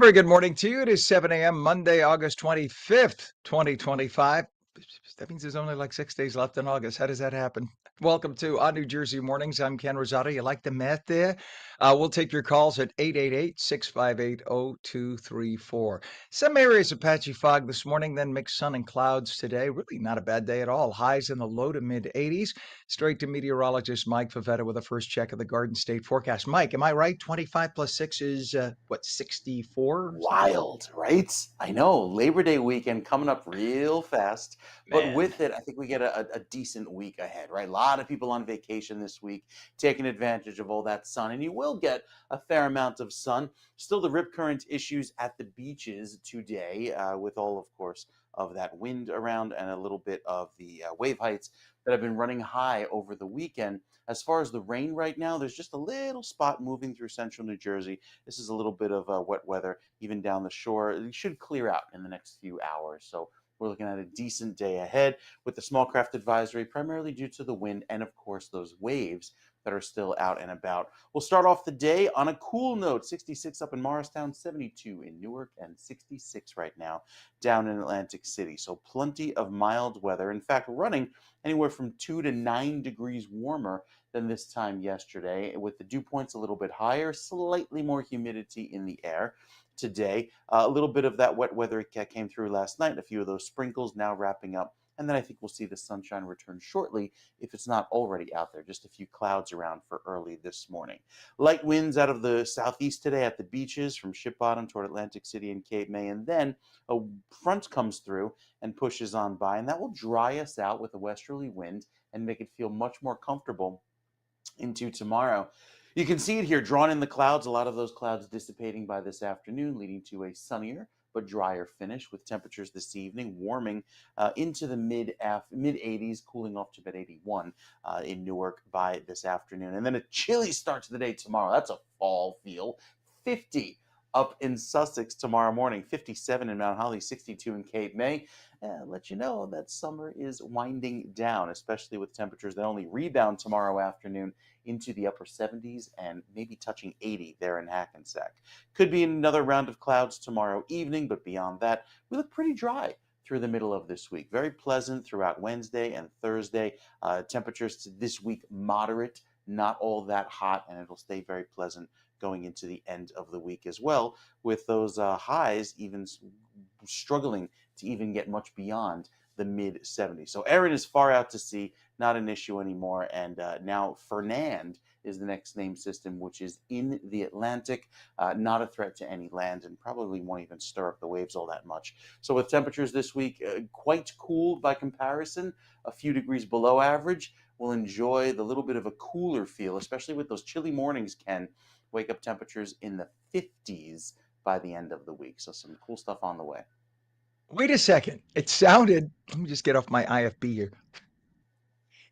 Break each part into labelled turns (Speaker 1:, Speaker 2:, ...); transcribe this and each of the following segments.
Speaker 1: very good morning to you. It is 7 a.m. Monday, August 25th, 2025. That means there's only like 6 days left in August. How does that happen? Welcome to ONNJ Mornings. I'm Ken Rosato. You like the math there? We'll take your calls at 888-658-0234. Some areas of patchy fog this morning, then mixed sun and clouds today. Really not a bad day at all. Highs in the low to mid 80s. Straight to meteorologist Mike Favetta with a first check of the Garden State forecast. Mike, am I right? 25 plus 6 is, 64 or something?
Speaker 2: Wild, right? I know. Labor Day weekend coming up real fast. But
Speaker 1: Man.
Speaker 2: with it, I think we get a decent week ahead, right? A lot of people on vacation this week, taking advantage of all that sun. And you will get a fair amount of sun. Still, the rip current issues at the beaches today, with all, of course, of that wind around and a little bit of the wave heights that have been running high over the weekend. As far as the rain right now, there's just a little spot moving through central New Jersey. This is a little bit of wet weather, even down the shore. It should clear out in the next few hours. So we're looking at a decent day ahead with the small craft advisory, primarily due to the wind and, of course, those waves that are still out and about. We'll start off the day on a cool note. 66 up in Morristown, 72 in Newark, and 66 right now down in Atlantic City. So plenty of mild weather. In fact, running anywhere from 2 to 9 degrees warmer than this time yesterday, with the dew points a little bit higher, slightly more humidity in the air today. A little bit of that wet weather came through last night, a few of those sprinkles now wrapping up. And then I think we'll see the sunshine return shortly if it's not already out there. Just a few clouds around for early this morning. Light winds out of the southeast today at the beaches from Ship Bottom toward Atlantic City and Cape May. And then a front comes through and pushes on by, and that will dry us out with a westerly wind and make it feel much more comfortable into tomorrow. You can see it here drawn in the clouds, a lot of those clouds dissipating by this afternoon, leading to a sunnier but drier finish with temperatures this evening warming into the mid 80s, cooling off to about 81 in Newark by this afternoon. And then a chilly start to the day tomorrow. That's a fall feel. 50 up in Sussex tomorrow morning, 57 in Mount Holly, 62 in Cape May. Let you know that summer is winding down, especially with temperatures that only rebound tomorrow afternoon into the upper 70s and maybe touching 80 there in Hackensack. Could be another round of clouds tomorrow evening, but beyond that, we look pretty dry through the middle of this week. Very pleasant throughout Wednesday and Thursday. Temperatures this week moderate, not all that hot, and it'll stay very pleasant going into the end of the week as well, with those highs even struggling to even get much beyond the mid 70s. So Erin is far out to sea, not an issue anymore. And now Fernand is the next name system, which is in the Atlantic, not a threat to any land, and probably won't even stir up the waves all that much. So with temperatures this week quite cool by comparison, a few degrees below average, we'll enjoy the little bit of a cooler feel, especially with those chilly mornings, Ken. Wake up temperatures in the 50s by the end of the week. So some cool stuff on the way.
Speaker 1: Wait a second. It sounded, let me just get off my IFB here.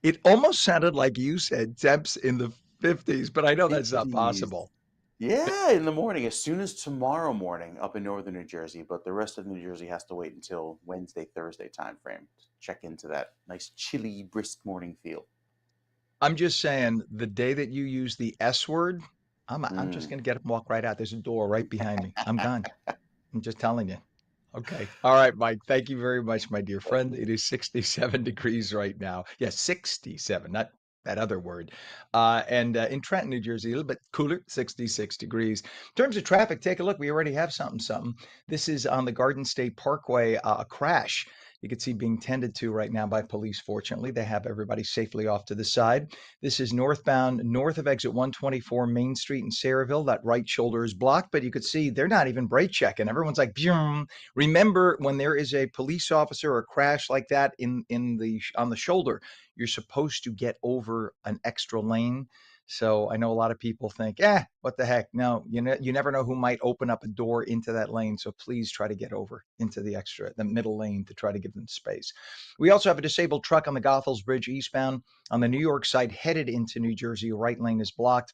Speaker 1: It almost sounded like you said temps in the 50s, but I know that's not
Speaker 2: 50s.
Speaker 1: possible.
Speaker 2: Yeah, in the morning, as soon as tomorrow morning up in northern New Jersey, but the rest of New Jersey has to wait until Wednesday, Thursday timeframe to check into that nice chilly, brisk morning feel.
Speaker 1: I'm just saying the day that you use the S word, I'm just
Speaker 2: Mm.
Speaker 1: going to get up and walk right out. There's a door right behind me. I'm gone. I'm just telling you. Okay. All right, Mike. Thank you very much, my dear friend. It is 67 degrees right now. Yes, 67, not that other word. And in Trenton, New Jersey, a little bit cooler, 66 degrees. In terms of traffic, take a look. We already have something. This is on the Garden State Parkway, a crash. You can see being tended to right now by police. Fortunately, they have everybody safely off to the side. This is northbound, north of exit 124 Main Street in Sayreville. That right shoulder is blocked, but you could see they're not even brake checking. Everyone's like, Byum. Remember, when there is a police officer or a crash like that on the shoulder, you're supposed to get over an extra lane. So I know a lot of people think, what the heck? No, you never know who might open up a door into that lane. So please try to get over into the middle lane to try to give them space. We also have a disabled truck on the Goethals Bridge eastbound on the New York side headed into New Jersey. Right lane is blocked.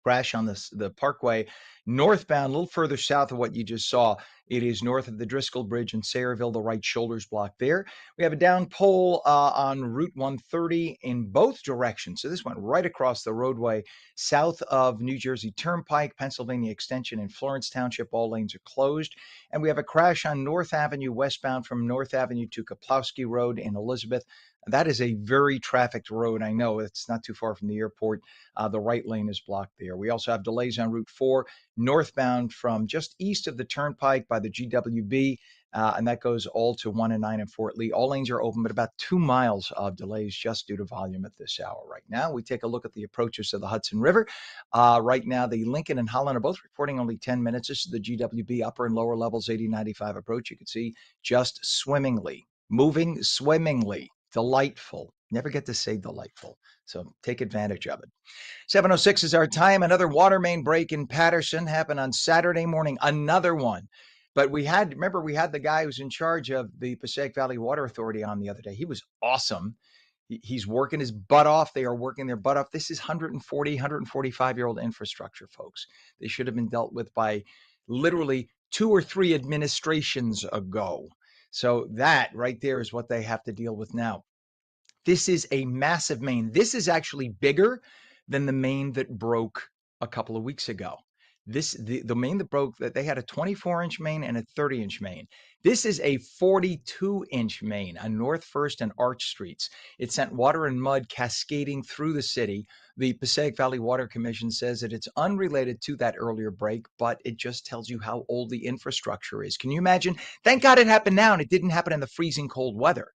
Speaker 1: crash on the Parkway northbound, a little further south of what you just saw. It is north of the Driscoll Bridge in Sayreville. The right shoulder's blocked there. We have a down pole on Route 130 in both directions. So this went right across the roadway south of New Jersey Turnpike, Pennsylvania Extension in Florence Township. All lanes are closed. And we have a crash on North Avenue westbound from North Avenue to Kaplowski Road in Elizabeth. That is a very trafficked road. I know it's not too far from the airport. The right lane is blocked there. We also have delays on Route 4 northbound from just east of the Turnpike by the GWB, and that goes all to 1 and 9 in Fort Lee. All lanes are open, but about 2 miles of delays just due to volume at this hour. Right now, we take a look at the approaches to the Hudson River. Right now, the Lincoln and Holland are both reporting only 10 minutes. This is the GWB upper and lower levels 80-95 approach. You can see just swimmingly, moving swimmingly. Delightful. Never get to say delightful. So take advantage of it. 7:06 is our time. Another water main break in Patterson happened on Saturday morning. Another one. But we had the guy who's in charge of the Passaic Valley Water Authority on the other day. He was awesome. He's working his butt off. They are working their butt off. This is 145-year-old infrastructure, folks. They should have been dealt with by literally 2 or 3 administrations ago. So that right there is what they have to deal with now. This is a massive main. This is actually bigger than the main that broke a couple of weeks ago. The main that broke, that they had a 24-inch main and a 30-inch main. This is a 42-inch main on North First and Arch Streets. It sent water and mud cascading through the city. The Passaic Valley Water Commission says that it's unrelated to that earlier break, but it just tells you how old the infrastructure is. Can you imagine? Thank God it happened now and it didn't happen in the freezing cold weather.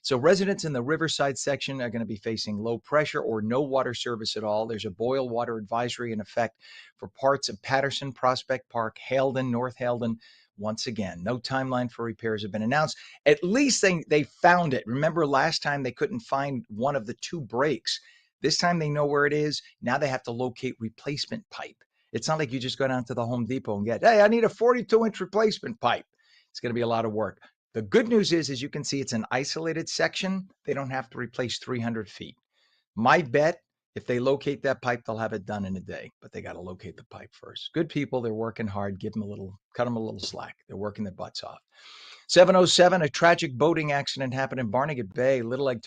Speaker 1: So residents in the Riverside section are going to be facing low pressure or no water service at all. There's a boil water advisory in effect for parts of Patterson, Prospect Park, Haledon, North Haledon. Once again, no timeline for repairs have been announced. At least they found it. Remember last time they couldn't find one of the 2 breaks. This time they know where it is. Now they have to locate replacement pipe. It's not like you just go down to the Home Depot and get, hey, I need a 42-inch replacement pipe. It's going to be a lot of work. The good news is, as you can see, it's an isolated section. They don't have to replace 300 feet. My bet, if they locate that pipe, they'll have it done in a day, but they got to locate the pipe first. Good people, they're working hard. Cut them a little slack. They're working their butts off. 7:07, a tragic boating accident happened in Barnegat Bay, Little Egg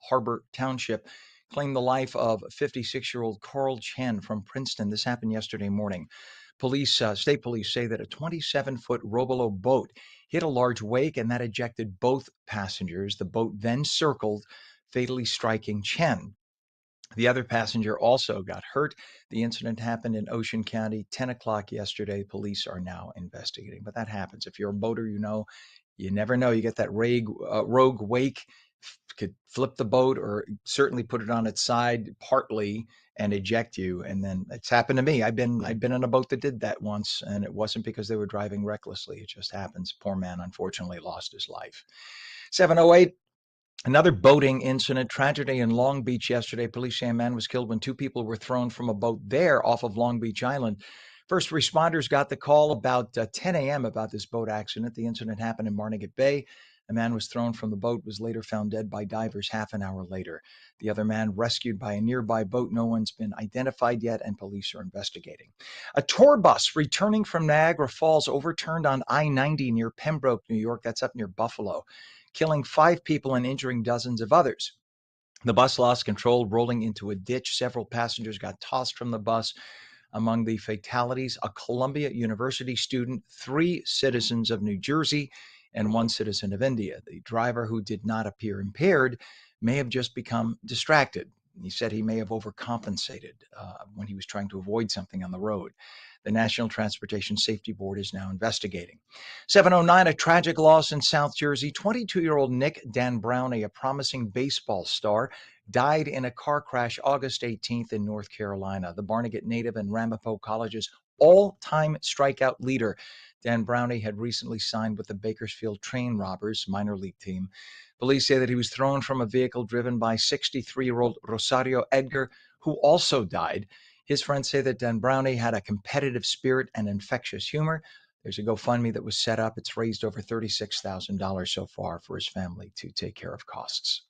Speaker 1: Harbor Township, claimed the life of 56-year-old Carl Chen from Princeton. This happened yesterday morning. State police say that a 27-foot Robolo boat hit a large wake and that ejected both passengers. The boat then circled, fatally striking Chen. The other passenger also got hurt. The incident happened in Ocean County, 10 o'clock yesterday. Police are now investigating. But that happens. If you're a boater, you never know. You get that rogue wake, could flip the boat or certainly put it on its side partly and eject you. And then it's happened to me. I've been in a boat that did that once, and it wasn't because they were driving recklessly. It just happens. Poor man, unfortunately, lost his life. 7:08. Another boating incident, tragedy in Long Beach yesterday. Police say a man was killed when 2 people were thrown from a boat there off of Long Beach Island. First responders got the call about 10 a.m. about this boat accident. The incident happened in Barnegat Bay. A man was thrown from the boat, was later found dead by divers half an hour later. The other man rescued by a nearby boat. No one's been identified yet, and police are investigating. A tour bus returning from Niagara Falls overturned on I-90 near Pembroke, New York. That's up near Buffalo, killing 5 people and injuring dozens of others. The bus lost control, rolling into a ditch. Several passengers got tossed from the bus. Among the fatalities, a Columbia University student, 3 citizens of New Jersey, and 1 citizen of India. The driver, who did not appear impaired, may have just become distracted. He said he may have overcompensated when he was trying to avoid something on the road. The National Transportation Safety Board is now investigating. 7:09, a tragic loss in South Jersey. 22-year-old Nick Danbrowne, a promising baseball star, died in a car crash August 18th in North Carolina. The Barnegat native and Ramapo College's all-time strikeout leader. Danbrowne had recently signed with the Bakersfield Train Robbers minor league team. Police say that he was thrown from a vehicle driven by 63-year-old Rosario Edgar, who also died. His friends say that Danbrowne had a competitive spirit and infectious humor. There's a GoFundMe that was set up. It's raised over $36,000 so far for his family to take care of costs.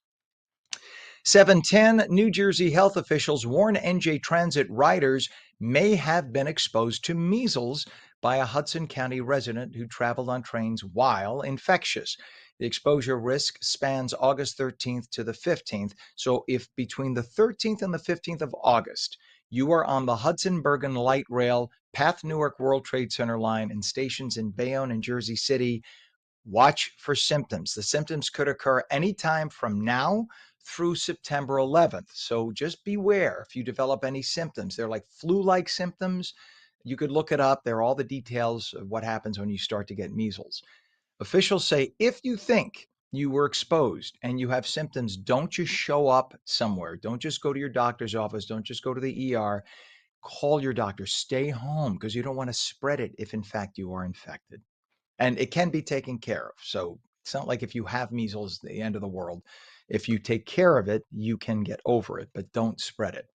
Speaker 1: 7:10, New Jersey health officials warn NJ Transit riders may have been exposed to measles by a Hudson County resident who traveled on trains while infectious. The exposure risk spans August 13th to the 15th. So if between the 13th and the 15th of August, you are on the Hudson Bergen Light Rail, Path Newark World Trade Center line, and stations in Bayonne and Jersey City, watch for symptoms. The symptoms could occur anytime from now through September 11th. So just beware if you develop any symptoms. They're like flu-like symptoms. You could look it up. There are all the details of what happens when you start to get measles. Officials say if you think you were exposed and you have symptoms, don't just show up somewhere. Don't just go to your doctor's office. Don't just go to the ER. Call your doctor. Stay home because you don't want to spread it if, in fact, you are infected. And it can be taken care of. So it's not like if you have measles, the end of the world. If you take care of it, you can get over it, but don't spread it.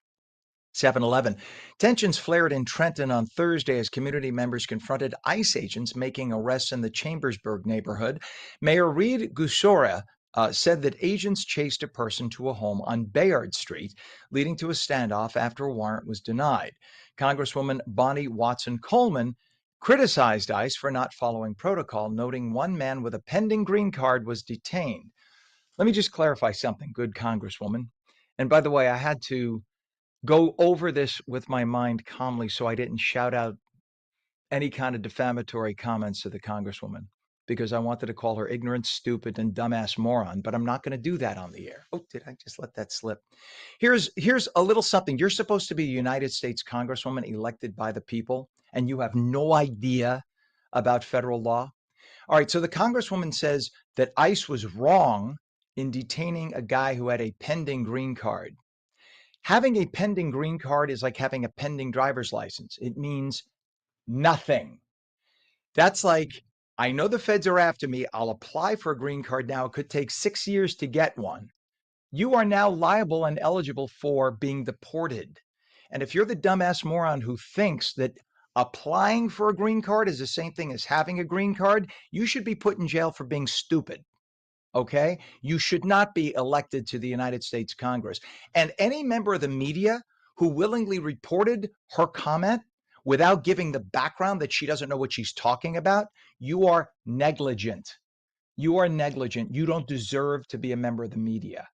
Speaker 1: 7-Eleven. Tensions flared in Trenton on Thursday as community members confronted ICE agents making arrests in the Chambersburg neighborhood. Mayor Reed Gusora said that agents chased a person to a home on Bayard Street, leading to a standoff after a warrant was denied. Congresswoman Bonnie Watson Coleman criticized ICE for not following protocol, noting one man with a pending green card was detained. Let me just clarify something, good Congresswoman. And by the way, I had to go over this with my mind calmly so I didn't shout out any kind of defamatory comments to the Congresswoman because I wanted to call her ignorant, stupid, and dumbass moron, but I'm not going to do that on the air. Oh, did I just let that slip? Here's a little something. You're supposed to be a United States Congresswoman elected by the people, and you have no idea about federal law. All right, so the Congresswoman says that ICE was wrong in detaining a guy who had a pending green card. Having a pending green card is like having a pending driver's license. It means nothing. That's like, I know the feds are after me. I'll apply for a green card now. It could take 6 years to get one. You are now liable and eligible for being deported. And if you're the dumbass moron who thinks that applying for a green card is the same thing as having a green card, you should be put in jail for being stupid. Okay? You should not be elected to the United States Congress. And any member of the media who willingly reported her comment without giving the background that she doesn't know what she's talking about, you are negligent. You are negligent. You don't deserve to be a member of the media.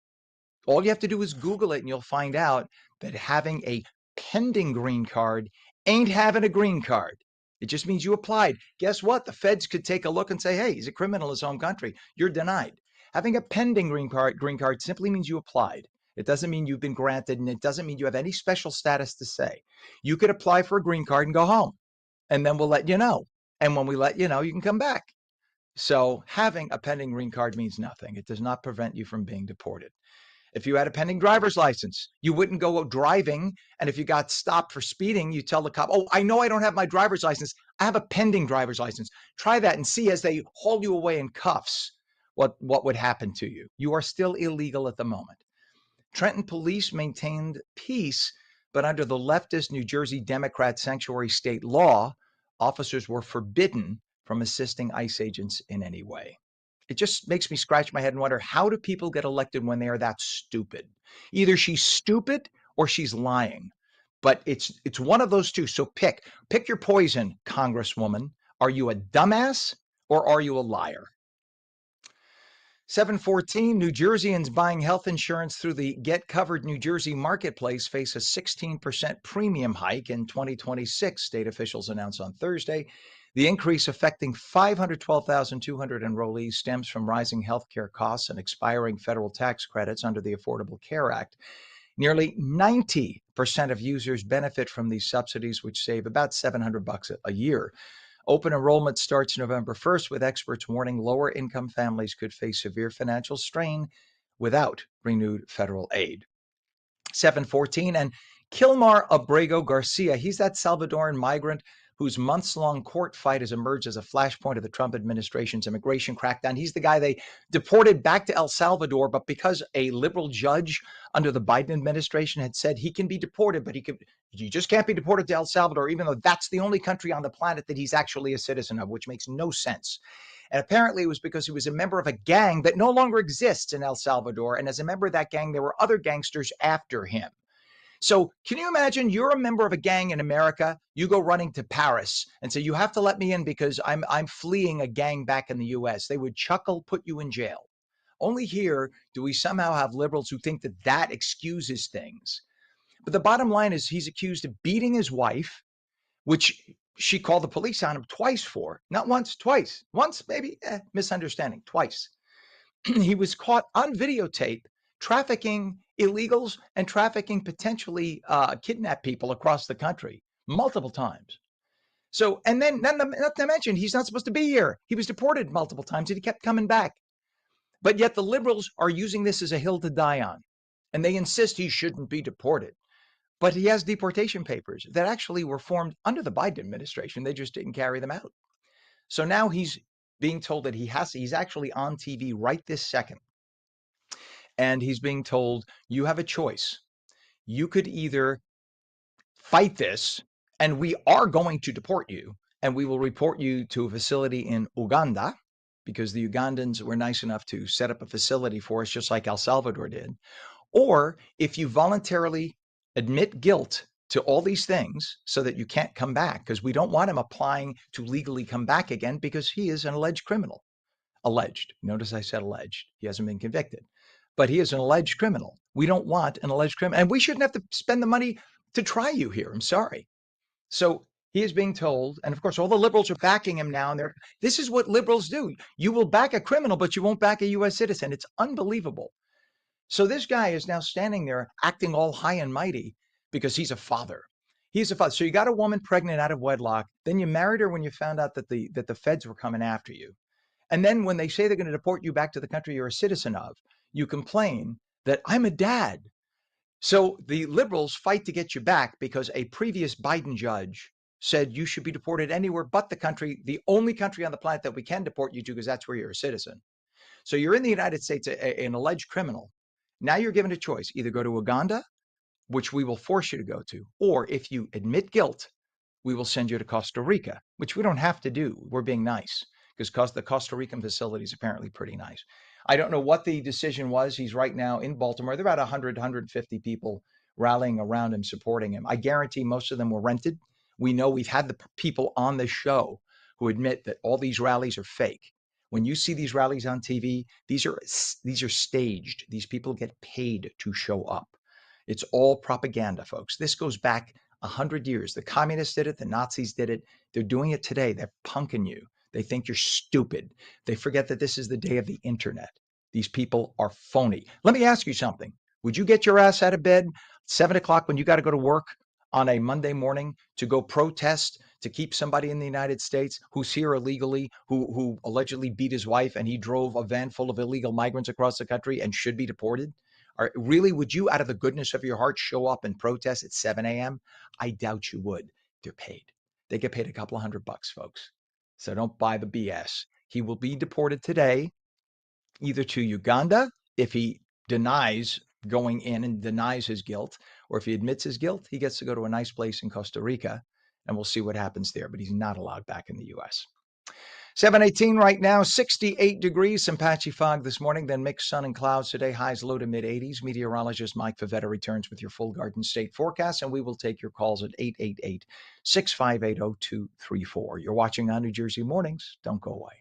Speaker 1: All you have to do is Google it and you'll find out that having a pending green card ain't having a green card. It just means you applied. Guess what? The feds could take a look and say, hey, he's a criminal in his home country. You're denied. Having a pending green card simply means you applied. It doesn't mean you've been granted, and it doesn't mean you have any special status to say. You could apply for a green card and go home, and then we'll let you know. And when we let you know, you can come back. So having a pending green card means nothing. It does not prevent you from being deported. If you had a pending driver's license, you wouldn't go driving. And if you got stopped for speeding, you tell the cop, oh, I know I don't have my driver's license. I have a pending driver's license. Try that and see as they haul you away in cuffs what would happen to you. You are still illegal at the moment. Trenton police maintained peace, but under the leftist New Jersey Democrat sanctuary state law, officers were forbidden from assisting ICE agents in any way. It just makes me scratch my head and wonder, how do people get elected when they are that stupid? Either she's stupid or she's lying. But it's one of those two. So pick your poison, Congresswoman. Are you a dumbass or are you a liar? 714, New Jerseyans buying health insurance through the Get Covered New Jersey marketplace face a 16% premium hike in 2026, state officials announced on Thursday. The increase affecting 512,200 enrollees stems from rising healthcare costs and expiring federal tax credits under the Affordable Care Act. Nearly 90% of users benefit from these subsidies, which save about $700 a year. Open enrollment starts November 1st, with experts warning lower income families could face severe financial strain without renewed federal aid. 714, and Kilmar Abrego Garcia, he's that Salvadoran migrant whose months-long court fight has emerged as a flashpoint of the Trump administration's immigration crackdown. He's the guy they deported back to El Salvador, but because a liberal judge under the Biden administration had said he can be deported, but you just can't be deported to El Salvador, even though that's the only country on the planet that he's actually a citizen of, which makes no sense. And apparently it was because he was a member of a gang that no longer exists in El Salvador. And as a member of that gang, there were other gangsters after him. So can you imagine you're a member of a gang in America, you go running to Paris and say, you have to let me in because I'm fleeing a gang back in the US. They would chuckle, put you in jail. Only here do we somehow have liberals who think that that excuses things. But the bottom line is he's accused of beating his wife, which she called the police on him twice for, not once, twice. Once, maybe, misunderstanding, twice. He was caught on videotape trafficking illegals and trafficking potentially kidnapped people across the country multiple times. So, and then not to mention, he's not supposed to be here. He was deported multiple times and he kept coming back. But yet the liberals are using this as a hill to die on. And they insist he shouldn't be deported. But he has deportation papers that actually were formed under the Biden administration. They just didn't carry them out. So now he's being told that he's actually on TV right this second. And he's being told, you have a choice. You could either fight this, and we are going to deport you, and we will report you to a facility in Uganda, because the Ugandans were nice enough to set up a facility for us, just like El Salvador did. Or if you voluntarily admit guilt to all these things so that you can't come back, because we don't want him applying to legally come back again because he is an alleged criminal. Alleged. Notice I said alleged. He hasn't been convicted. But he is an alleged criminal. We don't want an alleged criminal. And we shouldn't have to spend the money to try you here. I'm sorry. So he is being told, and of course, all the liberals are backing him now. And this is what liberals do. You will back a criminal, but you won't back a U.S. citizen. It's unbelievable. So this guy is now standing there acting all high and mighty because he's a father. He's a father. So you got a woman pregnant out of wedlock. Then you married her when you found out that the feds were coming after you. And then when they say they're going to deport you back to the country you're a citizen of, you complain that I'm a dad. So the liberals fight to get you back because a previous Biden judge said you should be deported anywhere but the country, the only country on the planet that we can deport you to, because that's where you're a citizen. So you're in the United States, an alleged criminal. Now you're given a choice, either go to Uganda, which we will force you to go to, or if you admit guilt, we will send you to Costa Rica, which we don't have to do. We're being nice because the Costa Rican facility is apparently pretty nice. I don't know what the decision was. He's right now in Baltimore. There are about 100, 150 people rallying around him, supporting him. I guarantee most of them were rented. We know we've had the people on the show who admit that all these rallies are fake. When you see these rallies on TV, these are staged. These people get paid to show up. It's all propaganda, folks. This goes back 100 years. The communists did it. The Nazis did it. They're doing it today. They're punking you. They think you're stupid. They forget that this is the day of the internet. These people are phony. Let me ask you something. Would you get your ass out of bed 7 o'clock when you got to go to work on a Monday morning to go protest to keep somebody in the United States who's here illegally, who allegedly beat his wife and he drove a van full of illegal migrants across the country and should be deported? Or really, would you, out of the goodness of your heart, show up and protest at 7 a.m.? I doubt you would. They're paid. They get paid a couple of $100, folks. So don't buy the BS. He will be deported today, either to Uganda, if he denies going in and denies his guilt, or if he admits his guilt, he gets to go to a nice place in Costa Rica, and we'll see what happens there. But he's not allowed back in the U.S. 7:18 right now, 68 degrees, some patchy fog this morning, then mixed sun and clouds today, highs low to mid 80s. Meteorologist Mike Favetta returns with your full Garden State forecast, and we will take your calls at 888-658-0234. You're watching on New Jersey Mornings. Don't go away.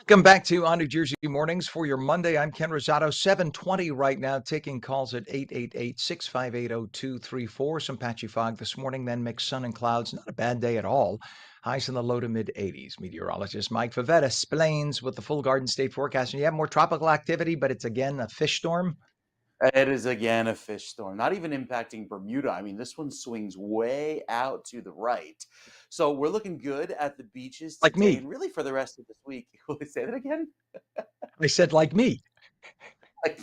Speaker 1: Welcome back to ONNJ Mornings for your Monday. I'm Ken Rosato, 7:20 right now, taking calls at 888-658-0234. Some patchy fog this morning, then mixed sun and clouds. Not a bad day at all. Highs in the low to mid 80s. Meteorologist Mike Favetta explains with the full Garden State forecast. And you have more tropical activity, but it's again a fish storm.
Speaker 2: It is again a fish storm, not even impacting Bermuda. I mean, this one swings way out to the right. So we're looking good at the beaches
Speaker 1: Like
Speaker 2: today
Speaker 1: me.
Speaker 2: and really for the rest of this week. Will I say that again?
Speaker 1: I said like me.
Speaker 2: Like,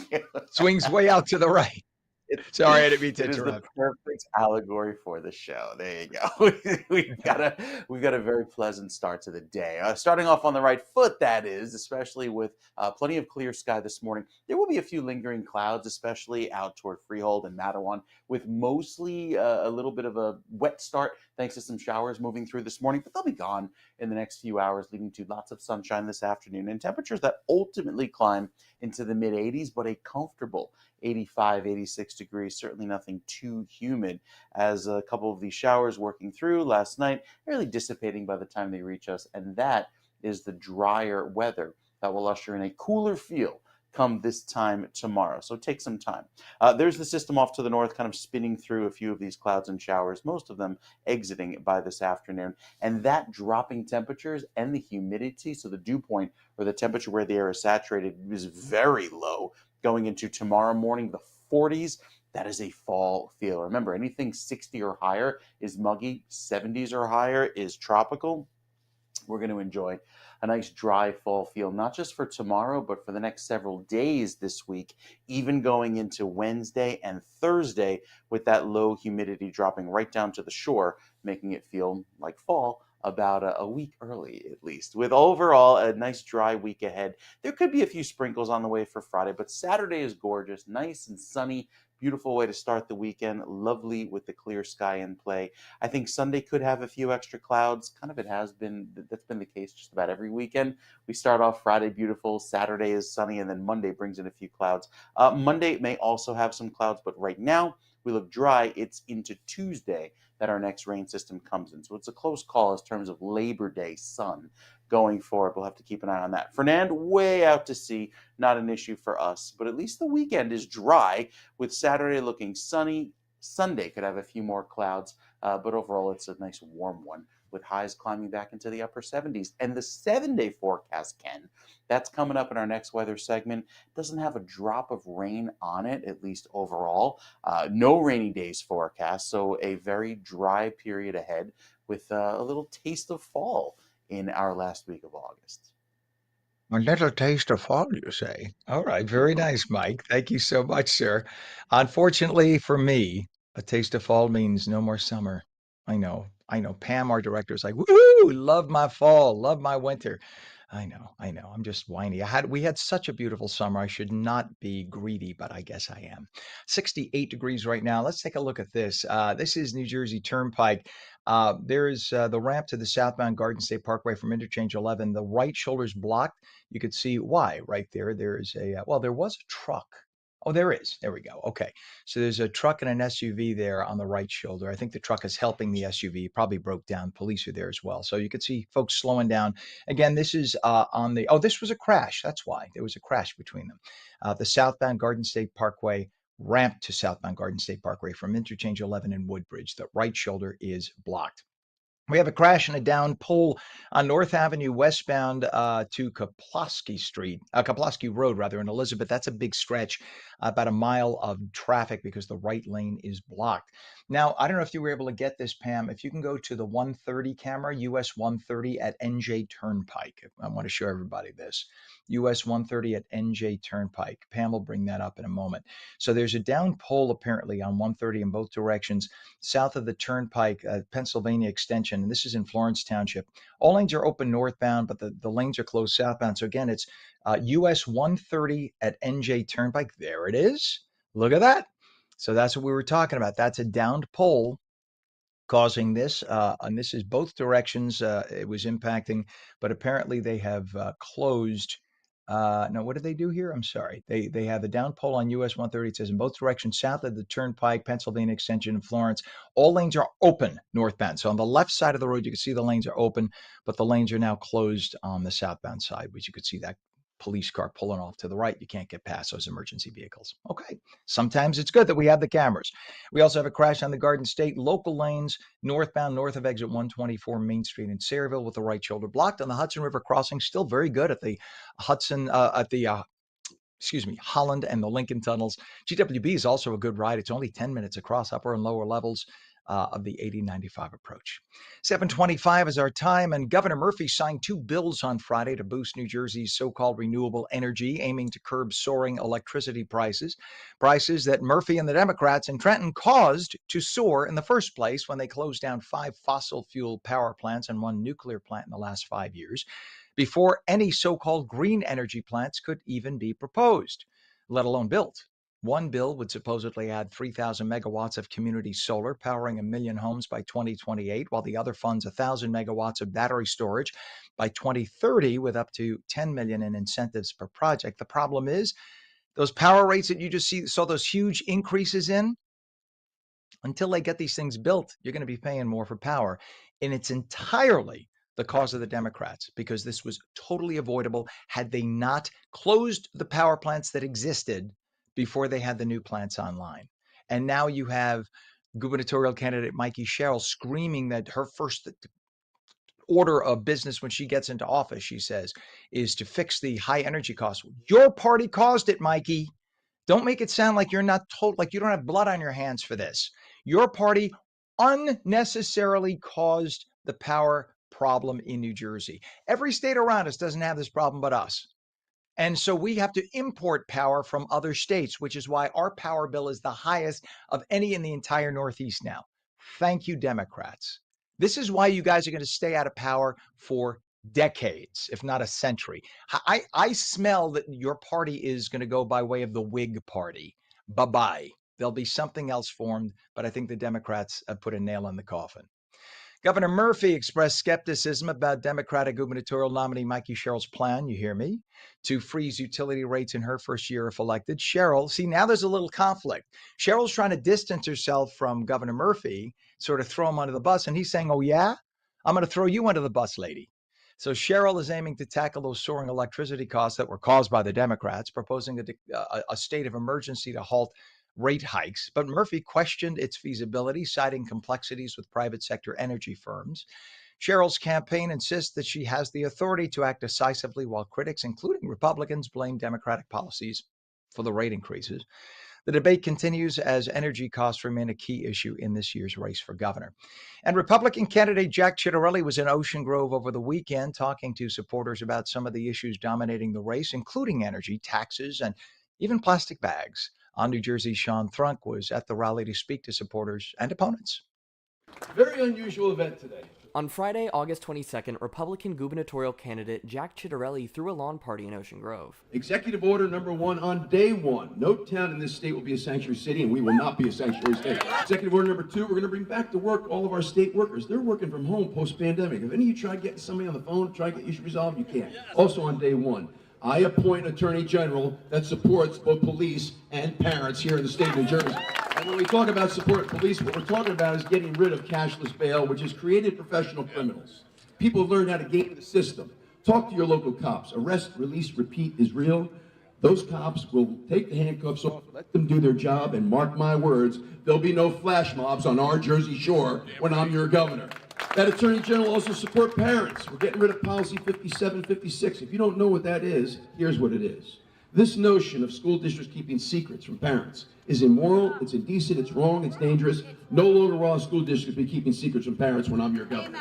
Speaker 1: Swings way out to the right.
Speaker 2: It,
Speaker 1: Sorry, I didn't mean to
Speaker 2: it is the
Speaker 1: interrupt.
Speaker 2: perfect allegory for the show. There you go. We've got a very pleasant start to the day. Starting off on the right foot, that is, especially with plenty of clear sky this morning. There will be a few lingering clouds, especially out toward Freehold and Matterhorn, with mostly a little bit of a wet start thanks to some showers moving through this morning, but they'll be gone in the next few hours, leading to lots of sunshine this afternoon and temperatures that ultimately climb into the mid 80s, but a comfortable 85, 86 degrees, certainly nothing too humid, as a couple of these showers working through last night, really dissipating by the time they reach us. And that is the drier weather that will usher in a cooler feel come this time tomorrow. So take some time. There's the system off to the north, kind of spinning through a few of these clouds and showers, most of them exiting by this afternoon. And that dropping temperatures and the humidity, so the dew point or the temperature where the air is saturated, is very low going into tomorrow morning, the 40s. That is a fall feel. Remember, anything 60 or higher is muggy, 70s or higher is tropical. We're going to enjoy a nice dry fall feel, not just for tomorrow, but for the next several days this week, even going into Wednesday and Thursday, with that low humidity dropping right down to the shore, making it feel like fall about a week early, at least. With overall a nice dry week ahead, there could be a few sprinkles on the way for Friday, but Saturday is gorgeous, nice and sunny. Beautiful way to start the weekend. Lovely with the clear sky in play. I think Sunday could have a few extra clouds. Kind of it has been, that's been the case just about every weekend. We start off Friday beautiful, Saturday is sunny, and then Monday brings in a few clouds. Monday may also have some clouds, but right now we look dry. It's into Tuesday that our next rain system comes in. So it's a close call in terms of Labor Day sun going forward. We'll have to keep an eye on that. Fernand, way out to sea, not an issue for us, but at least the weekend is dry with Saturday looking sunny. Sunday could have a few more clouds, but overall it's a nice warm one with highs climbing back into the upper 70s. And the 7-day forecast, Ken, that's coming up in our next weather segment, doesn't have a drop of rain on it, at least overall. No rainy days forecast, so a very dry period ahead with a little taste of fall in our last week of August.
Speaker 1: A little taste of fall, you say? All right, very nice, Mike. Thank you so much, sir. Unfortunately for me, a taste of fall means no more summer. I know, I know. Pam, our director, is like, woo, love my fall, love my winter. I know. I'm just whiny. We had such a beautiful summer. I should not be greedy, but I guess I am. 68 degrees right now. Let's take a look at this. This is New Jersey Turnpike. There is the ramp to the southbound Garden State Parkway from interchange 11. The right shoulder's blocked. You could see why right there. There's well, there was a truck. Oh, there is. There we go. Okay. So there's a truck and an SUV there on the right shoulder. I think the truck is helping the SUV. Probably broke down. Police are there as well. So you could see folks slowing down. Again, this is on the, oh, this was a crash. That's why there was a crash between them. The southbound Garden State Parkway ramp to southbound Garden State Parkway from interchange 11 and Woodbridge. The right shoulder is blocked. We have a crash and a down pole on North Avenue westbound to Kaplowski Street, Kaplowski Road, rather, in Elizabeth. That's a big stretch, about a mile of traffic because the right lane is blocked. Now, I don't know if you were able to get this, Pam. If you can go to the 130 camera, US 130 at NJ Turnpike. I want to show everybody this. US 130 at NJ Turnpike. Pam will bring that up in a moment. So there's a down pole apparently on 130 in both directions south of the Turnpike, Pennsylvania extension. And this is in Florence Township. All lanes are open northbound, but the lanes are closed southbound. So again, it's US 130 at NJ Turnpike. There it is. Look at that. So that's what we were talking about. That's a downed pole causing this, and this is both directions. It was impacting, but apparently they have closed No, what did they do here? I'm sorry. They have the down pole on US 130. It says in both directions, south of the Turnpike, Pennsylvania Extension, and Florence, all lanes are open northbound. So on the left side of the road, you can see the lanes are open, but the lanes are now closed on the southbound side, which you could see that police car pulling off to the right. You can't get past those emergency vehicles. Okay. Sometimes it's good that we have the cameras. We also have a crash on the Garden State local lanes northbound, north of exit 124 Main Street in Sayreville with the right shoulder blocked. On the Hudson River crossing, still very good at the Holland and the Lincoln tunnels. GWB is also a good ride. It's only 10 minutes across upper and lower levels of the 8095 approach. 7:25 is our time, and Governor Murphy signed two bills on Friday to boost New Jersey's so-called renewable energy, aiming to curb soaring electricity prices that Murphy and the Democrats in Trenton caused to soar in the first place when they closed down 5 fossil fuel power plants and 1 nuclear plant in the last 5 years, before any so-called green energy plants could even be proposed, let alone built. One bill would supposedly add 3,000 megawatts of community solar, powering 1 million homes by 2028, while the other funds 1,000 megawatts of battery storage by 2030, with up to 10 million in incentives per project. The problem is those power rates that you just saw those huge increases in, until they get these things built, you're going to be paying more for power. And it's entirely the cause of the Democrats, because this was totally avoidable had they not closed the power plants that existed before they had the new plants online. And now you have gubernatorial candidate Mikey Sherrill screaming that her first order of business when she gets into office, she says, is to fix the high energy costs. Your party caused it, Mikey. Don't make it sound like you're not told, like you don't have blood on your hands for this. Your party unnecessarily caused the power problem in New Jersey. Every state around us doesn't have this problem but us. And so we have to import power from other states, which is why our power bill is the highest of any in the entire Northeast now. Thank you, Democrats. This is why you guys are going to stay out of power for decades, if not a century. I smell that your party is going to go by way of the Whig Party. Bye-bye. There'll be something else formed, but I think the Democrats have put a nail in the coffin. Governor Murphy expressed skepticism about Democratic gubernatorial nominee Mikey Sherrill's plan, you hear me, to freeze utility rates in her first year if elected. Sherrill, see, now there's a little conflict. Sherrill's trying to distance herself from Governor Murphy, sort of throw him under the bus, and he's saying, oh, yeah? I'm going to throw you under the bus, lady. So Sherrill is aiming to tackle those soaring electricity costs that were caused by the Democrats, proposing a state of emergency to halt rate hikes, but Murphy questioned its feasibility, citing complexities with private sector energy firms. Sherrill's campaign insists that she has the authority to act decisively, while critics, including Republicans, blame Democratic policies for the rate increases. The debate continues as energy costs remain a key issue in this year's race for governor. And Republican candidate Jack Ciattarelli was in Ocean Grove over the weekend talking to supporters about some of the issues dominating the race, including energy, taxes, and even plastic bags. On New Jersey's Sean Thrunk was at the rally to speak to supporters and opponents.
Speaker 3: Very unusual event today.
Speaker 4: On Friday, August 22nd, Republican gubernatorial candidate Jack Ciattarelli threw a lawn party in Ocean Grove.
Speaker 3: Executive order number 1 on day 1. No town in this state will be a sanctuary city, and we will not be a sanctuary state. Executive order number 2, we're going to bring back to work all of our state workers. They're working from home post-pandemic. If any of you tried getting somebody on the phone, try to get issues resolved, you can't. Also on day 1, I appoint an attorney general that supports both police and parents here in the state of New Jersey. And when we talk about support police, what we're talking about is getting rid of cashless bail, which has created professional criminals. People have learned how to game the system. Talk to your local cops. Arrest, release, repeat is real. Those cops will take the handcuffs off, let them do their job, and mark my words, there'll be no flash mobs on our Jersey shore when I'm your governor. That attorney general will also support parents. We're getting rid of policy 5756. If you don't know what that is, here's what it is. This notion of school districts keeping secrets from parents is immoral, it's indecent, it's wrong, it's dangerous. No longer will a school district be keeping secrets from parents when I'm your governor.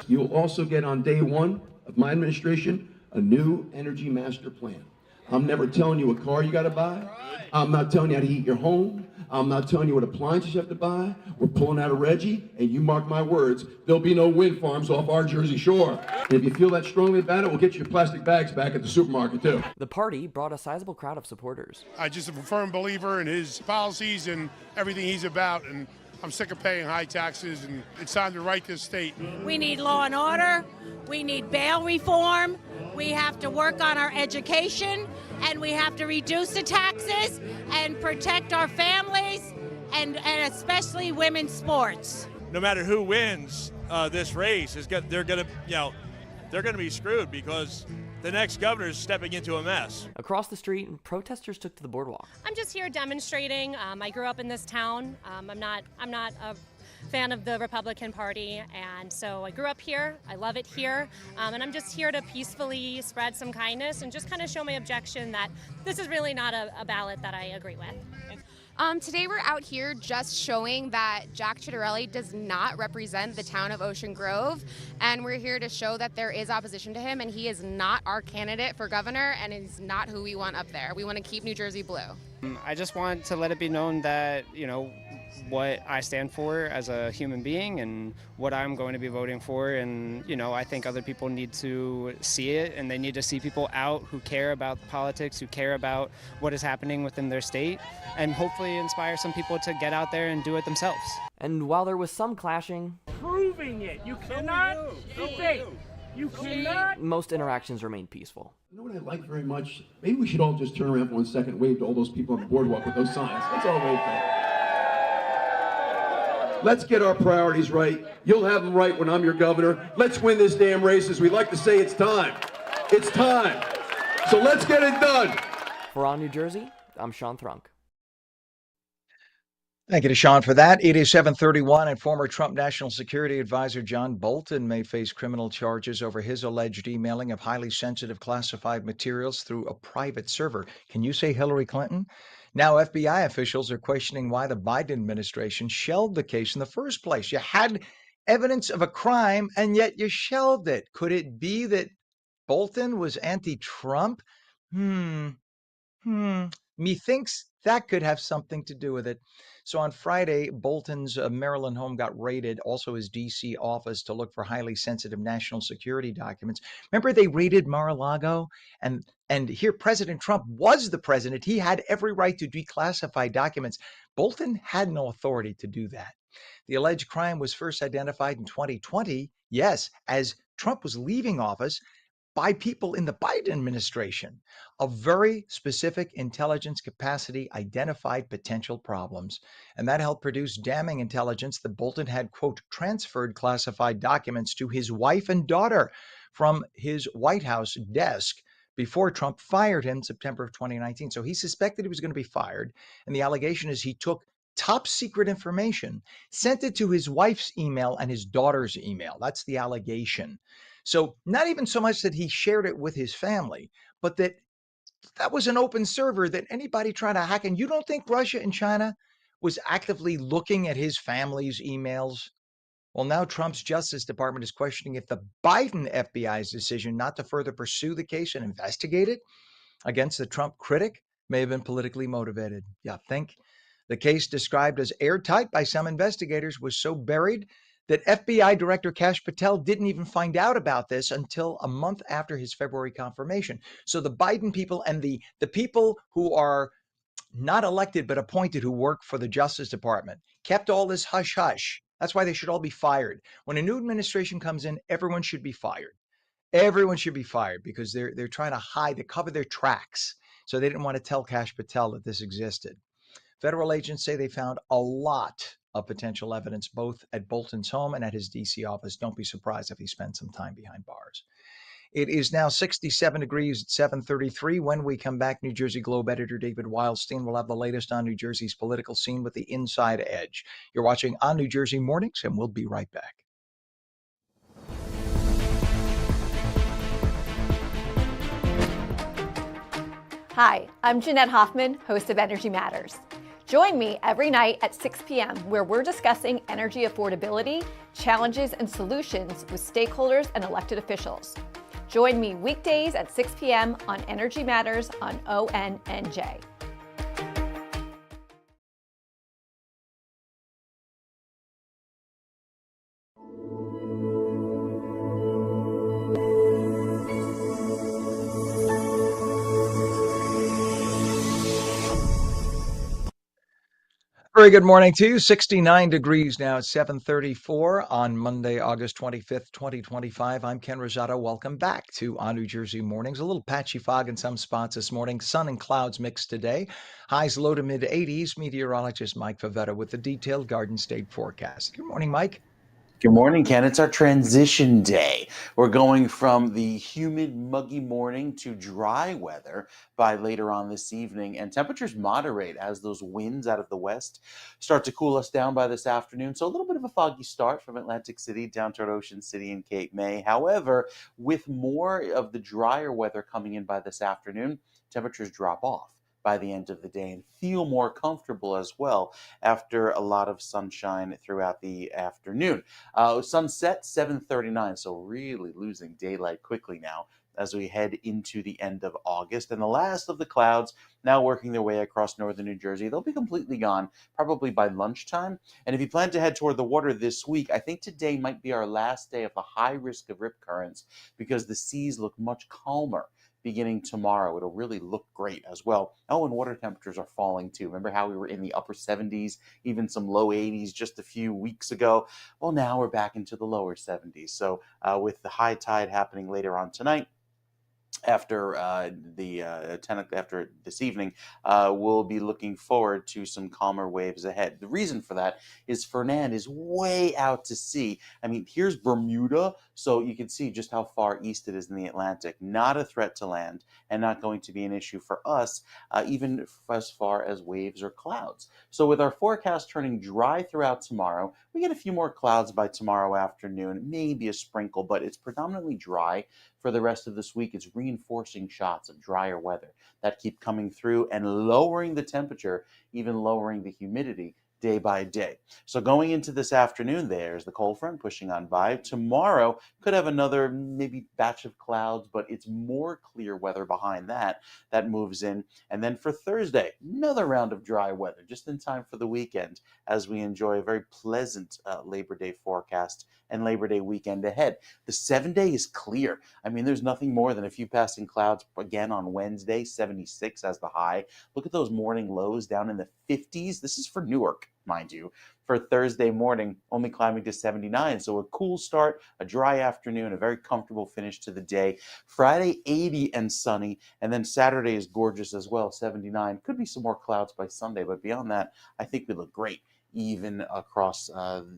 Speaker 3: You will also get on day 1 of my administration a new energy master plan. I'm never telling you what car you got to buy. I'm not telling you how to heat your home. I'm not telling you what appliances you have to buy. We're pulling out of Reggie, and you mark my words, there'll be no wind farms off our Jersey shore. And if you feel that strongly about it, we'll get you your plastic bags back at the supermarket, too.
Speaker 4: The party brought a sizable crowd of supporters.
Speaker 5: I'm just a firm believer in his policies and everything he's about, and I'm sick of paying high taxes, and it's time to right this state.
Speaker 6: We need law and order. We need bail reform. we have to work on our education, and we have to reduce the taxes and protect our families and especially women's sports.
Speaker 7: No matter who wins this race, they're going to be screwed because the next governor is stepping into a mess.
Speaker 4: Across the street, protesters took to the boardwalk.
Speaker 8: I'm just here demonstrating. I grew up in this town. I'm not a fan of the Republican Party, and so I grew up here. I love it here, and I'm just here to peacefully spread some kindness and just kind of show my objection that this is really not a ballot that I agree with.
Speaker 9: Today we're out here just showing that Jack Ciattarelli does not represent the town of Ocean Grove, and we're here to show that there is opposition to him, and he is not our candidate for governor, and he's not who we want up there. We want to keep New Jersey blue.
Speaker 10: I just want to let it be known that, what I stand for as a human being and what I'm going to be voting for. And, I think other people need to see it, and they need to see people out who care about politics, who care about what is happening within their state, and hopefully inspire some people to get out there and do it themselves.
Speaker 4: And while there was some clashing,
Speaker 11: proving it. You cannot debate. You cannot.
Speaker 4: Most interactions remained peaceful.
Speaker 3: You know what I like very much? Maybe we should all just turn around for 1 second and wave to all those people on the boardwalk with those signs. Let's all wave for. Let's get our priorities right. You'll have them right when I'm your governor. Let's win this damn race. As we like to say, it's time. It's time. So let's get it done.
Speaker 4: For On New Jersey, I'm Sean Thrunk.
Speaker 1: Thank you to Sean for that. It is 7:31, and former Trump National Security Advisor John Bolton may face criminal charges over his alleged emailing of highly sensitive classified materials through a private server. Can you say Hillary Clinton? Now, FBI officials are questioning why the Biden administration shelved the case in the first place. You had evidence of a crime, and yet you shelved it. Could it be that Bolton was anti-Trump? Methinks that could have something to do with it. So on Friday, Bolton's Maryland home got raided, also his D.C. office, to look for highly sensitive national security documents. Remember they raided Mar-a-Lago? And here President Trump was the president. He had every right to declassify documents. Bolton had no authority to do that. The alleged crime was first identified in 2020, yes, as Trump was leaving office, by people in the Biden administration. A very specific intelligence capacity identified potential problems, and that helped produce damning intelligence that Bolton had, quote, transferred classified documents to his wife and daughter from his White House desk before Trump fired him in September of 2019. So he suspected he was going to be fired, and the allegation is he took top secret information, sent it to his wife's email and his daughter's email. That's the allegation. So not even so much that he shared it with his family, but that was an open server that anybody trying to hack. And you don't think Russia and China was actively looking at his family's emails? Well, now Trump's Justice Department is questioning if the Biden FBI's decision not to further pursue the case and investigate it against the Trump critic may have been politically motivated. Yeah, think. The case, described as airtight by some investigators, was so buried that FBI Director Kash Patel didn't even find out about this until a month after his February confirmation. So the Biden people and the people who are not elected but appointed, who work for the Justice Department, kept all this hush-hush. That's why they should all be fired. When a new administration comes in, everyone should be fired. Everyone should be fired because they're trying to hide, to cover their tracks. So they didn't want to tell Kash Patel that this existed. Federal agents say they found a lot of potential evidence both at Bolton's home and at his D.C. office. Don't be surprised if he spent some time behind bars. It is now 67 degrees at 7:33. When we come back, New Jersey Globe editor David Wildstein will have the latest on New Jersey's political scene with the Inside Edge. You're watching On New Jersey Mornings, and we'll be right back.
Speaker 12: Hi, I'm Jeanette Hoffman, host of Energy Matters. Join me every night at 6 p.m. where we're discussing energy affordability, challenges, and solutions with stakeholders and elected officials. Join me weekdays at 6 p.m. on Energy Matters on ONNJ.
Speaker 1: Very good morning to you. 69 degrees now at 7:34 on Monday, August 25th, 2025. I'm Ken Rosato. Welcome back to ONNJ Mornings. A little patchy fog in some spots this morning. Sun and clouds mixed today. Highs low to mid 80s. Meteorologist Mike Favetta with the detailed Garden State forecast. Good morning, Mike.
Speaker 2: Good morning, Ken. It's our transition day. We're going from the humid, muggy morning to dry weather by later on this evening, and temperatures moderate as those winds out of the west start to cool us down by this afternoon. So a little bit of a foggy start from Atlantic City down toward Ocean City and Cape May. However, with more of the drier weather coming in by this afternoon, temperatures drop off by the end of the day and feel more comfortable as well after a lot of sunshine throughout the afternoon. Sunset 7:39, so really losing daylight quickly now as we head into the end of August. And the last of the clouds now working their way across northern New Jersey. They'll be completely gone probably by lunchtime. And if you plan to head toward the water this week, I think today might be our last day of the high risk of rip currents because the seas look much calmer beginning tomorrow. It'll really look great as well. Oh, and water temperatures are falling too. Remember how we were in the upper 70s, even some low 80s just a few weeks ago? Well, now we're back into the lower 70s. So with the high tide happening later on tonight, after after this evening, we'll be looking forward to some calmer waves ahead. The reason for that is Fernand is way out to sea. I mean, here's Bermuda, so you can see just how far east it is in the Atlantic. Not a threat to land, and not going to be an issue for us, even as far as waves or clouds. So with our forecast turning dry throughout tomorrow, we get a few more clouds by tomorrow afternoon, maybe a sprinkle, but it's predominantly dry for the rest of this week. It's reinforcing shots of drier weather that keep coming through and lowering the temperature, even lowering the humidity day by day. So going into this afternoon, there's the cold front pushing on by. Tomorrow could have another maybe batch of clouds, but it's more clear weather behind that moves in. And then for Thursday, another round of dry weather just in time for the weekend as we enjoy a very pleasant Labor Day forecast and Labor Day weekend ahead. The 7-day is clear. I mean, there's nothing more than a few passing clouds again on Wednesday, 76 as the high. Look at those morning lows down in the 50s. This is for Newark, mind you. For Thursday morning, only climbing to 79. So a cool start, a dry afternoon, a very comfortable finish to the day. Friday, 80 and sunny. And then Saturday is gorgeous as well, 79. Could be some more clouds by Sunday, but beyond that, I think we look great even across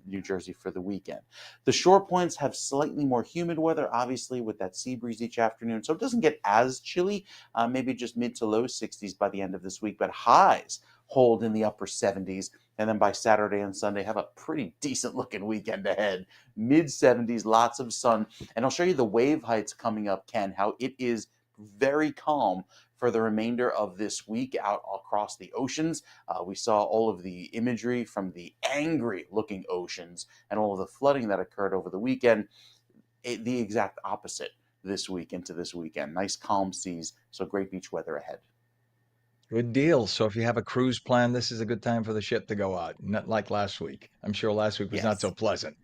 Speaker 2: New Jersey for the weekend. The shore points have slightly more humid weather, obviously, with that sea breeze each afternoon. So it doesn't get as chilly, maybe just mid to low 60s by the end of this week, but highs hold in the upper 70s. And then by Saturday and Sunday, have a pretty decent looking weekend ahead. Mid 70s, lots of sun. And I'll show you the wave heights coming up, Ken, how it is very calm for the remainder of this week out across the oceans. We saw all of the imagery from the angry looking oceans and all of the flooding that occurred over the weekend. The exact opposite this week into this weekend. Nice calm seas, so great beach weather ahead.
Speaker 1: Good deal. So if you have a cruise plan, this is a good time for the ship to go out. Not like last week. I'm sure last week was not so pleasant.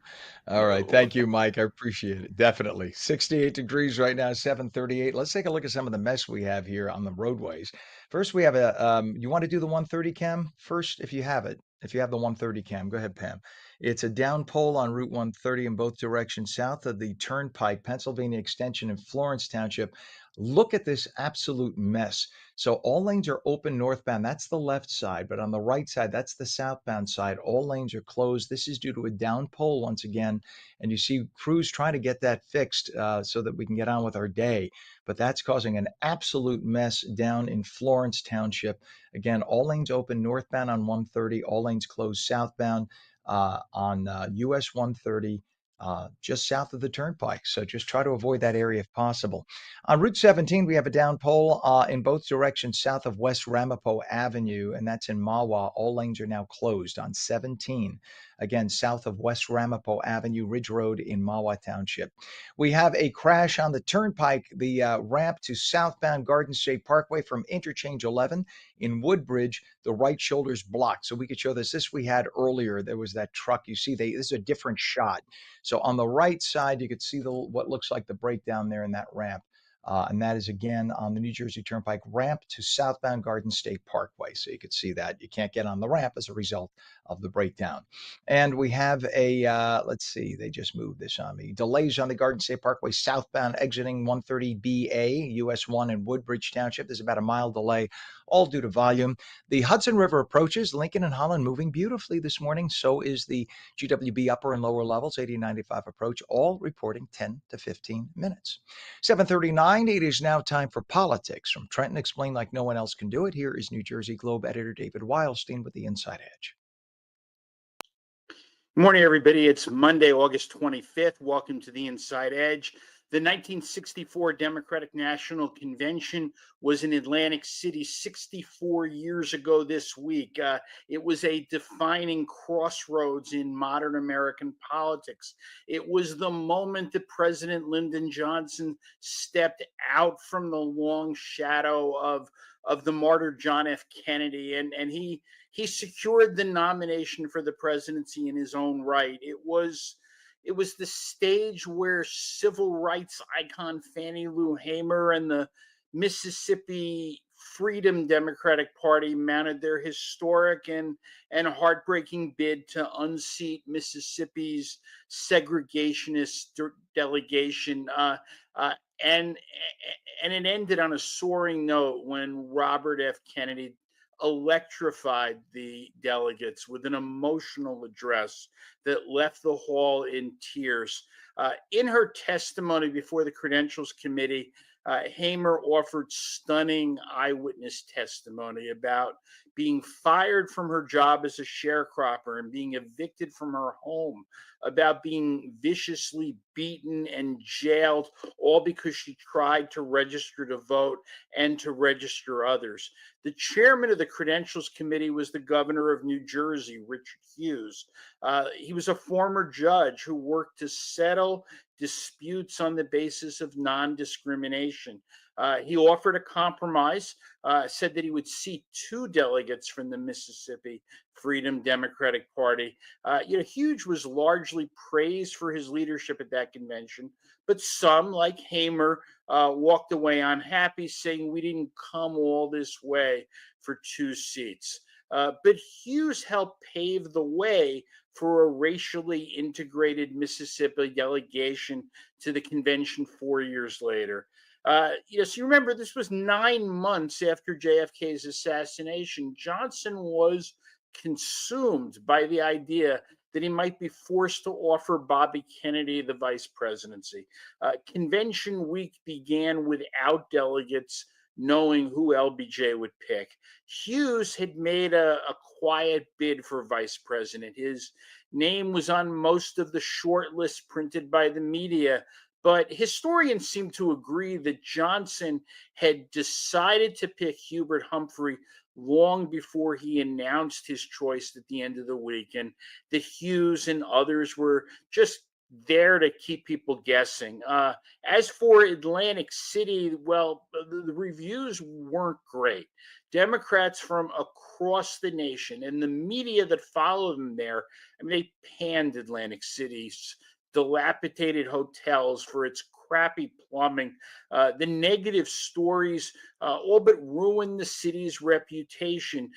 Speaker 1: All right.
Speaker 2: No.
Speaker 1: Thank you, Mike. I appreciate it. Definitely. 68 degrees right now, 7:38. Let's take a look at some of the mess we have here on the roadways. First, we have you want to do the 130 cam first if you have it. If you have the 130 cam, go ahead, Pam. It's a down pole on Route 130 in both directions south of the Turnpike, Pennsylvania Extension in Florence Township. Look at this absolute mess. So all lanes are open northbound. That's the left side, but on the right side, that's the southbound side. All lanes are closed. This is due to a down pole once again. And you see crews trying to get that fixed so that we can get on with our day. But that's causing an absolute mess down in Florence Township. Again, all lanes open northbound on 130, all lanes closed southbound on US 130. Just south of the turnpike. So just try to avoid that area if possible. On Route 17, we have a down pole in both directions south of West Ramapo Avenue, and that's in Mahwah. All lanes are now closed on 17. Again, south of West Ramapo Avenue, Ridge Road in Mahwah Township. We have a crash on the turnpike, the ramp to southbound Garden State Parkway from Interchange 11 in Woodbridge. The right shoulder's blocked. So we could show this we had earlier. There was that truck. You see, this is a different shot. So on the right side, you could see what looks like the breakdown there in that ramp. And that is again on the New Jersey Turnpike ramp to southbound Garden State Parkway. So you could see that. You can't get on the ramp as a result of the breakdown. And we have let's see, they just moved this on me. Delays on the Garden State Parkway southbound exiting 130BA, US 1 in Woodbridge Township. There's about a mile delay, all due to volume. The Hudson River approaches Lincoln and Holland moving beautifully this morning. So is the GWB upper and lower levels, 8095 approach, all reporting 10 to 15 minutes. 7:39, it is now time for politics. From Trenton, explained like no one else can do it, here is New Jersey Globe editor David Wildstein with the Inside Edge.
Speaker 13: Good morning, everybody. It's Monday, August 25th. Welcome to the Inside Edge. The 1964 Democratic National Convention was in Atlantic City 64 years ago this week. It was a defining crossroads in modern American politics. It was the moment that President Lyndon Johnson stepped out from the long shadow of the martyr John F. Kennedy, and he secured the nomination for the presidency in his own right. It was the stage where civil rights icon Fannie Lou Hamer and the Mississippi Freedom Democratic Party mounted their historic and heartbreaking bid to unseat Mississippi's segregationist delegation. And it ended on a soaring note when Robert F. Kennedy electrified the delegates with an emotional address that left the hall in tears. In her testimony before the Credentials Committee, Hamer offered stunning eyewitness testimony about being fired from her job as a sharecropper and being evicted from her home, about being viciously beaten and jailed, all because she tried to register to vote and to register others. The chairman of the Credentials Committee was the governor of New Jersey, Richard Hughes. He was a former judge who worked to settle disputes on the basis of non-discrimination. He offered a compromise, said that he would seat 2 delegates from the Mississippi Freedom Democratic Party. Hughes was largely praised for his leadership at that convention, but some, like Hamer, walked away unhappy, saying we didn't come all this way for 2 seats. But Hughes helped pave the way for a racially integrated Mississippi delegation to the convention 4 years later. So you remember, this was 9 months after JFK's assassination. Johnson was consumed by the idea that he might be forced to offer Bobby Kennedy the vice presidency. Convention week began without delegates knowing who LBJ would pick. Hughes had made a quiet bid for vice president. His name was on most of the short lists printed by the media, but historians seem to agree that Johnson had decided to pick Hubert Humphrey long before he announced his choice at the end of the week, and that Hughes and others were just there to keep people guessing. As for Atlantic City, well, the reviews weren't great. Democrats from across the nation and the media that followed them there, they panned Atlantic City's dilapidated hotels for its crappy plumbing. The negative stories all but ruined the city's reputation,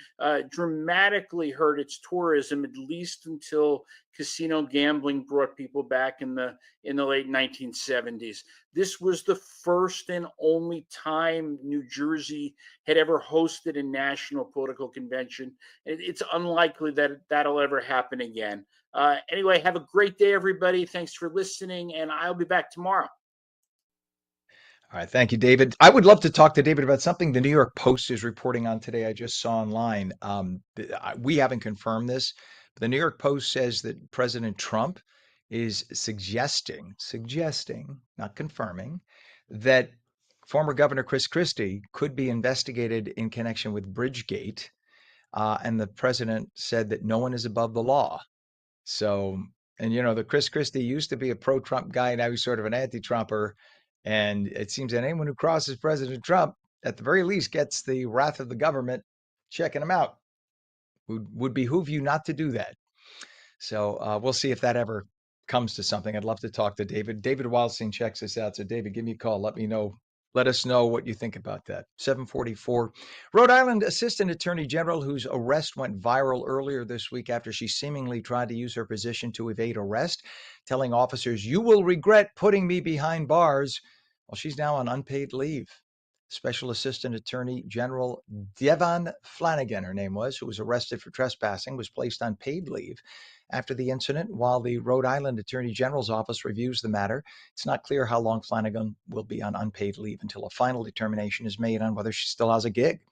Speaker 13: dramatically hurt its tourism, at least until casino gambling brought people back in the late 1970s. This was the first and only time New Jersey had ever hosted a national political convention. It's unlikely that that'll ever happen again. Anyway, have a great day, everybody. Thanks for listening, and I'll be back tomorrow.
Speaker 1: All right. Thank you, David. I would love to talk to David about something the New York Post is reporting on today. I just saw online. We haven't confirmed this, but the New York Post says that President Trump is suggesting, not confirming, that former Governor Chris Christie could be investigated in connection with Bridgegate. And the president said that no one is above the law. So, and the Chris Christie used to be a pro-Trump guy. Now he's sort of an anti-Trumper. And it seems that anyone who crosses President Trump, at the very least, gets the wrath of the government checking him out. Would behoove you not to do that. So we'll see if that ever comes to something. I'd love to talk to David. David Wildstein checks this out. So David, give me a call. Let me know Let us know what you think about that. 744. Rhode Island Assistant Attorney General, whose arrest went viral earlier this week after she seemingly tried to use her position to evade arrest, telling officers, "You will regret putting me behind bars." Well, she's now on unpaid leave. Special Assistant Attorney General Devon Flanagan, her name was, who was arrested for trespassing, was placed on paid leave after the incident while the Rhode Island Attorney General's office reviews the matter. It's not clear how long Flanagan will be on unpaid leave until a final determination is made on whether she still has a gig.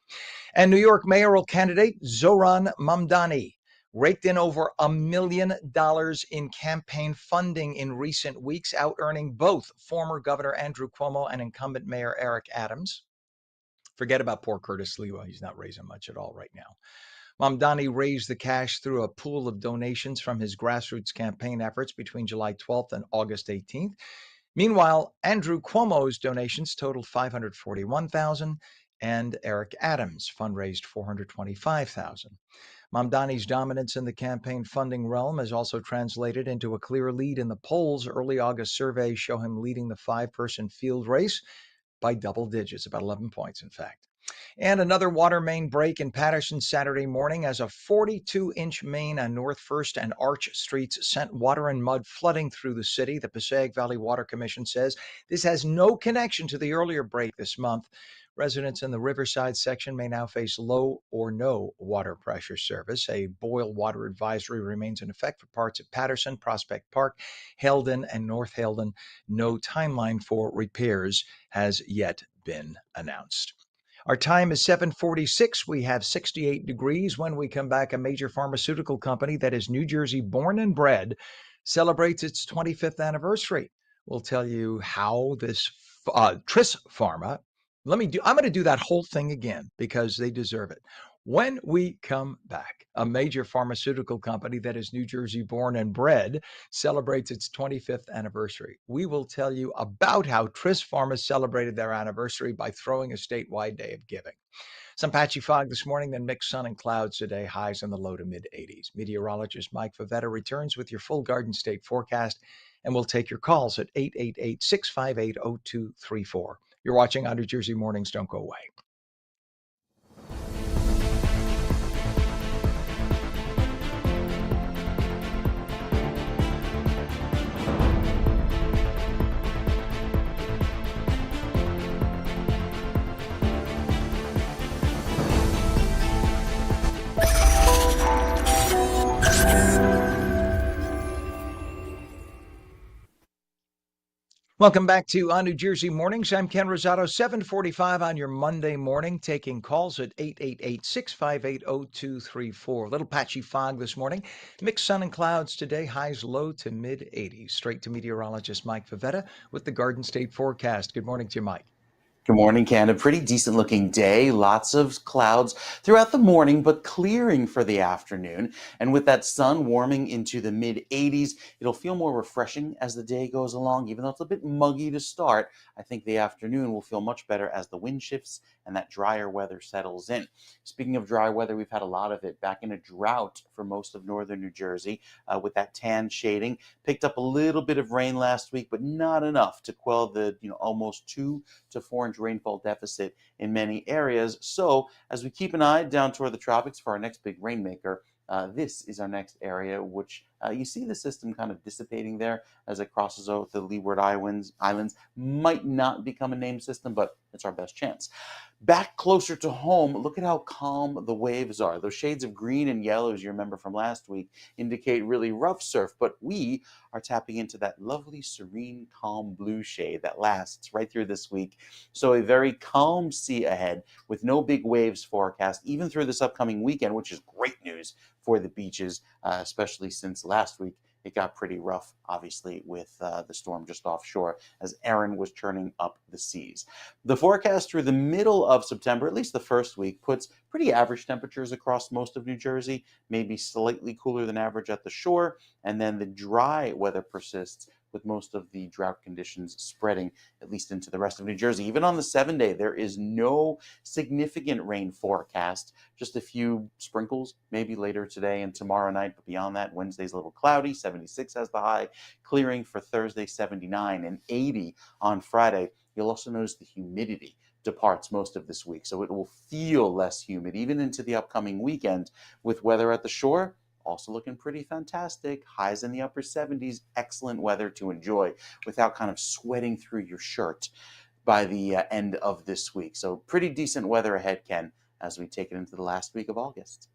Speaker 1: And New York mayoral candidate Zohran Mamdani raked in over $1 million in campaign funding in recent weeks, out-earning both former Governor Andrew Cuomo and incumbent Mayor Eric Adams. Forget about poor Curtis Lewa. He's not raising much at all right now. Mamdani raised the cash through a pool of donations from his grassroots campaign efforts between July 12th and August 18th. Meanwhile, Andrew Cuomo's donations totaled $541,000, and Eric Adams fundraised $425,000. Mamdani's dominance in the campaign funding realm has also translated into a clear lead in the polls. Early August surveys show him leading the five-person field race by double digits, about 11 points, in fact. And another water main break in Paterson Saturday morning as a 42-inch main on North First and Arch Streets sent water and mud flooding through the city. The Passaic Valley Water Commission says this has no connection to the earlier break this month. Residents in the Riverside section may now face low or no water pressure service. A boil water advisory remains in effect for parts of Paterson, Prospect Park, Haledon, and North Haledon. No timeline for repairs has yet been announced. Our time is 7:46. We have 68 degrees. When we come back, a major pharmaceutical company that is New Jersey born and bred celebrates its 25th anniversary. We'll tell you how this Tris Pharma. I'm going to do that whole thing again because they deserve it. When we come back, a major pharmaceutical company that is New Jersey born and bred celebrates its 25th anniversary. We will tell you about how Tris Pharma celebrated their anniversary by throwing a statewide day of giving. Some patchy fog this morning, then mixed sun and clouds today, highs in the low to mid 80s. Meteorologist Mike Favetta returns with your full Garden State forecast, and we'll take your calls at 888-658-0234. You're watching ONNJ Jersey Mornings. Don't go away. Welcome back to ONNJ Jersey Mornings. I'm Ken Rosato, 7:45 on your Monday morning, taking calls at 888-658-0234. A little patchy fog this morning. Mixed sun and clouds today, highs low to mid 80s. Straight to meteorologist Mike Favetta with the Garden State forecast. Good morning to you, Mike.
Speaker 2: Good morning, Ken. A pretty decent looking day. Lots of clouds throughout the morning, but clearing for the afternoon. And with that sun warming into the mid 80s, it'll feel more refreshing as the day goes along. Even though it's a bit muggy to start, I think the afternoon will feel much better as the wind shifts and that drier weather settles in. Speaking of dry weather, we've had a lot of it. Back in a drought for most of northern New Jersey with that tan shading. Picked up a little bit of rain last week, but not enough to quell the almost 2 to 4 inch rainfall deficit in many areas. So as we keep an eye down toward the tropics for our next big rainmaker, this is our next area, which you see the system kind of dissipating there as it crosses over the Leeward Islands. Might not become a named system, but it's our best chance. Back closer to home, look at how calm the waves are. Those shades of green and yellow, as you remember from last week, indicate really rough surf, but we are tapping into that lovely, serene, calm blue shade that lasts right through this week. So a very calm sea ahead with no big waves forecast, even through this upcoming weekend, which is great news for the beaches, especially since last week it got pretty rough, obviously, with the storm just offshore as Erin was churning up the seas. The forecast through the middle of September, at least the first week, puts pretty average temperatures across most of New Jersey, maybe slightly cooler than average at the shore, and then the dry weather persists with most of the drought conditions spreading at least into the rest of New Jersey. Even on the 7-day, there is no significant rain forecast, just a few sprinkles, maybe later today and tomorrow night. But beyond that, Wednesday's a little cloudy, 76 as the high, clearing for Thursday, 79, and 80 on Friday. You'll also notice the humidity departs most of this week, so it will feel less humid even into the upcoming weekend, with weather at the shore also looking pretty fantastic. Highs in the upper 70s, excellent weather to enjoy without kind of sweating through your shirt by the end of this week. So pretty decent weather ahead, Ken, as we take it into the last week of August.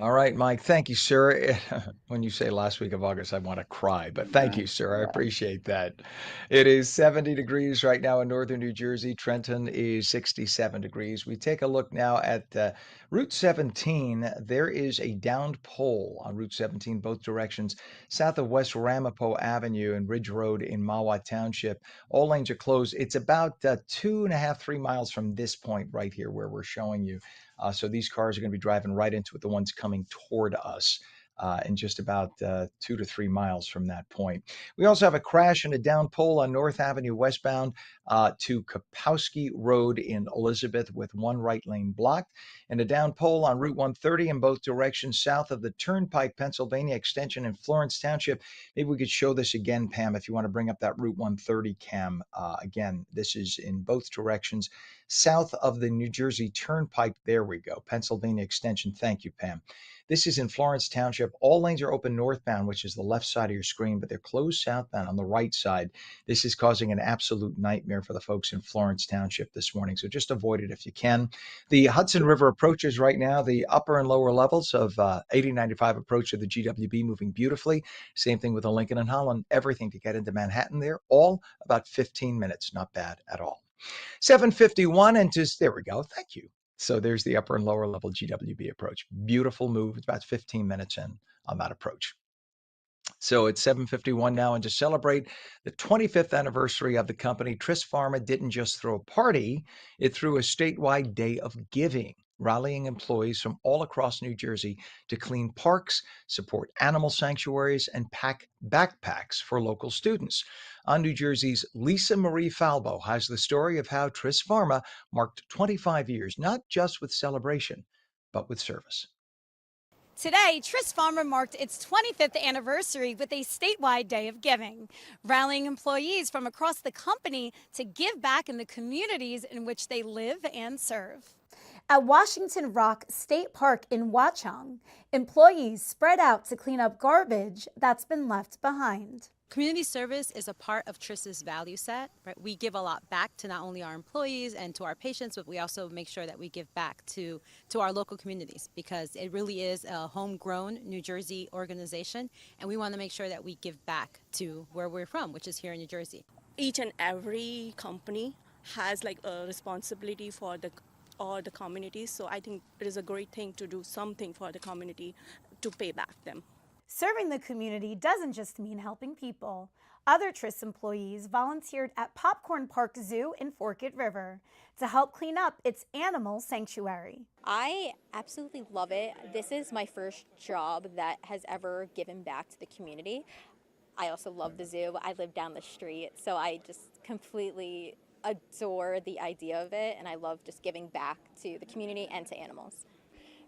Speaker 1: All right, Mike. Thank you, sir. When you say last week of August, I want to cry, but thank you, sir. I appreciate that. It is 70 degrees right now in northern New Jersey. Trenton is 67 degrees. We take a look now at Route 17. There is a downed pole on Route 17, both directions, south of West Ramapo Avenue and Ridge Road in Mawa Township. All lanes are closed. It's about 2.5, 3 miles from this point right here where we're showing you. So these cars are going to be driving right into it, the ones coming toward us in just about 2 to 3 miles from that point. We also have a crash and a down pole on North Avenue westbound to Kapowski Road in Elizabeth with one right lane blocked, and a down pole on Route 130 in both directions south of the Turnpike, Pennsylvania extension in Florence Township. Maybe we could show this again, Pam, if you want to bring up that Route 130 cam. Again, this is in both directions south of the New Jersey Turnpike. There we go. Pennsylvania extension. Thank you, Pam. This is in Florence Township. All lanes are open northbound, which is the left side of your screen, but they're closed southbound on the right side. This is causing an absolute nightmare for the folks in Florence Township this morning, so just avoid it if you can. The Hudson River approaches right now, the upper and lower levels of 8095 approach to the GWB moving beautifully. Same thing with the Lincoln and Holland. Everything to get into Manhattan there, all about 15 minutes. Not bad at all. 751 and just there we go. Thank you. So there's the upper and lower level GWB approach. Beautiful move. It's about 15 minutes in on that approach. So it's 7:51 now, and to celebrate the 25th anniversary of the company, Tris Pharma didn't just throw a party, it threw a statewide day of giving, rallying employees from all across New Jersey to clean parks, support animal sanctuaries, and pack backpacks for local students. On New Jersey's Lisa Marie Falbo has the story of how Tris Pharma marked 25 years, not just with celebration, but with service.
Speaker 14: Today, Tris Pharma marked its 25th anniversary with a statewide day of giving, rallying employees from across the company to give back in the communities in which they live and serve. At Washington Rock State Park in Watchung, employees spread out to clean up garbage that's been left behind.
Speaker 15: Community service is a part of Tris's value set, right? We give a lot back to not only our employees and to our patients, but we also make sure that we give back to our local communities, because it really is a homegrown New Jersey organization, and we want to make sure that we give back to where we're from, which is here in New Jersey.
Speaker 16: Each and every company has like a responsibility for all the communities, so I think it is a great thing to do something for the community to pay back them.
Speaker 14: Serving the community doesn't just mean helping people. Other Tris employees volunteered at Popcorn Park Zoo in Forked River to help clean up its animal sanctuary.
Speaker 17: I absolutely love it. This is my first job that has ever given back to the community. I also love the zoo. I live down the street, so I just completely adore the idea of it, and I love just giving back to the community and to animals.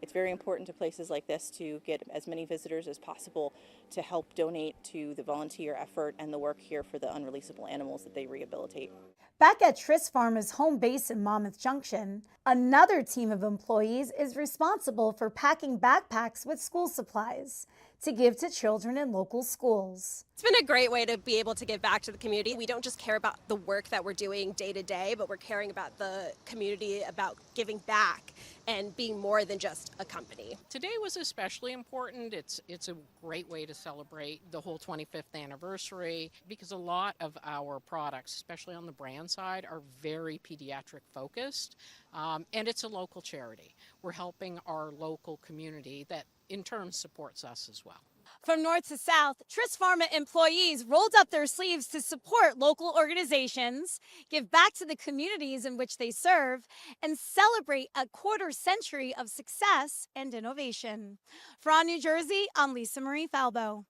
Speaker 18: It's very important to places like this to get as many visitors as possible to help donate to the volunteer effort and the work here for the unreleasable animals that they rehabilitate.
Speaker 14: Back at Tris Pharma's home base in Monmouth Junction, another team of employees is responsible for packing backpacks with school supplies to give to children in local schools.
Speaker 19: It's been a great way to be able to give back to the community. We don't just care about the work that we're doing day to day, but we're caring about the community, about giving back and being more than just a company.
Speaker 20: Today was especially important. It's a great way to celebrate the whole 25th anniversary, because a lot of our products, especially on the brand side, are very pediatric focused, and it's a local charity. We're helping our local community that in turn supports us as well.
Speaker 14: From north to south, Tris Pharma employees rolled up their sleeves to support local organizations, give back to the communities in which they serve, and celebrate a quarter century of success and innovation. From New Jersey, I'm Lisa Marie Falbo.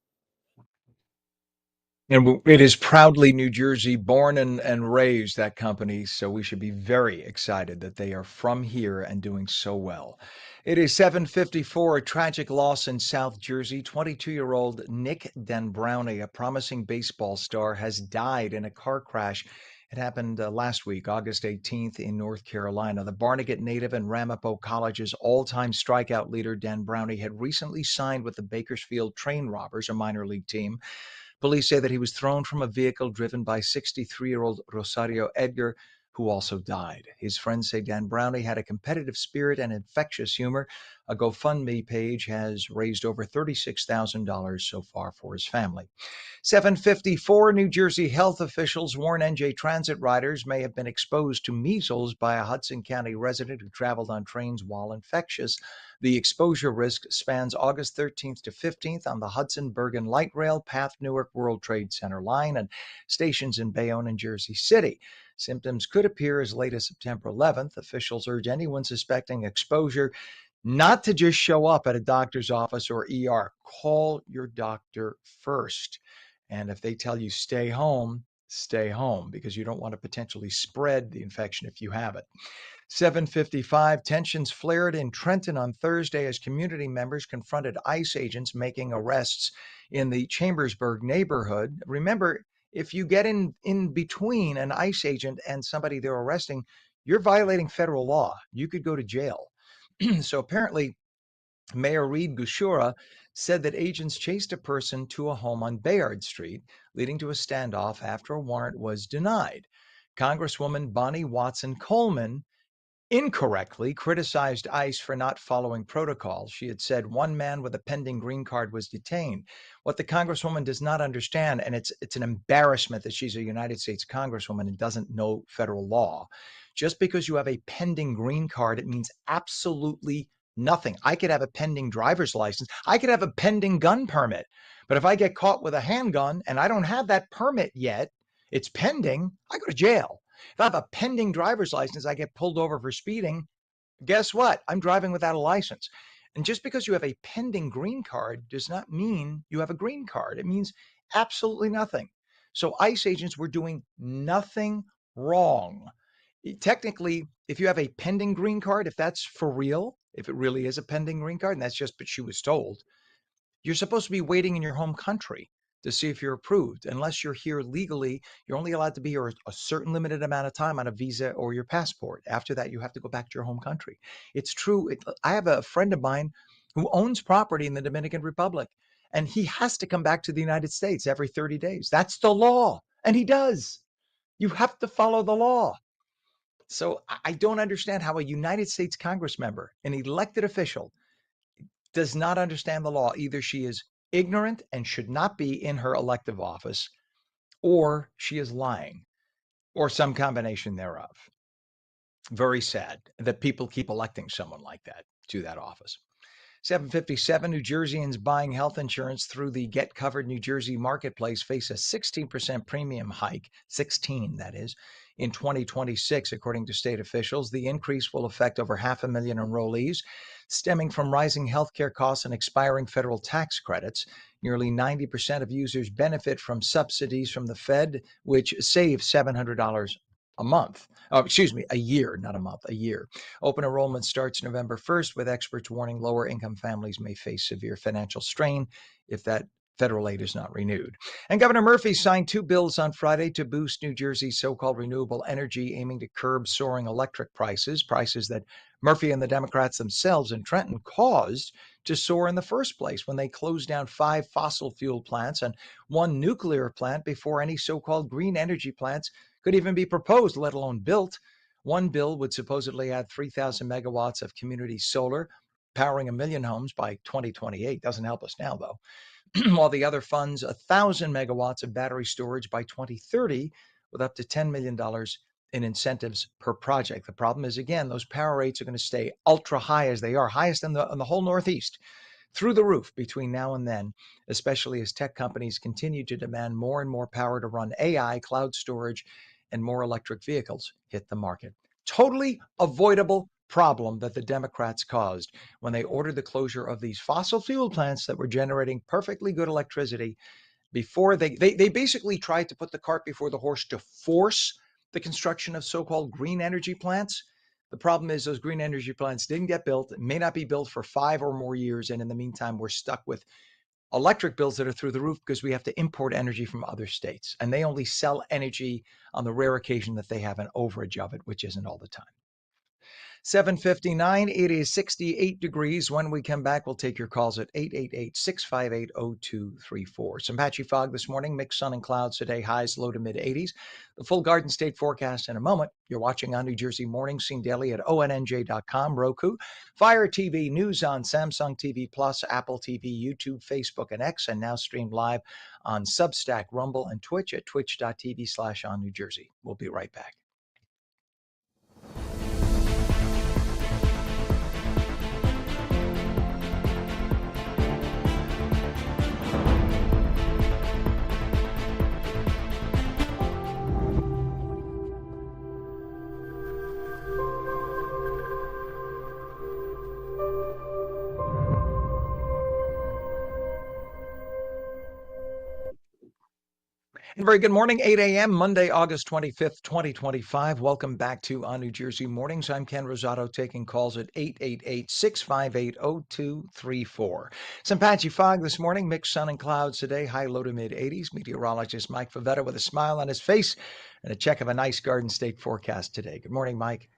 Speaker 1: And it is proudly New Jersey, born and raised, that company. So we should be very excited that they are from here and doing so well. It is 7:54, a tragic loss in South Jersey. 22-year-old Nick Denbrowne, a promising baseball star, has died in a car crash It happened last week, August 18th, in North Carolina. The Barnegat native and Ramapo College's all-time strikeout leader, Dan Brownie, had recently signed with the Bakersfield Train Robbers, a minor league team. Police say that he was thrown from a vehicle driven by 63-year-old Rosario Edgar, who also died. His friends say Dan Brownie had a competitive spirit and infectious humor. A GoFundMe page has raised over $36,000 so far for his family. 7:54, New Jersey health officials warn NJ Transit riders may have been exposed to measles by a Hudson County resident who traveled on trains while infectious. The exposure risk spans August 13th to 15th on the Hudson-Bergen Light Rail, Path Newark World Trade Center line, and stations in Bayonne and Jersey City. Symptoms could appear as late as September 11th. Officials urge anyone suspecting exposure not to just show up at a doctor's office or ER. Call your doctor first. And if they tell you stay home because you don't want to potentially spread the infection if you have it. 7:55, tensions flared in Trenton on Thursday as community members confronted ICE agents making arrests in the Chambersburg neighborhood. Remember, if you get in between an ICE agent and somebody they're arresting, you're violating federal law. You could go to jail. So apparently, Mayor Reed Gushura said that agents chased a person to a home on Bayard Street, leading to a standoff after a warrant was denied. Congresswoman Bonnie Watson Coleman incorrectly criticized ICE for not following protocol. She had said one man with a pending green card was detained. What the Congresswoman does not understand, and it's an embarrassment that she's a United States Congresswoman and doesn't know federal law. Just because you have a pending green card, it means absolutely nothing. I could have a pending driver's license. I could have a pending gun permit. But if I get caught with a handgun and I don't have that permit yet, it's pending, I go to jail. If I have a pending driver's license, I get pulled over for speeding. Guess what? I'm driving without a license. And just because you have a pending green card does not mean you have a green card. It means absolutely nothing. So ICE agents were doing nothing wrong. Technically, if you have a pending green card, if that's for real, if it really is a pending green card, and that's just what she was told, you're supposed to be waiting in your home country to see if you're approved. Unless you're here legally, you're only allowed to be here a certain limited amount of time on a visa or your passport. After that, you have to go back to your home country. It's true. I have a friend of mine who owns property in the Dominican Republic, and he has to come back to the United States every 30 days. That's the law, and he does. You have to follow the law. So I don't understand how a United States Congress member, an elected official, does not understand the law. Either she is ignorant and should not be in her elective office, or she is lying, or some combination thereof. Very sad that people keep electing someone like that to that office. 7:57, New Jerseyans buying health insurance through the Get Covered New Jersey marketplace face a 16% premium hike, 16 that is, in 2026, according to state officials. The increase will affect over 500,000 enrollees, stemming from rising healthcare costs and expiring federal tax credits. Nearly 90% of users benefit from subsidies from the Fed, which saves $700 a month. A year, not a month, a year. Open enrollment starts November 1st, with experts warning lower income families may face severe financial strain if that federal aid is not renewed. And Governor Murphy signed 2 bills on Friday to boost New Jersey's so-called renewable energy, aiming to curb soaring electric prices that Murphy and the Democrats themselves in Trenton caused to soar in the first place when they closed down 5 fossil fuel plants and 1 nuclear plant before any so-called green energy plants could even be proposed, let alone built. One bill would supposedly add 3,000 megawatts of community solar, powering 1 million homes by 2028. Doesn't help us now, though. While the other funds 1,000 megawatts of battery storage by 2030, with up to $10 million in incentives per project. The problem is, again, those power rates are going to stay ultra high as they are, highest in the whole Northeast, through the roof between now and then, especially as tech companies continue to demand more and more power to run AI, cloud storage, and more electric vehicles hit the market. Totally avoidable problem that the Democrats caused when they ordered the closure of these fossil fuel plants that were generating perfectly good electricity before they basically tried to put the cart before the horse to force the construction of so-called green energy plants. The problem is those green energy plants didn't get built, may not be built for 5 or more years, and in the meantime, we're stuck with electric bills that are through the roof because we have to import energy from other states. And they only sell energy on the rare occasion that they have an overage of it, which isn't all the time. 7:59. It is 68 degrees. When we come back, we'll take your calls at 888-658-0234. Some patchy fog this morning, mixed sun and clouds today, highs low to mid 80s. The full Garden State forecast in a moment. You're watching on New Jersey Mornings, seen daily at ONNJ.com, Roku, Fire TV, news on Samsung TV Plus, Apple TV, YouTube, Facebook, and X, and now streamed live on Substack, Rumble, and Twitch at twitch.tv/OnNewJersey. We'll be right back. And very good morning, 8 a.m., Monday, August 25th, 2025. Welcome back to On New Jersey Mornings. I'm Ken Rosato, taking calls at 888-658-0234. Some patchy fog this morning, mixed sun and clouds today, high low to mid 80s. Meteorologist Mike Favetta with a smile on his face and a check of a nice Garden State forecast today. Good morning, Mike.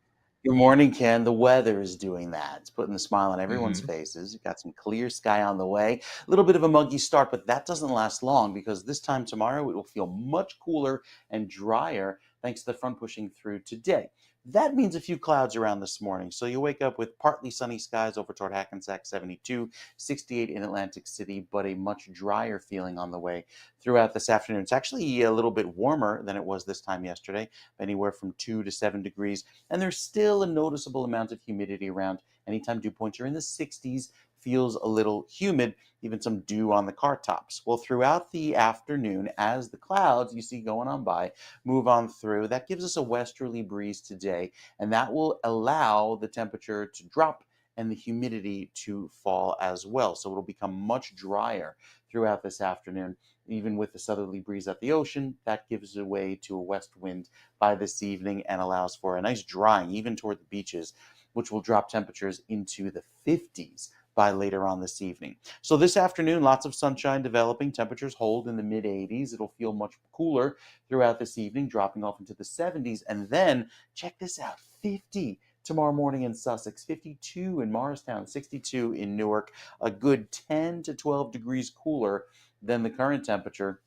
Speaker 2: Good morning, Ken. The weather is doing that. It's putting a smile on everyone's faces. You've got some clear sky on the way. A little bit of a muggy start, but that doesn't last long because this time tomorrow it will feel much cooler and drier thanks to the front pushing through today. That means a few clouds around this morning. So you wake up with partly sunny skies over toward Hackensack, 72, 68 in Atlantic City, but a much drier feeling on the way throughout this afternoon. It's actually a little bit warmer than it was this time yesterday, anywhere from 2 to 7 degrees. And there's still a noticeable amount of humidity around. Anytime dew points are in the 60s, feels a little humid, even some dew on the car tops. Well, throughout the afternoon, as the clouds you see going on by move on through, that gives us a westerly breeze today, and that will allow the temperature to drop and the humidity to fall as well. So it'll become much drier throughout this afternoon. Even with the southerly breeze at the ocean, that gives way to a west wind by this evening and allows for a nice drying, even toward the beaches, which will drop temperatures into the 50s by later on this evening. So this afternoon, lots of sunshine developing. Temperatures hold in the mid 80s. It'll feel much cooler throughout this evening, dropping off into the 70s. And then, check this out, 50 tomorrow morning in Sussex, 52 in Morristown, 62 in Newark, a good 10 to 12 degrees cooler than the current temperature.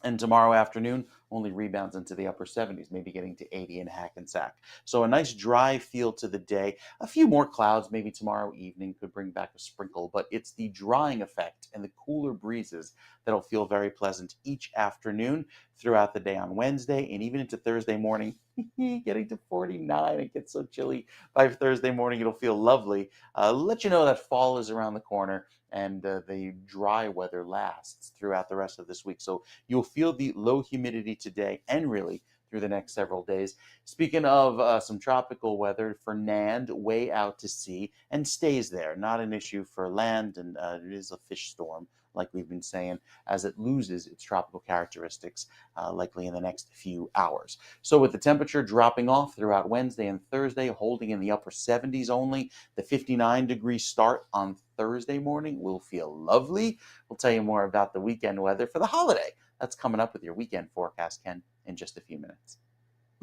Speaker 2: And tomorrow afternoon only rebounds into the upper 70s, maybe getting to 80 in Hackensack. So a nice dry feel to the day. A few more clouds maybe tomorrow evening could bring back a sprinkle, but it's the drying effect and the cooler breezes that'll feel very pleasant each afternoon throughout the day on Wednesday and even into Thursday morning. Getting to 49, it gets so chilly by Thursday morning. It'll feel lovely. Let you know that fall is around the corner and the dry weather lasts throughout the rest of this week. So you'll feel the low humidity today and really through the next several days. Speaking of some tropical weather, Fernand way out to sea and stays there. Not an issue for land, and it is a fish storm, like we've been saying, as it loses its tropical characteristics likely in the next few hours. So with the temperature dropping off throughout Wednesday and Thursday, holding in the upper 70s only, the 59-degree start on Thursday morning will feel lovely. We'll tell you more about the weekend weather for the holiday. That's coming up with your weekend forecast, Ken, in just a few minutes.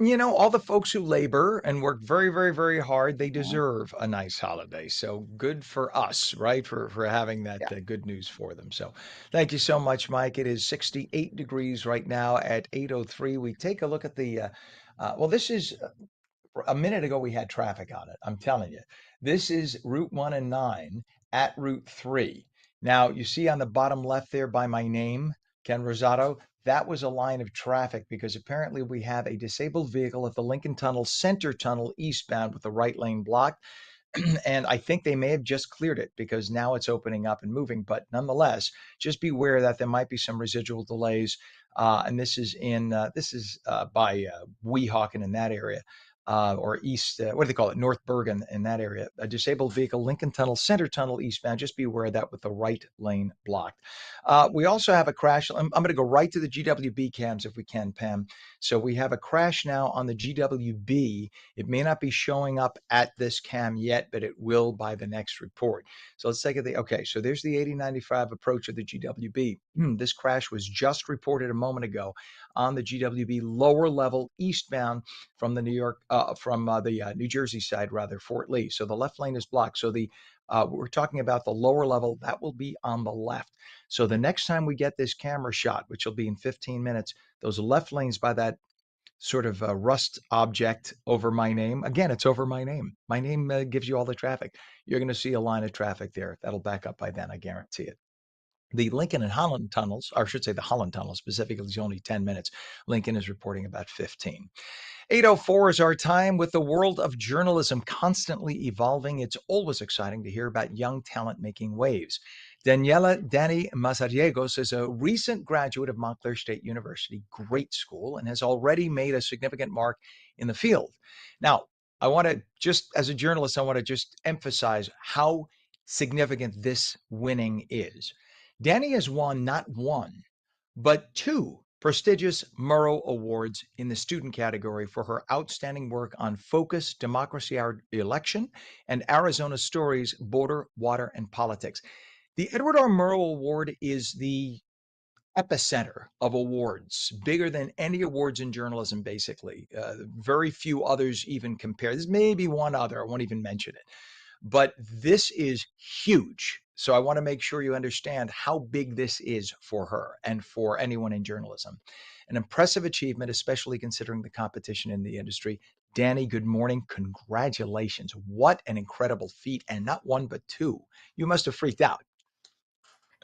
Speaker 1: You know, all the folks who labor and work very, very, very hard, they deserve a nice holiday. So good for us, right? For having that good news for them. So thank you so much, Mike. It is 68 degrees right now at 8:03. We take a look at the, well, this is a minute ago we had traffic on it. I'm telling you, this is Route 1 and 9 at Route 3. Now, you see on the bottom left there by my name, Ken Rosato, that was a line of traffic because apparently we have a disabled vehicle at the Lincoln Tunnel center tunnel eastbound with the right lane blocked. And I think they may have just cleared it because now it's opening up and moving. But nonetheless, just beware that there might be some residual delays. And this is by Weehawken in that area. Or east, what do they call it? North Bergen in that area. A disabled vehicle, Lincoln Tunnel, center tunnel eastbound. Just be aware of that with the right lane blocked. We also have a crash. I'm going to go right to the GWB cams if we can, Pam. So we have a crash now on the GWB. It may not be showing up at this cam yet, but it will by the next report. So let's take it. Okay, so there's the 8095 approach of the GWB. This crash was just reported a moment ago on the GWB lower level eastbound from the New Jersey side, rather, Fort Lee. So the left lane is blocked. So we're talking about the lower level that will be on the left. So the next time we get this camera shot, which will be in 15 minutes, those left lanes by that sort of rust object over my name. Again, it's over my name. My name gives you all the traffic. You're going to see a line of traffic there. That'll back up by then. I guarantee it. The Lincoln and Holland tunnels, or I should say the Holland tunnel specifically, is only 10 minutes. Lincoln is reporting about 15. 8:04 is our time. With the world of journalism constantly evolving, it's always exciting to hear about young talent making waves. Dani Mazariegos is a recent graduate of Montclair State University, great school, and has already made a significant mark in the field. Now, I want to just, as a journalist, I want to just emphasize how significant this winning is. Dani has won not one, but two prestigious Murrow Awards in the student category for her outstanding work on Focus, Democracy, Our Election, and Arizona Stories, Border, Water, and Politics. The Edward R. Murrow Award is the epicenter of awards, bigger than any awards in journalism, basically. Very few others even compare. There's maybe one other, I won't even mention it. But this is huge. So I want to make sure you understand how big this is for her and for anyone in journalism. An impressive achievement, especially considering the competition in the industry. Dani, good morning. Congratulations. What an incredible feat. And not one, but two. You must have freaked out.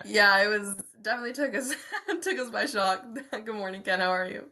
Speaker 21: Yeah, it was definitely took us took us by shock. Good morning, Ken. How are you?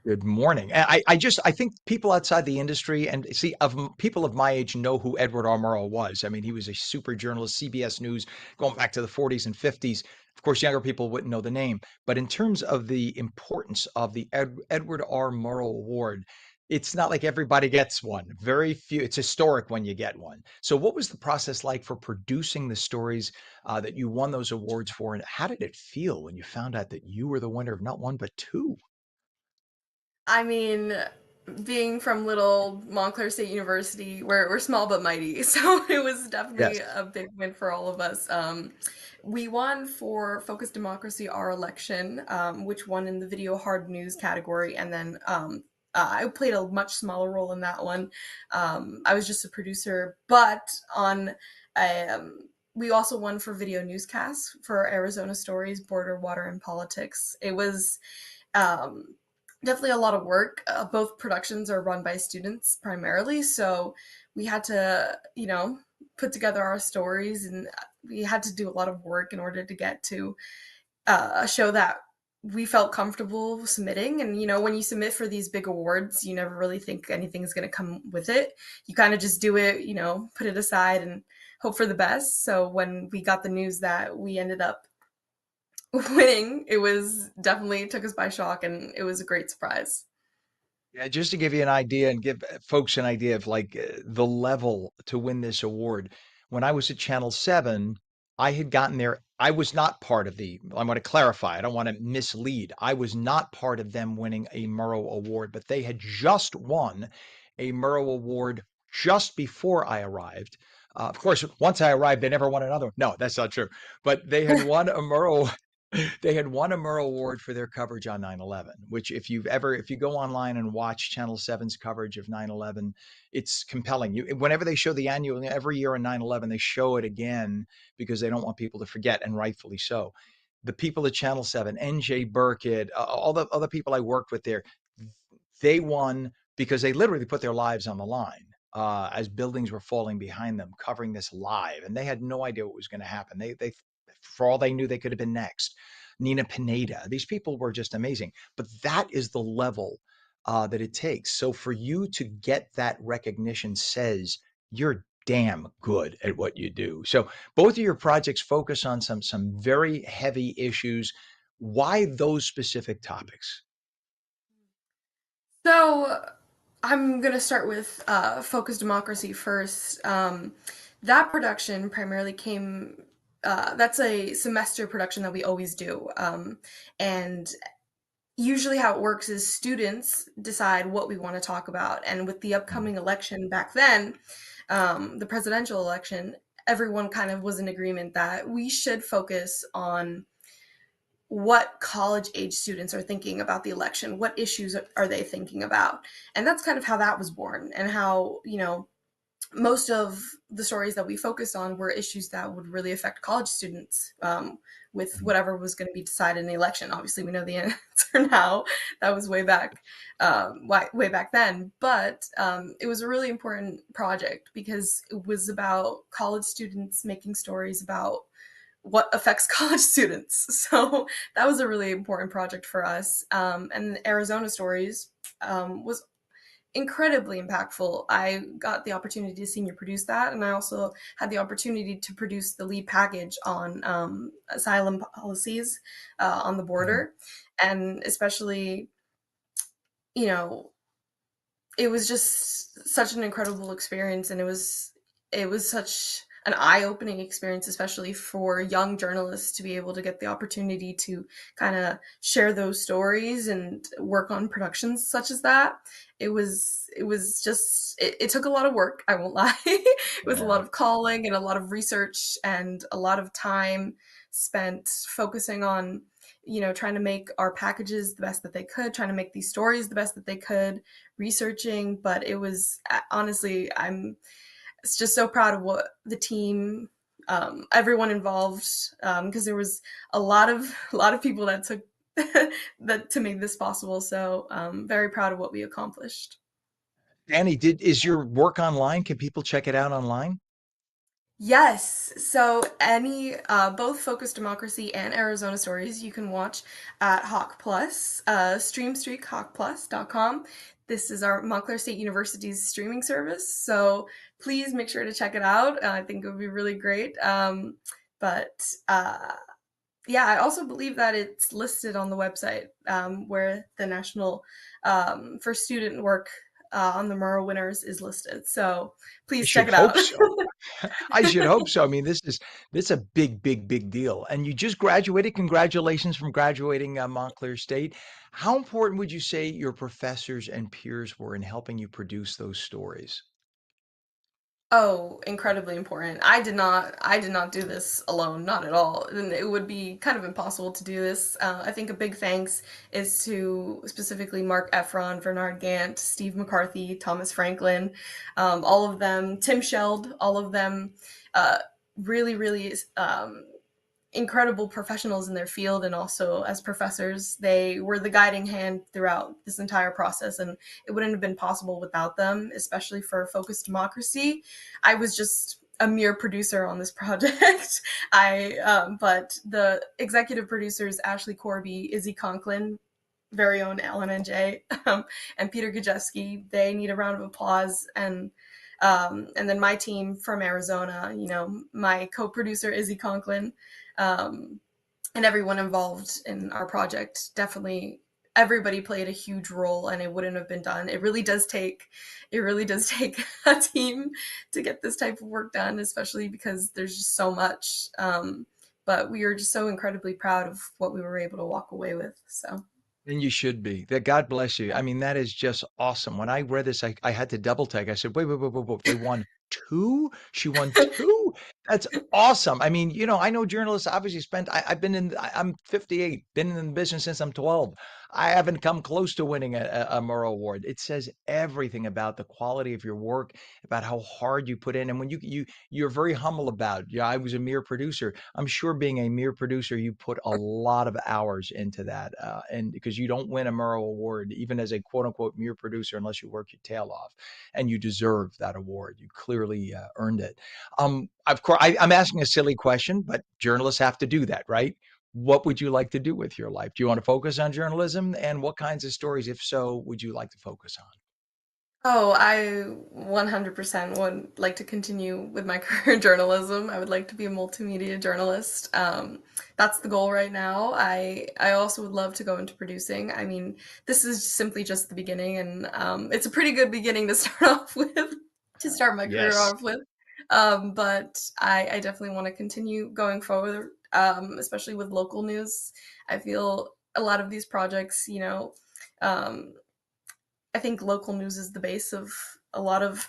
Speaker 1: Good morning. I think people outside the industry and see people of my age know who Edward R. Murrow was. I mean, he was a super journalist, CBS News, going back to the 40s and 50s. Of course, younger people wouldn't know the name, but in terms of the importance of the Edward R. Murrow Award, it's not like everybody gets one. Very few. It's historic when you get one. So, what was the process like for producing the stories that you won those awards for, and how did it feel when you found out that you were the winner of not one but two?
Speaker 21: I mean, being from little Montclair State University, we're small but mighty, so it was definitely
Speaker 1: Yes.
Speaker 21: a big win for all of us. We won for Focus Democracy, Our Election, which won in the video hard news category, and then I played a much smaller role in that one. I was just a producer, but we also won for video newscasts for Arizona Stories, Border, Water, and Politics. It was definitely a lot of work. Both productions are run by students primarily, so we had to, put together our stories, and we had to do a lot of work in order to get to a show that we felt comfortable submitting. And when you submit for these big awards, you never really think anything's going to come with it. You kind of just do it, put it aside and hope for the best. So when we got the news that we ended up winning, it was definitely took us by shock, and it was a great surprise.
Speaker 1: Yeah, just to give you an idea and give folks an idea of the level to win this award. When I was at Channel 7, I had gotten there. I was not part of I want to clarify, I don't want to mislead. I was not part of them winning a Murrow Award, but they had just won a Murrow Award just before I arrived. Of course, once I arrived, they never won another one. No, that's not true. But they had won a Murrow they had won a Murrow Award for their coverage on 9/11, which if you go online and watch Channel 7's coverage of 9/11, it's compelling. Whenever they show the annual, every year on 9/11, they show it again because they don't want people to forget, and rightfully so. The people at Channel 7, NJ Burkett, all the other people I worked with there, they won because they literally put their lives on the line as buildings were falling behind them, covering this live, and they had no idea what was going to happen. They for all they knew, they could have been next. Nina Pineda. These people were just amazing. But that is the level that it takes. So for you to get that recognition says you're damn good at what you do. So both of your projects focus on some very heavy issues. Why those specific topics?
Speaker 21: So I'm going to start with Focus Democracy first. That production primarily that's a semester production that we always do. And usually how it works is students decide what we want to talk about. And with the upcoming election back then, the presidential election, everyone kind of was in agreement that we should focus on what college age students are thinking about the election, what issues are they thinking about. And that's kind of how that was born, and how, most of the stories that we focused on were issues that would really affect college students, with whatever was going to be decided in the election. Obviously, we know the answer now. That was way back, way back then. But it was a really important project because it was about college students making stories about what affects college students. So that was a really important project for us. And Arizona Stories was incredibly impactful. I got the opportunity to senior produce that, and I also had the opportunity to produce the lead package on asylum policies on the border. And especially, you know, it was just such an incredible experience, and it was such an eye-opening experience, especially for young journalists, to be able to get the opportunity to kind of share those stories and work on productions such as that. It was just it took a lot of work, I won't lie. It was a lot of calling and a lot of research and a lot of time spent focusing on, trying to make our packages the best that they could, trying to make these stories the best that they could, researching. But it was, honestly, I'm just so proud of what the team, everyone involved, because there was a lot of people that took that to make this possible. So very proud of what we accomplished.
Speaker 1: Annie, is your work online? Can people check it out online?
Speaker 21: Yes. So both Focus Democracy and Arizona Stories you can watch at Hawk Plus, streamstreakhawkplus.com. This is our Montclair State University's streaming service. So please make sure to check it out. I think it would be really great. But yeah, I also believe that it's listed on the website, where the national, for student work, on the Murrow winners is listed. So
Speaker 1: I
Speaker 21: please check
Speaker 1: should
Speaker 21: it out.
Speaker 1: hope so. I should hope so. I mean, this is a big, big, big deal. And you just graduated. Congratulations from graduating Montclair State. How important would you say your professors and peers were in helping you produce those stories?
Speaker 21: Oh, incredibly important. I did not do this alone, not at all. And it would be kind of impossible to do this. I think a big thanks is to specifically Mark Efron, Bernard Gant, Steve McCarthy, Thomas Franklin, all of them, Tim Sheld, all of them, really, really, incredible professionals in their field, and also as professors. They were the guiding hand throughout this entire process, and it wouldn't have been possible without them, especially for Focused Democracy. I was just a mere producer on this project. But the executive producers, Ashley Corby, Izzy Conklin, very own LNNJ, and Peter Gajewski, they need a round of applause. And then my team from Arizona, my co-producer Izzy Conklin, um, and everyone involved in our project, definitely everybody played a huge role, and it wouldn't have been done. It really does take a team to get this type of work done, especially because there's just so much. But we are just so incredibly proud of what we were able to walk away with. So.
Speaker 1: And you should be. That God bless you. I mean, that is just awesome. When I read this, I had to double take. I said, wait, wait, wait, wait, wait. They won two? She won two? That's awesome. I mean, I know journalists obviously I've been I'm 58, been in the business since I'm 12. I haven't come close to winning a Murrow Award. It says everything about the quality of your work, about how hard you put in. And when you're very humble about, yeah, I was a mere producer. I'm sure being a mere producer, you put a lot of hours into that. And because you don't win a Murrow Award, even as a quote unquote mere producer, unless you work your tail off, and you deserve that award. You clearly earned it. Of course, I'm asking a silly question, but journalists have to do that, right? What would you like to do with your life? Do you want to focus on journalism? And what kinds of stories, if so, would you like to focus on?
Speaker 21: Oh, I 100% would like to continue with my career in journalism. I would like to be a multimedia journalist. That's the goal right now. I also would love to go into producing. I mean, this is simply just the beginning, and it's a pretty good beginning to start off with, to start my career
Speaker 1: Yes.
Speaker 21: off with. But I definitely want to continue going forward, especially with local news. I feel a lot of these projects, um, I think local news is the base of a lot of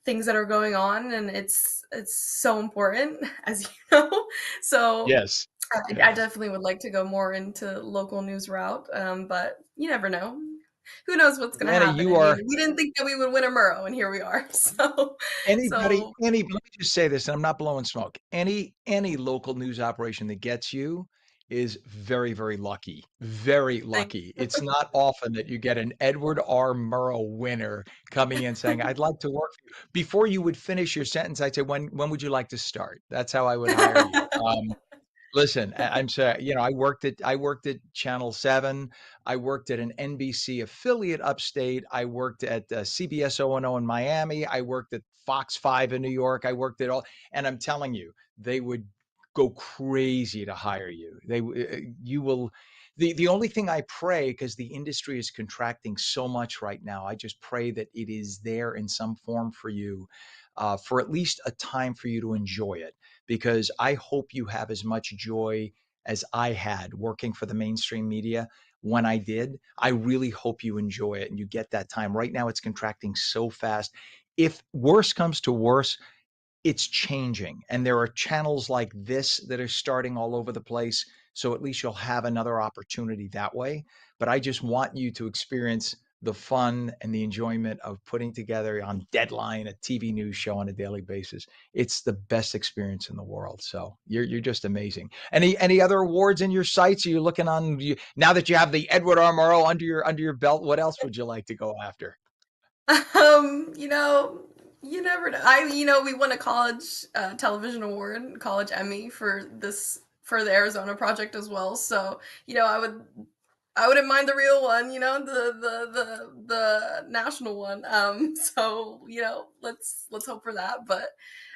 Speaker 21: things that are going on, and it's so important, as you know. So
Speaker 1: Yes.
Speaker 21: I definitely would like to go more into local news route, but you never know. Who knows what's going to
Speaker 1: Danny,
Speaker 21: happen?
Speaker 1: you
Speaker 21: I mean,
Speaker 1: are
Speaker 21: we didn't think that we would win a Murrow, and here we are.
Speaker 1: anybody,
Speaker 21: So
Speaker 1: let me just say this, and I'm not blowing smoke. Any local news operation that gets you is very, very lucky. Very
Speaker 21: thank
Speaker 1: lucky. It's not often that you get an Edward R. Murrow winner coming in saying, "I'd like to work for you." Before you would finish your sentence, I'd say, "When would you like to start?" That's how I would hire you. Listen, I'm sorry, I worked at Channel 7. I worked at an NBC affiliate upstate. I worked at CBS ONO in Miami. I worked at Fox 5 in New York. I worked at all, and I'm telling you, they would go crazy to hire you. You will. The only thing I pray, because the industry is contracting so much right now, I just pray that it is there in some form for you, for at least a time for you to enjoy it, because I hope you have as much joy as I had working for the mainstream media when I did. I really hope you enjoy it and you get that time. Right now, it's contracting so fast. If worse comes to worse, it's changing. And there are channels like this that are starting all over the place. So at least you'll have another opportunity that way. But I just want you to experience the fun and the enjoyment of putting together on deadline a TV news show on a daily basis. It's the best experience in the world. So you're just amazing. Any other awards in your sights? Are you looking on now that you have the Edward R. Murrow under your belt? What else would you like to go after?
Speaker 21: you know, you never know. We won a college television award, college Emmy for the Arizona project as well. So, I wouldn't mind the real one, the national one. So, let's hope for that. But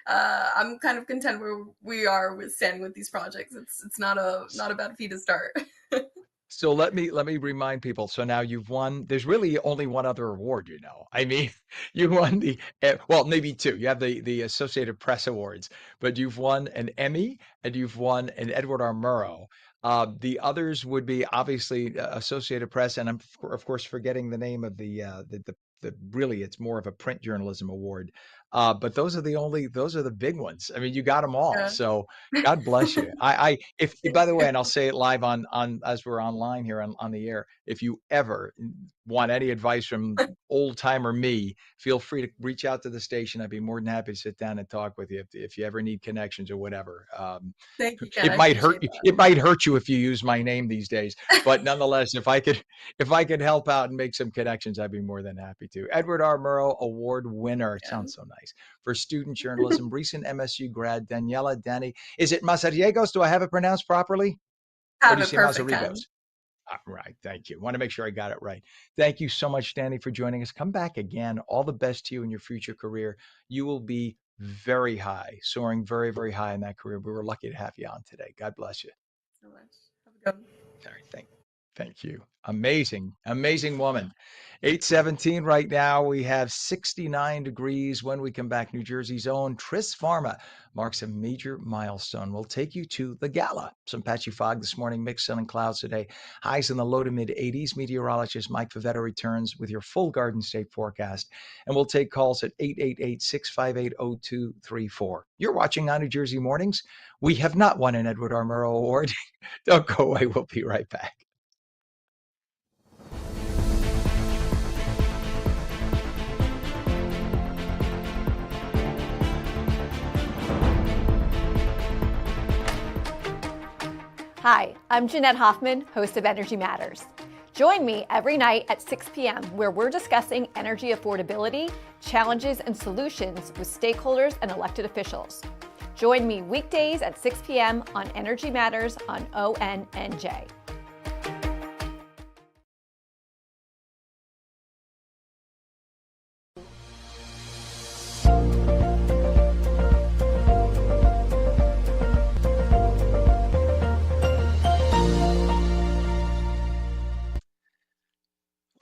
Speaker 21: I'm kind of content where we are with standing with these projects. It's not a bad feat to start.
Speaker 1: So let me remind people. So now you've won. There's really only one other award, you know. I mean, you won the well, maybe two. You have the Associated Press Awards, but you've won an Emmy and you've won an Edward R. Murrow. The others would be obviously Associated Press, and I'm of course forgetting the name of the really it's more of a print journalism award. But those are the big ones. I mean, you got them all.
Speaker 21: Yeah.
Speaker 1: So God bless you. If by the way, and I'll say it live on as we're online here on the air, if you ever want any advice from old timer me, feel free to reach out to the station. I'd be more than happy to sit down and talk with you if you ever need connections or whatever.
Speaker 21: Thank you, Ken.
Speaker 1: It
Speaker 21: I
Speaker 1: might hurt
Speaker 21: appreciate
Speaker 1: you.
Speaker 21: that.
Speaker 1: It might hurt you if you use my name these days, but nonetheless, if I could help out and make some connections, I'd be more than happy to. Edward R. Murrow Award winner. It sounds so nice for student journalism. Recent MSU grad Daniela Denny. Is it Mazariegos? Do I have it pronounced properly? Or
Speaker 21: Have
Speaker 1: do you
Speaker 21: it
Speaker 1: say
Speaker 21: perfect, Ken.
Speaker 1: Mazarigos? Right. Thank you. Want to make sure I got it right. Thank you so much, Danny, for joining us. Come back again. All the best to you in your future career. You will be very high, soaring very, very high in that career. We were lucky to have you on today. God bless you.
Speaker 21: So much. Have a good one.
Speaker 1: All right. Thank you. Amazing, amazing woman. 8:17 right now. We have 69 degrees. When we come back, New Jersey's own Tris Pharma marks a major milestone. We'll take you to the gala. Some patchy fog this morning, mixed sun and clouds today. Highs in the low to mid 80s. Meteorologist Mike Favetta returns with your full Garden State forecast. And we'll take calls at 888-658-0234. You're watching On New Jersey Mornings. We have not won an Edward R. Murrow Award. Don't go away. We'll be right back.
Speaker 12: Hi, I'm Jeanette Hoffman, host of Energy Matters. Join me every night at 6 p.m. where we're discussing energy affordability, challenges, and solutions with stakeholders and elected officials. Join me weekdays at 6 p.m. on Energy Matters on ONNJ.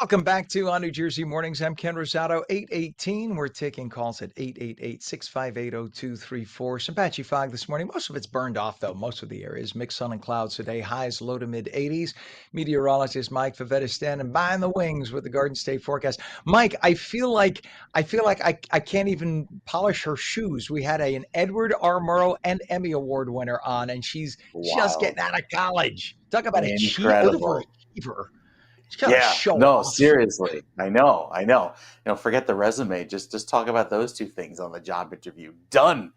Speaker 1: Welcome back to On New Jersey Mornings. I'm Ken Rosato, 818. We're taking calls at 888-658-0234. Some patchy fog this morning. Most of it's burned off, though. Most of the areas. Mixed sun and clouds today. Highs low to mid 80s. Meteorologist Mike Favetta standing by in the wings with the Garden State forecast. Mike, I feel like I can't even polish her shoes. We had an Edward R. Murrow and Emmy Award winner on, and she's just
Speaker 2: Wild.
Speaker 1: getting out of college. Talk about a
Speaker 2: Incredible.
Speaker 1: overachiever. She's got to
Speaker 2: Yeah,
Speaker 1: show
Speaker 2: no,
Speaker 1: off.
Speaker 2: seriously. I know. Forget the resume. Just talk about those two things on the job interview. Done.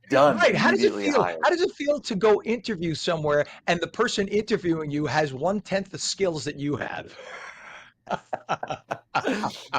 Speaker 1: Right. How does it
Speaker 2: Immediately
Speaker 1: feel?
Speaker 2: hired.
Speaker 1: How does it feel to go interview somewhere and the person interviewing you has 1/10 the skills that you have?
Speaker 2: A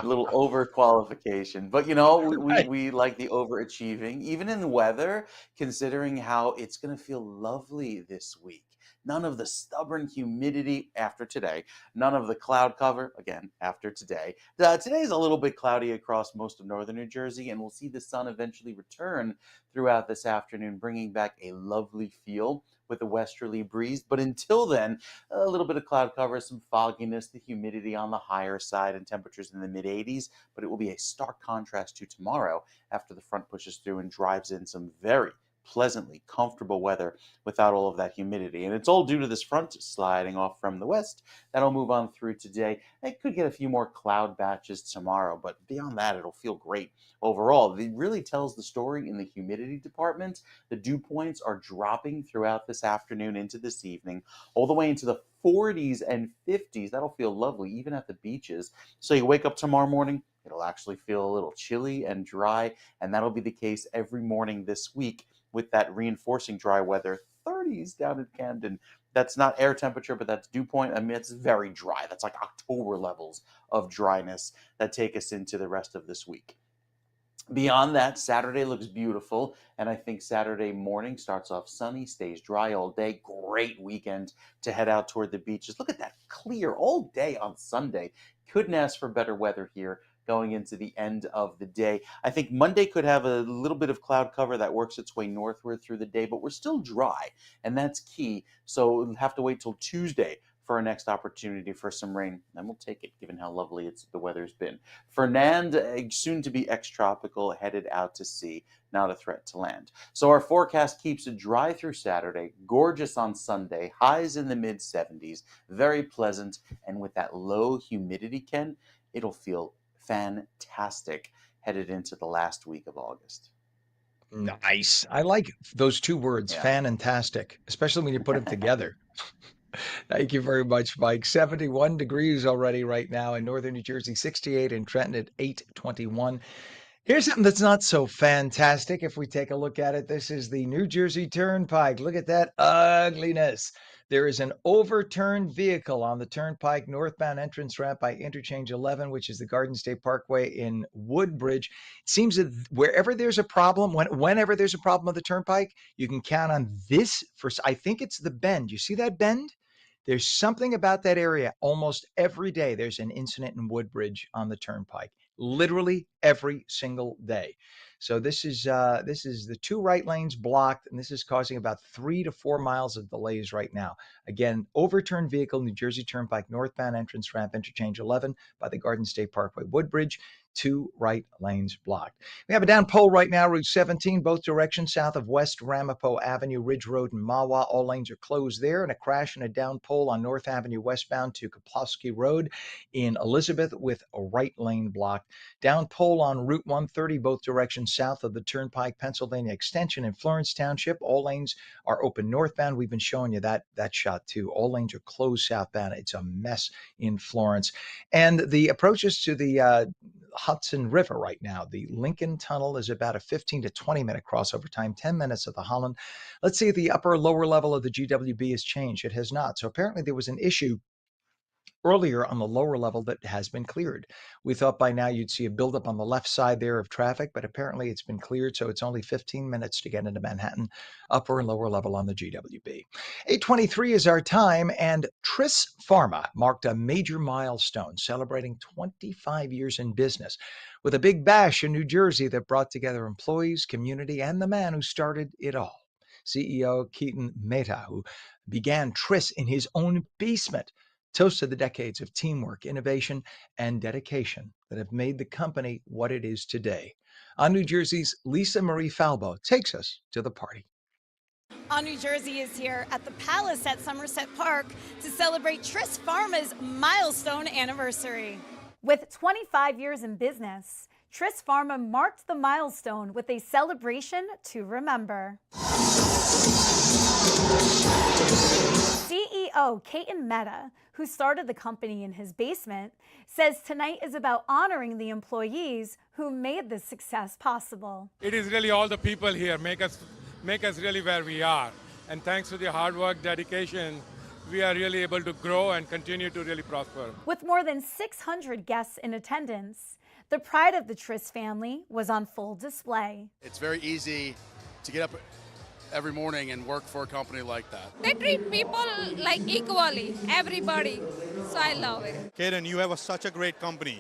Speaker 2: little overqualification. But
Speaker 1: Right.
Speaker 2: we like the overachieving, even in the weather, considering how it's going to feel lovely this week. None of the stubborn humidity after today. None of the cloud cover, again, after today. Today's a little bit cloudy across most of northern New Jersey, and we'll see the sun eventually return throughout this afternoon, bringing back a lovely feel with a westerly breeze. But until then, a little bit of cloud cover, some fogginess, the humidity on the higher side, and temperatures in the mid 80s. But it will be a stark contrast to tomorrow after the front pushes through and drives in some very pleasantly comfortable weather without all of that humidity. And it's all due to this front sliding off from the west. That'll move on through today. It could get a few more cloud batches tomorrow, but beyond that, it'll feel great overall. It really tells the story in the humidity department. The dew points are dropping throughout this afternoon into this evening, all the way into the 40s and 50s. That'll feel lovely, even at the beaches. So you wake up tomorrow morning, it'll actually feel a little chilly and dry, and that'll be the case every morning this week with that reinforcing dry weather. 30s down in Camden. That's not air temperature, but that's dew point. I mean, it's very dry. That's like October levels of dryness that take us into the rest of this week. Beyond that, Saturday looks beautiful, and I think Saturday morning starts off sunny, stays dry all day. Great weekend to head out toward the beaches. Look at that, clear all day on Sunday. Couldn't ask for better weather here going into the end of the day. I think Monday could have a little bit of cloud cover that works its way northward through the day, but we're still dry, and that's key. So we'll have to wait till Tuesday for our next opportunity for some rain, and we'll take it given how lovely the weather's been. Fernand, soon to be ex-tropical, headed out to sea, not a threat to land. So our forecast keeps it dry through Saturday, gorgeous on Sunday, highs in the mid 70s, very pleasant, and with that low humidity, Ken, it'll feel fantastic headed into the last week of August.
Speaker 1: Nice. I like those two words,
Speaker 2: Yeah.
Speaker 1: fantastic, especially when you put them together. Thank you very much, Mike. 71 degrees already right now in northern New Jersey, 68 in Trenton at 8:21. Here's something that's not so fantastic. If we take a look at it, this is the New Jersey Turnpike. Look at that ugliness. There is an overturned vehicle on the Turnpike northbound entrance ramp by Interchange 11, which is the Garden State Parkway in Woodbridge. It seems that wherever there's a problem, whenever there's a problem on the Turnpike, you can count on this for, I think it's the bend. You see that bend? There's something about that area. Almost every day there's an incident in Woodbridge on the Turnpike. Literally every single day. So this is the two right lanes blocked, and this is causing about 3 to 4 miles of delays right now. Again, overturned vehicle, New Jersey Turnpike northbound entrance ramp, Interchange 11 by the Garden State Parkway, Woodbridge. 2 right lanes blocked. We have a down pole right now, Route 17, both directions, south of West Ramapo Avenue, Ridge Road, and Mawa. All lanes are closed there, and a crash and a down pole on North Avenue westbound to Kaplowski Road in Elizabeth with a right lane blocked. Down pole on Route 130, both directions, south of the Turnpike, Pennsylvania Extension in Florence Township. All lanes are open northbound. We've been showing you that shot too. All lanes are closed southbound. It's a mess in Florence. And the approaches to the Hudson River right now. The Lincoln Tunnel is about a 15 to 20 minute crossover time, 10 minutes at the Holland. Let's see if the upper lower level of the GWB has changed. It has not. So apparently there was an issue earlier on the lower level that has been cleared. We thought by now you'd see a buildup on the left side there of traffic, but apparently it's been cleared, so it's only 15 minutes to get into Manhattan, upper and lower level on the GWB. 8:23 is our time, and Tris Pharma marked a major milestone, celebrating 25 years in business with a big bash in New Jersey that brought together employees, community, and the man who started it all, CEO Keaton Mehta, who began Tris in his own basement Toast to the decades of teamwork, innovation, and dedication that have made the company what it is today. On New Jersey's Lisa Marie Falbo takes us to the party.
Speaker 14: On New Jersey is here at the Palace at Somerset Park to celebrate Tris Pharma's milestone anniversary.
Speaker 5: With 25 years in business, Tris Pharma marked the milestone with a celebration to remember. CEO Ketan Mehta, who started the company in his basement, says tonight is about honoring the employees who made this success possible.
Speaker 22: It is really all the people here make us really where we are. And thanks to the hard work, dedication, we are really able to grow and continue to really prosper.
Speaker 5: With more than 600 guests in attendance, the pride of the Tris family was on full display.
Speaker 23: It's very easy to get up every morning and work for a company like that.
Speaker 24: They treat people like equally, everybody. So I love it.
Speaker 25: Kaden, you have such a great company.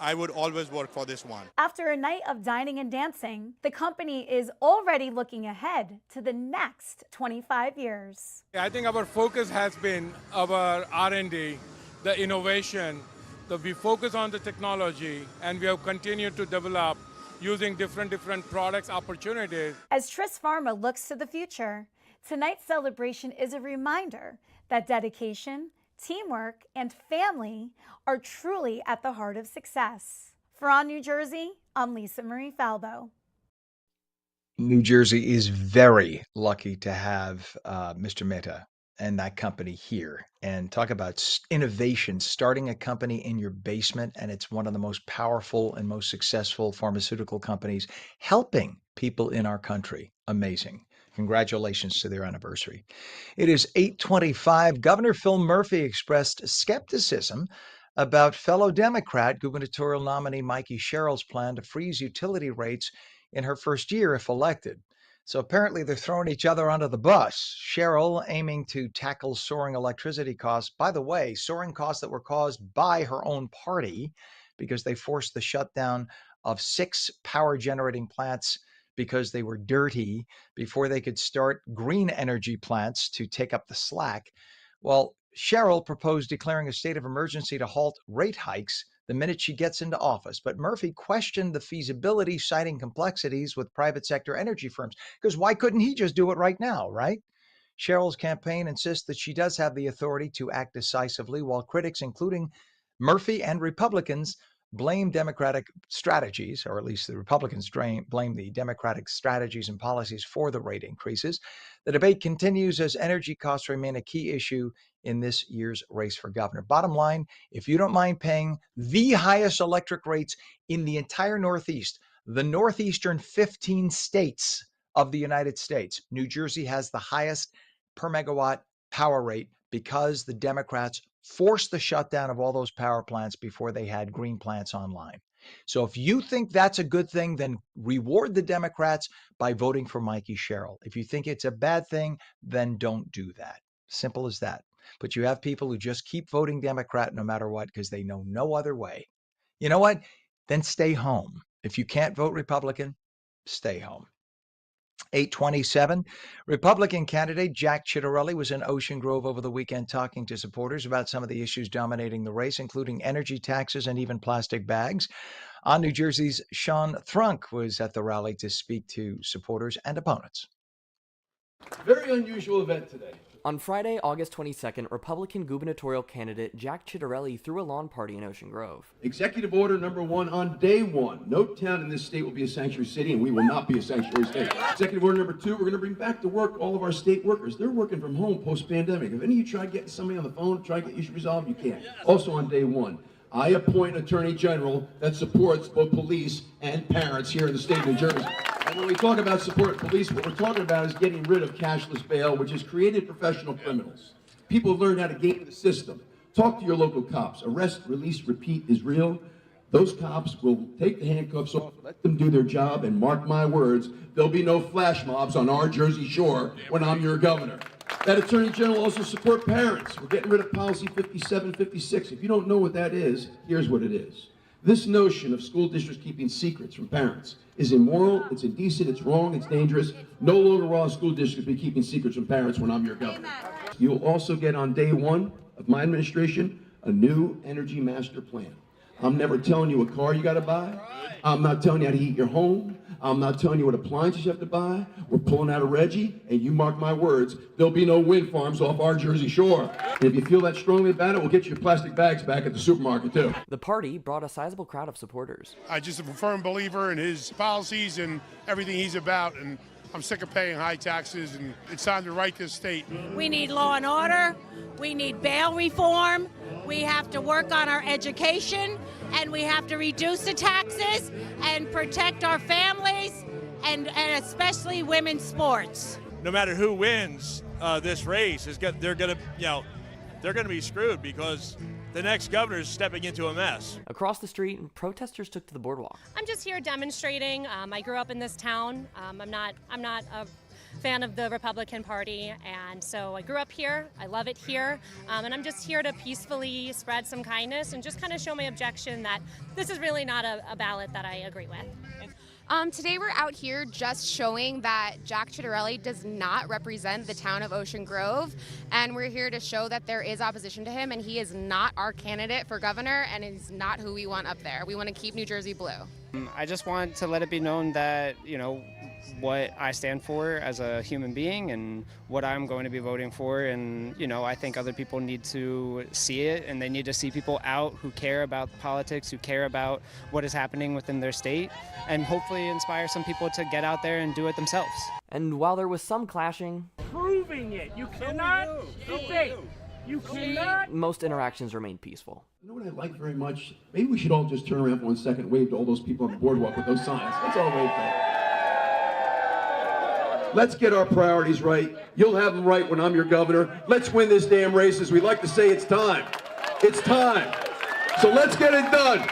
Speaker 25: I would always work for this one.
Speaker 5: After a night of dining and dancing, the company is already looking ahead to the next 25 years.
Speaker 22: I think our focus has been our R&D, the innovation, that we focus on the technology, and we have continued to develop using different products, opportunities.
Speaker 5: As Tris Pharma looks to the future, tonight's celebration is a reminder that dedication, teamwork, and family are truly at the heart of success. For On New Jersey, I'm Lisa Marie Falbo.
Speaker 1: New Jersey is very lucky to have Mr. Mehta and that company here. And talk about innovation, starting a company in your basement, and it's one of the most powerful and most successful pharmaceutical companies helping people in our country. Amazing. Congratulations to their anniversary. It is 8:25. Governor Phil Murphy expressed skepticism about fellow Democrat gubernatorial nominee Mikey Sherrill's plan to freeze utility rates in her first year if elected. So apparently they're throwing each other under the bus. Sherrill aiming to tackle soaring electricity costs. By the way, soaring costs that were caused by her own party because they forced the shutdown of 6 power generating plants because they were dirty before they could start green energy plants to take up the slack. Well, Sherrill proposed declaring a state of emergency to halt rate hikes the minute she gets into office. But Murphy questioned the feasibility, citing complexities with private sector energy firms. Because why couldn't he just do it right now, right? Sherrill's campaign insists that she does have the authority to act decisively, while critics, including Murphy and Republicans, blame Democratic strategies, or at least the Republicans blame the Democratic strategies and policies for the rate increases. The debate continues as energy costs remain a key issue in this year's race for governor. Bottom line, if you don't mind paying the highest electric rates in the entire Northeast, the northeastern 15 states of the United States, New Jersey has the highest per megawatt power rate because the Democrats forced the shutdown of all those power plants before they had green plants online. So if you think that's a good thing, then reward the Democrats by voting for Mikey Sherrill. If you think it's a bad thing, then don't do that. Simple as that. But you have people who just keep voting Democrat no matter what because they know no other way. You know what? Then stay home. If you can't vote Republican, stay home. 8:27. Republican candidate Jack Ciattarelli was in Ocean Grove over the weekend talking to supporters about some of the issues dominating the race, including energy taxes and even plastic bags. On New Jersey's Sean Thrunk was at the rally to speak to supporters and opponents.
Speaker 3: Very unusual event today.
Speaker 4: On Friday, August 22nd, Republican gubernatorial candidate Jack Ciattarelli threw a lawn party in Ocean Grove.
Speaker 3: Executive order number 1 on day 1. No town in this state will be a sanctuary city, and we will not be a sanctuary state. Executive order number 2, we're going to bring back to work all of our state workers. They're working from home post-pandemic. If any of you tried getting somebody on the phone, try to get issues resolved, you can't. Also on day 1, I appoint an attorney general that supports both police and parents here in the state of New Jersey. And when we talk about support police, what we're talking about is getting rid of cashless bail, which has created professional criminals. People have learned how to game the system. Talk to your local cops. Arrest, release, repeat is real. Those cops will take the handcuffs off, let them do their job, and mark my words, there'll be no flash mobs on our Jersey shore when I'm your governor. That attorney general also support parents. We're getting rid of policy 5756. If you don't know what that is, here's what it is. This notion of school districts keeping secrets from parents is immoral, it's indecent, it's wrong, it's dangerous. No longer will school districts be keeping secrets from parents when I'm your governor. You'll also get on day 1 of my administration, a new energy master plan. I'm never telling you what car you gotta buy. I'm not telling you how to heat your home. I'm not telling you what appliances you have to buy. We're pulling out of Reggie, and you mark my words, there'll be no wind farms off our Jersey shore. And if you feel that strongly about it, we'll get you your plastic bags back at the supermarket too.
Speaker 4: The party brought a sizable crowd of supporters.
Speaker 6: I'm just a firm believer in his policies and everything he's about, and I'm sick of paying high taxes, and it's time to right this state.
Speaker 7: We need law and order. We need bail reform. We have to work on our education, and we have to reduce the taxes and protect our families and especially women's sports.
Speaker 8: No matter who wins this race, they're going to be screwed because the next governor is stepping into a mess.
Speaker 4: Across the street, protesters took to the boardwalk.
Speaker 9: I'm just here demonstrating. I grew up in this town. I'm not a fan of the Republican Party, and so I grew up here. I love it here, and I'm just here to peacefully spread some kindness and just kind of show my objection that this is really not a ballot that I agree with.
Speaker 10: Today we're out here just showing that Jack Ciattarelli does not represent the town of Ocean Grove, and we're here to show that there is opposition to him, and he is not our candidate for governor, and he's not who we want up there. We want to keep New Jersey blue.
Speaker 26: I just want to let it be known that, what I stand for as a human being and what I'm going to be voting for. And, I think other people need to see it, and they need to see people out who care about politics, who care about what is happening within their state, and hopefully inspire some people to get out there and do it themselves.
Speaker 4: And while there was some clashing,
Speaker 11: Proving it. You cannot. You cannot.
Speaker 4: most interactions remained peaceful.
Speaker 3: You know what I like very much? Maybe we should all just turn around for 1 second and wave to all those people on the boardwalk with those signs. Let's all wave there. Let's get our priorities right. You'll have them right when I'm your governor. Let's win this damn race. As we like to say, it's time. It's time. So let's get it done.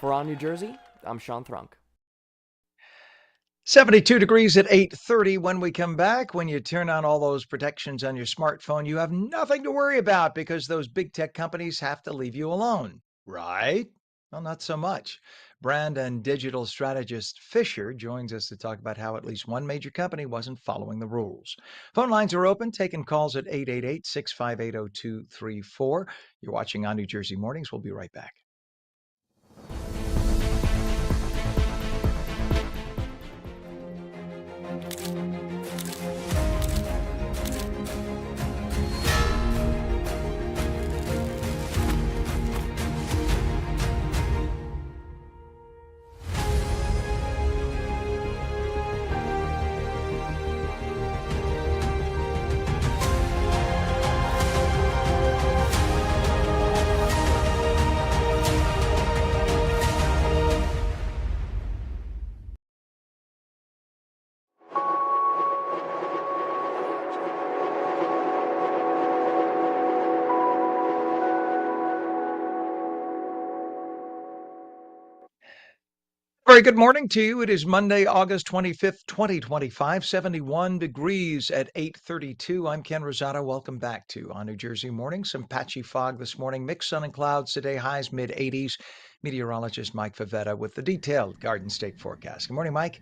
Speaker 4: For On New Jersey, I'm Sean Thrunk.
Speaker 1: 72 degrees at 8:30 when we come back. When you turn on all those protections on your smartphone, you have nothing to worry about because those big tech companies have to leave you alone, right? Well, not so much. Brand and digital strategist Fisher joins us to talk about how at least one major company wasn't following the rules. Phone lines are open, taking calls at 888-658-0234. You're watching On New Jersey Mornings. We'll be right back. Very good morning to you. It is Monday, August 25th, 2025, 71 degrees at 8:32. I'm Ken Rosato. Welcome back to On New Jersey Morning. Some patchy fog this morning, mixed sun and clouds today, highs mid-80s. Meteorologist Mike Favetta with the detailed Garden State forecast. Good morning, Mike.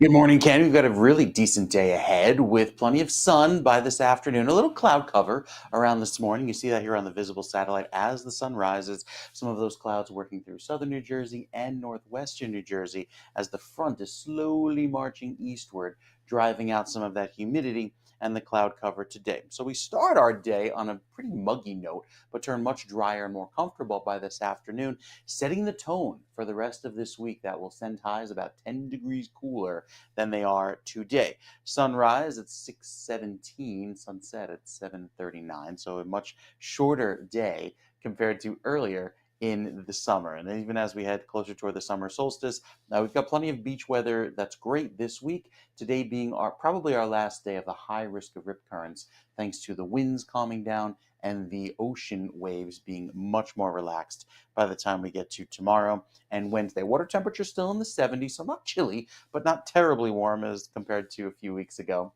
Speaker 2: Good morning, Ken. We've got a really decent day ahead with plenty of sun by this afternoon. A little cloud cover around this morning. You see that here on the visible satellite as the sun rises. Some of those clouds working through southern New Jersey and northwestern New Jersey as the front is slowly marching eastward, driving out some of that humidity and the cloud cover today. So we start our day on a pretty muggy note, but turn much drier and more comfortable by this afternoon, setting the tone for the rest of this week. That will send highs about 10 degrees cooler than they are today. Sunrise at 6:17, sunset at 7:39, so a much shorter day compared to earlier in the summer. And even as we head closer toward the summer solstice, we've got plenty of beach weather that's great this week. Today being probably our last day of the high risk of rip currents, thanks to the winds calming down and the ocean waves being much more relaxed by the time we get to tomorrow and Wednesday. Water temperature still in the 70s, so not chilly, but not terribly warm as compared to a few weeks ago.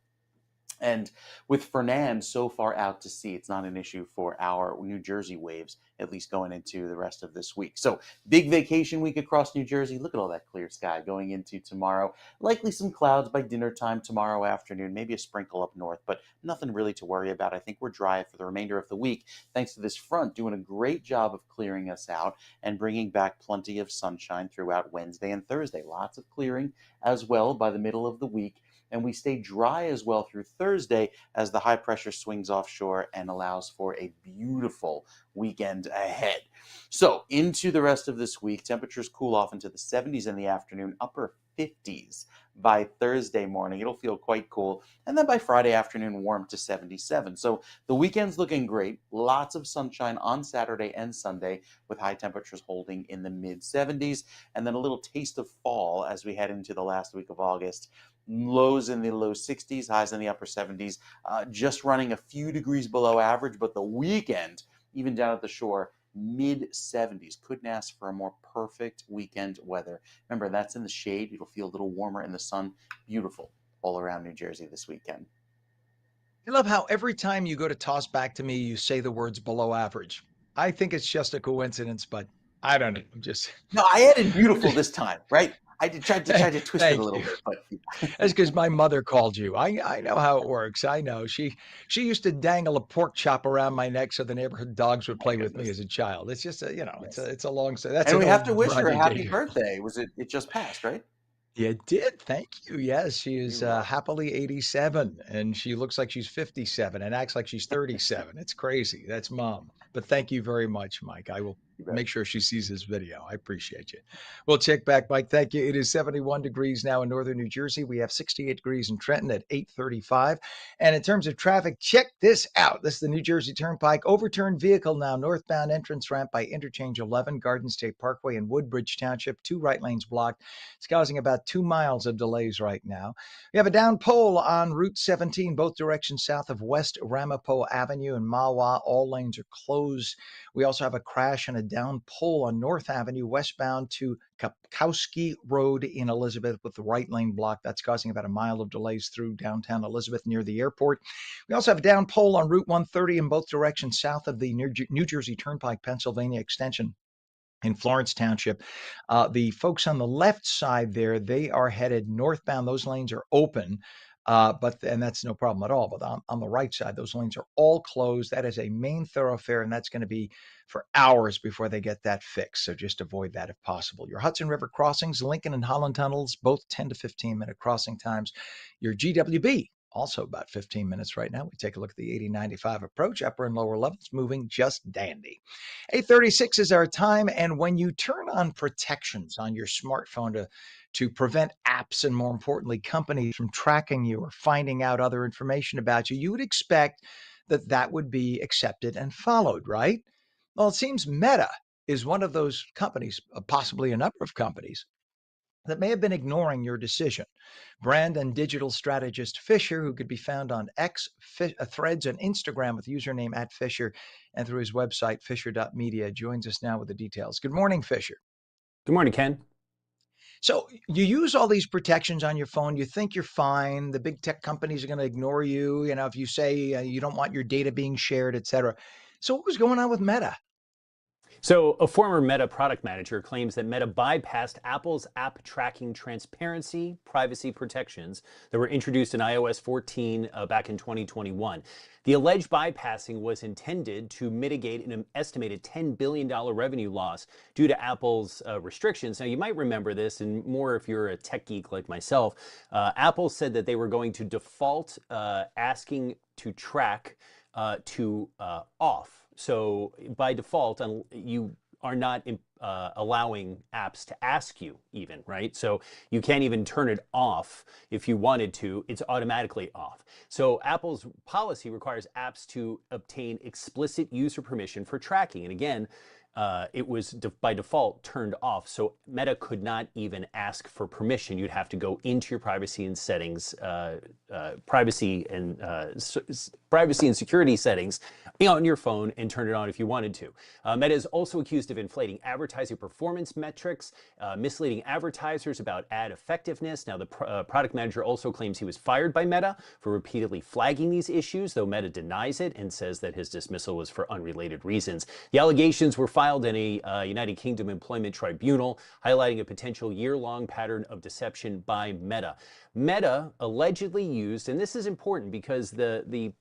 Speaker 2: And with Fernand so far out to sea, it's not an issue for our New Jersey waves, at least going into the rest of this week. So big vacation week across New Jersey. Look at all that clear sky going into tomorrow. Likely some clouds by dinner time tomorrow afternoon, maybe a sprinkle up north, but nothing really to worry about. I think we're dry for the remainder of the week, thanks to this front doing a great job of clearing us out and bringing back plenty of sunshine throughout Wednesday and Thursday. Lots of clearing as well by the middle of the week. And we stay dry as well through Thursday as the high pressure swings offshore and allows for a beautiful weekend ahead. So into the rest of this week, temperatures cool off into the 70s in the afternoon, upper 50s by Thursday morning. It'll feel quite cool. And then by Friday afternoon, warm to 77. So the weekend's looking great. Lots of sunshine on Saturday and Sunday with high temperatures holding in the mid 70s. And then a little taste of fall as we head into the last week of August. Lows in the low 60s, highs in the upper 70s, just running a few degrees below average. But the weekend, even down at the shore, mid 70s. Couldn't ask for a more perfect weekend weather. Remember, that's in the shade. It'll feel a little warmer in the sun. Beautiful all around New Jersey this weekend.
Speaker 1: I love how every time you go to toss back to me, you say the words below average. I think it's just a coincidence, but I don't know. I'm just
Speaker 2: No, I added beautiful this time, right? I tried to twist it a little bit, but
Speaker 1: that's because my mother called you. I know how it works. I know. She used to dangle a pork chop around my neck so the neighborhood dogs would play with me as a child. It's just it's a long story. That's
Speaker 2: and
Speaker 1: an
Speaker 2: we have
Speaker 1: old
Speaker 2: to wish her a
Speaker 1: Rodney
Speaker 2: happy
Speaker 1: Dangerfield.
Speaker 2: birthday. It just passed, right?
Speaker 1: You did. Thank you. Yes, she is happily 87, and she looks like she's 57 and acts like she's 37. It's crazy. That's mom. But thank you very much, Mike. I will make sure she sees this video. I appreciate you. We'll check back, Mike. Thank you. It is 71 degrees now in northern New Jersey. We have 68 degrees in Trenton at 8:35. And in terms of traffic, check this out. This is the New Jersey Turnpike. Overturned vehicle now. Northbound entrance ramp by Interchange 11, Garden State Parkway in Woodbridge Township. 2 right lanes blocked. It's causing about 2 miles of delays right now. We have a down pole on Route 17, both directions south of West Ramapo Avenue and Mahwah. All lanes are closed. We also have a crash and a down pole on North Avenue, westbound to Kapkowski Road in Elizabeth with the right lane blocked. That's causing about 1 mile of delays through downtown Elizabeth near the airport. We also have a down pole on Route 130 in both directions south of the New Jersey Turnpike, Pennsylvania extension in Florence Township. The folks on the left side there, they are headed northbound. Those lanes are open, and that's no problem at all. But on the right side, those lanes are all closed. That is a main thoroughfare, and that's going to be for hours before they get that fixed. So just avoid that if possible. Your Hudson River crossings, Lincoln and Holland tunnels, both 10 to 15-minute crossing times. Your GWB, also about 15 minutes right now. We take a look at the 80-95 approach, upper and lower levels, moving just dandy. 8:36 is our time, and when you turn on protections on your smartphone to prevent apps and, more importantly, companies from tracking you or finding out other information about you, you would expect that would be accepted and followed, right? Well, it seems Meta is one of those companies, possibly a number of companies, that may have been ignoring your decision. Brand and digital strategist Fisher, who could be found on X, Threads, and Instagram with username @Fisher, and through his website, fisher.media, joins us now with the details. Good morning, Fisher.
Speaker 13: Good morning, Ken.
Speaker 1: So you use all these protections on your phone. You think you're fine. The big tech companies are going to ignore you, if you say you don't want your data being shared, et cetera. So what was going on with Meta?
Speaker 13: So a former Meta product manager claims that Meta bypassed Apple's app tracking transparency privacy protections that were introduced in iOS 14 back in 2021. The alleged bypassing was intended to mitigate an estimated $10 billion revenue loss due to Apple's restrictions. Now, you might remember this, and more if you're a tech geek like myself. Apple said that they were going to default asking to track to off. So by default, you are not allowing apps to ask you even, right? So you can't even turn it off if you wanted to. It's automatically off. So Apple's policy requires apps to obtain explicit user permission for tracking. And again, it was by default turned off, so Meta could not even ask for permission. You'd have to go into your privacy and settings, privacy and security settings on your phone and turn it on if you wanted to. Meta is also accused of inflating advertising performance metrics, misleading advertisers about ad effectiveness. Now, the product manager also claims he was fired by Meta for repeatedly flagging these issues, though Meta denies it and says that his dismissal was for unrelated reasons. The allegations were filed in a United Kingdom employment tribunal, highlighting a potential year-long pattern of deception by Meta. Meta allegedly used, and this is important because the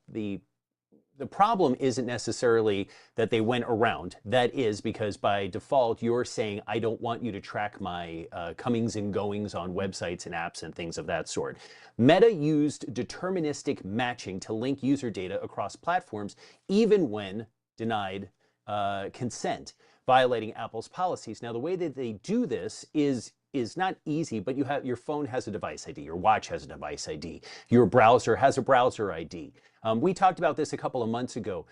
Speaker 13: problem isn't necessarily that they went around. That is because by default, you're saying, I don't want you to track my comings and goings on websites and apps and things of that sort. Meta used deterministic matching to link user data across platforms, even when denied consent, violating Apple's policies. Now, the way that they do this is not easy, but your phone has a device ID, your watch has a device ID, your browser has a browser ID. We talked about this a couple of months ago.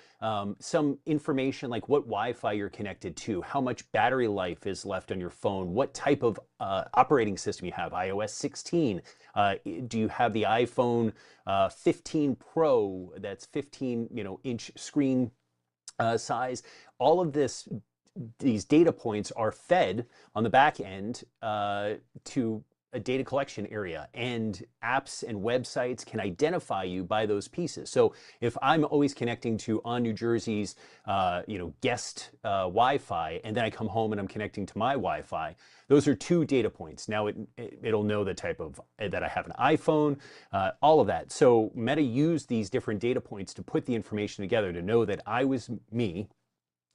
Speaker 13: Some information like what Wi-Fi you're connected to, how much battery life is left on your phone, what type of operating system you have, iOS 16. Do you have the iPhone 15 Pro that's 15 inch screen size? All of these data points are fed on the back end to a data collection area, and apps and websites can identify you by those pieces. So if I'm always connecting to ONNJ Jersey's guest Wi-Fi, and then I come home and I'm connecting to my Wi-Fi, those are two data points. Now it'll know the type of that I have an iPhone, all of that. So Meta used these different data points to put the information together to know that I was me,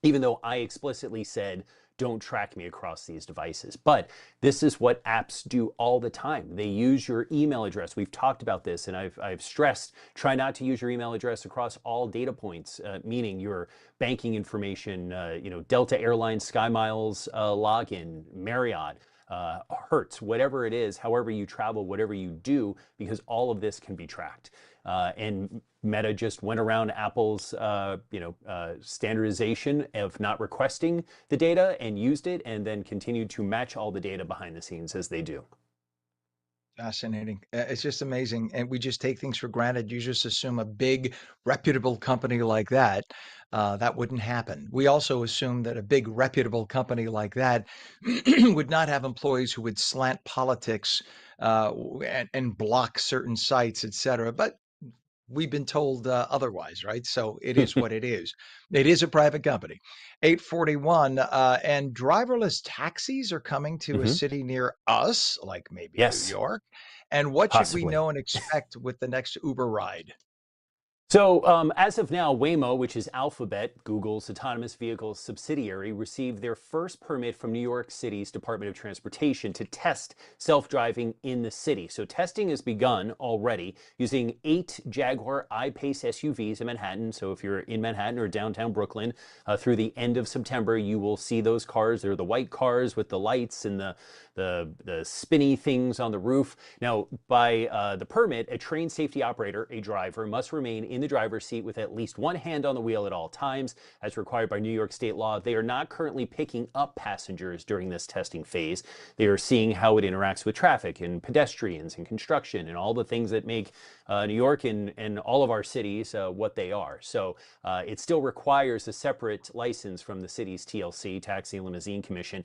Speaker 13: even though I explicitly said, don't track me across these devices. But this is what apps do all the time. They use your email address. We've talked about this, and I've stressed, try not to use your email address across all data points, meaning your banking information, Delta Airlines, SkyMiles login, Marriott, Hertz, whatever it is, however you travel, whatever you do, because all of this can be tracked. And Meta just went around Apple's standardization of not requesting the data and used it, and then continued to match all the data behind the scenes as they do.
Speaker 1: Fascinating. It's just amazing. And we just take things for granted. You just assume a big, reputable company like that, that wouldn't happen. We also assume that a big, reputable company like that would not have employees who would slant politics and block certain sites, et cetera. But we've been told otherwise, right? So it is what it is. It is a private company. 841, and driverless taxis are coming to a city near us, like maybe New York. And what should we know and expect with the next Uber ride?
Speaker 13: So as of now, Waymo, which is Alphabet, Google's autonomous vehicles subsidiary, received their first permit from New York City's Department of Transportation to test self-driving in the city. So testing has begun already using 8 Jaguar I-Pace SUVs in Manhattan. So if you're in Manhattan or downtown Brooklyn, through the end of September, you will see those cars. They're the white cars with the lights and the spinny things on the roof. Now, by the permit, a trained safety operator, a driver, must remain in the driver's seat with at least one hand on the wheel at all times, as required by New York state law. They are not currently picking up passengers during this testing phase. They are seeing how it interacts with traffic and pedestrians and construction and all the things that make New York and all of our cities what they are. So it still requires a separate license from the city's TLC, Taxi and Limousine Commission.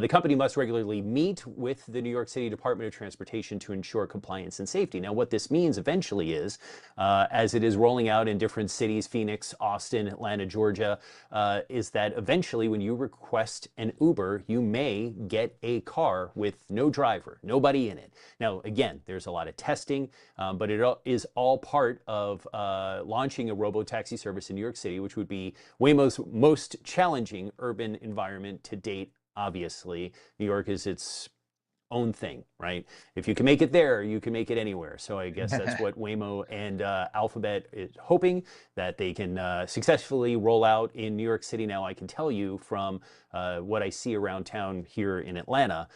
Speaker 13: The company must regularly meet with the New York City Department of Transportation to ensure compliance and safety. Now, what this means eventually is, as it is rolling out in different cities, Phoenix, Austin, Atlanta, Georgia, is that eventually when you request an Uber, you may get a car with no driver, nobody in it. Now, again, there's a lot of testing, but it is all part of launching a robo-taxi service in New York City, which would be Waymo's most challenging urban environment to date. Obviously, New York is its own thing, right? If you can make it there, you can make it anywhere. So I guess that's what Waymo and Alphabet is hoping, that they can successfully roll out in New York City. Now, I can tell you from what I see around town here in Atlanta,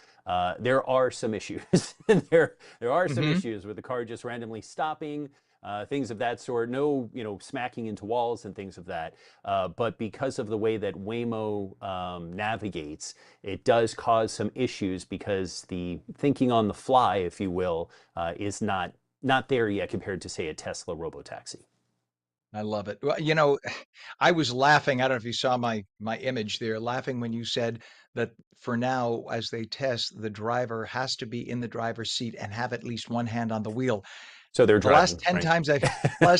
Speaker 13: there are some issues. there are some issues with the car just randomly stopping. things of that sort. No, smacking into walls and things of that. But because of the way that Waymo navigates, it does cause some issues because the thinking on the fly, if you will, is not there yet compared to, say, a Tesla robotaxi.
Speaker 1: I love it. Well, I was laughing. I don't know if you saw my image there, laughing when you said that for now, as they test, the driver has to be in the driver's seat and have at least one hand on the wheel.
Speaker 13: So they're
Speaker 1: The
Speaker 13: driving,
Speaker 1: last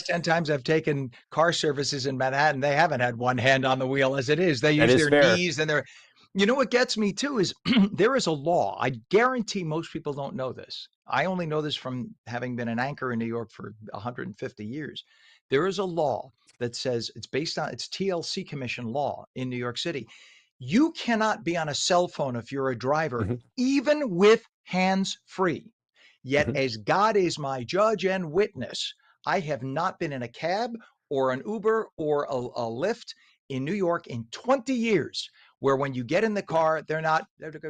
Speaker 1: 10 times I've taken car services in Manhattan, they haven't had one hand on the wheel as it is. They
Speaker 13: That
Speaker 1: use
Speaker 13: is
Speaker 1: their
Speaker 13: fair.
Speaker 1: knees and their. What gets me too is there is a law. I guarantee most people don't know this. I only know this from having been an anchor in New York for 150 years. There is a law that says it's TLC Commission law in New York City. You cannot be on a cell phone if you're a driver, even with hands free. Yet, as God is my judge and witness, I have not been in a cab or an Uber or a Lyft in New York in 20 years where when you get in the car, they're not talking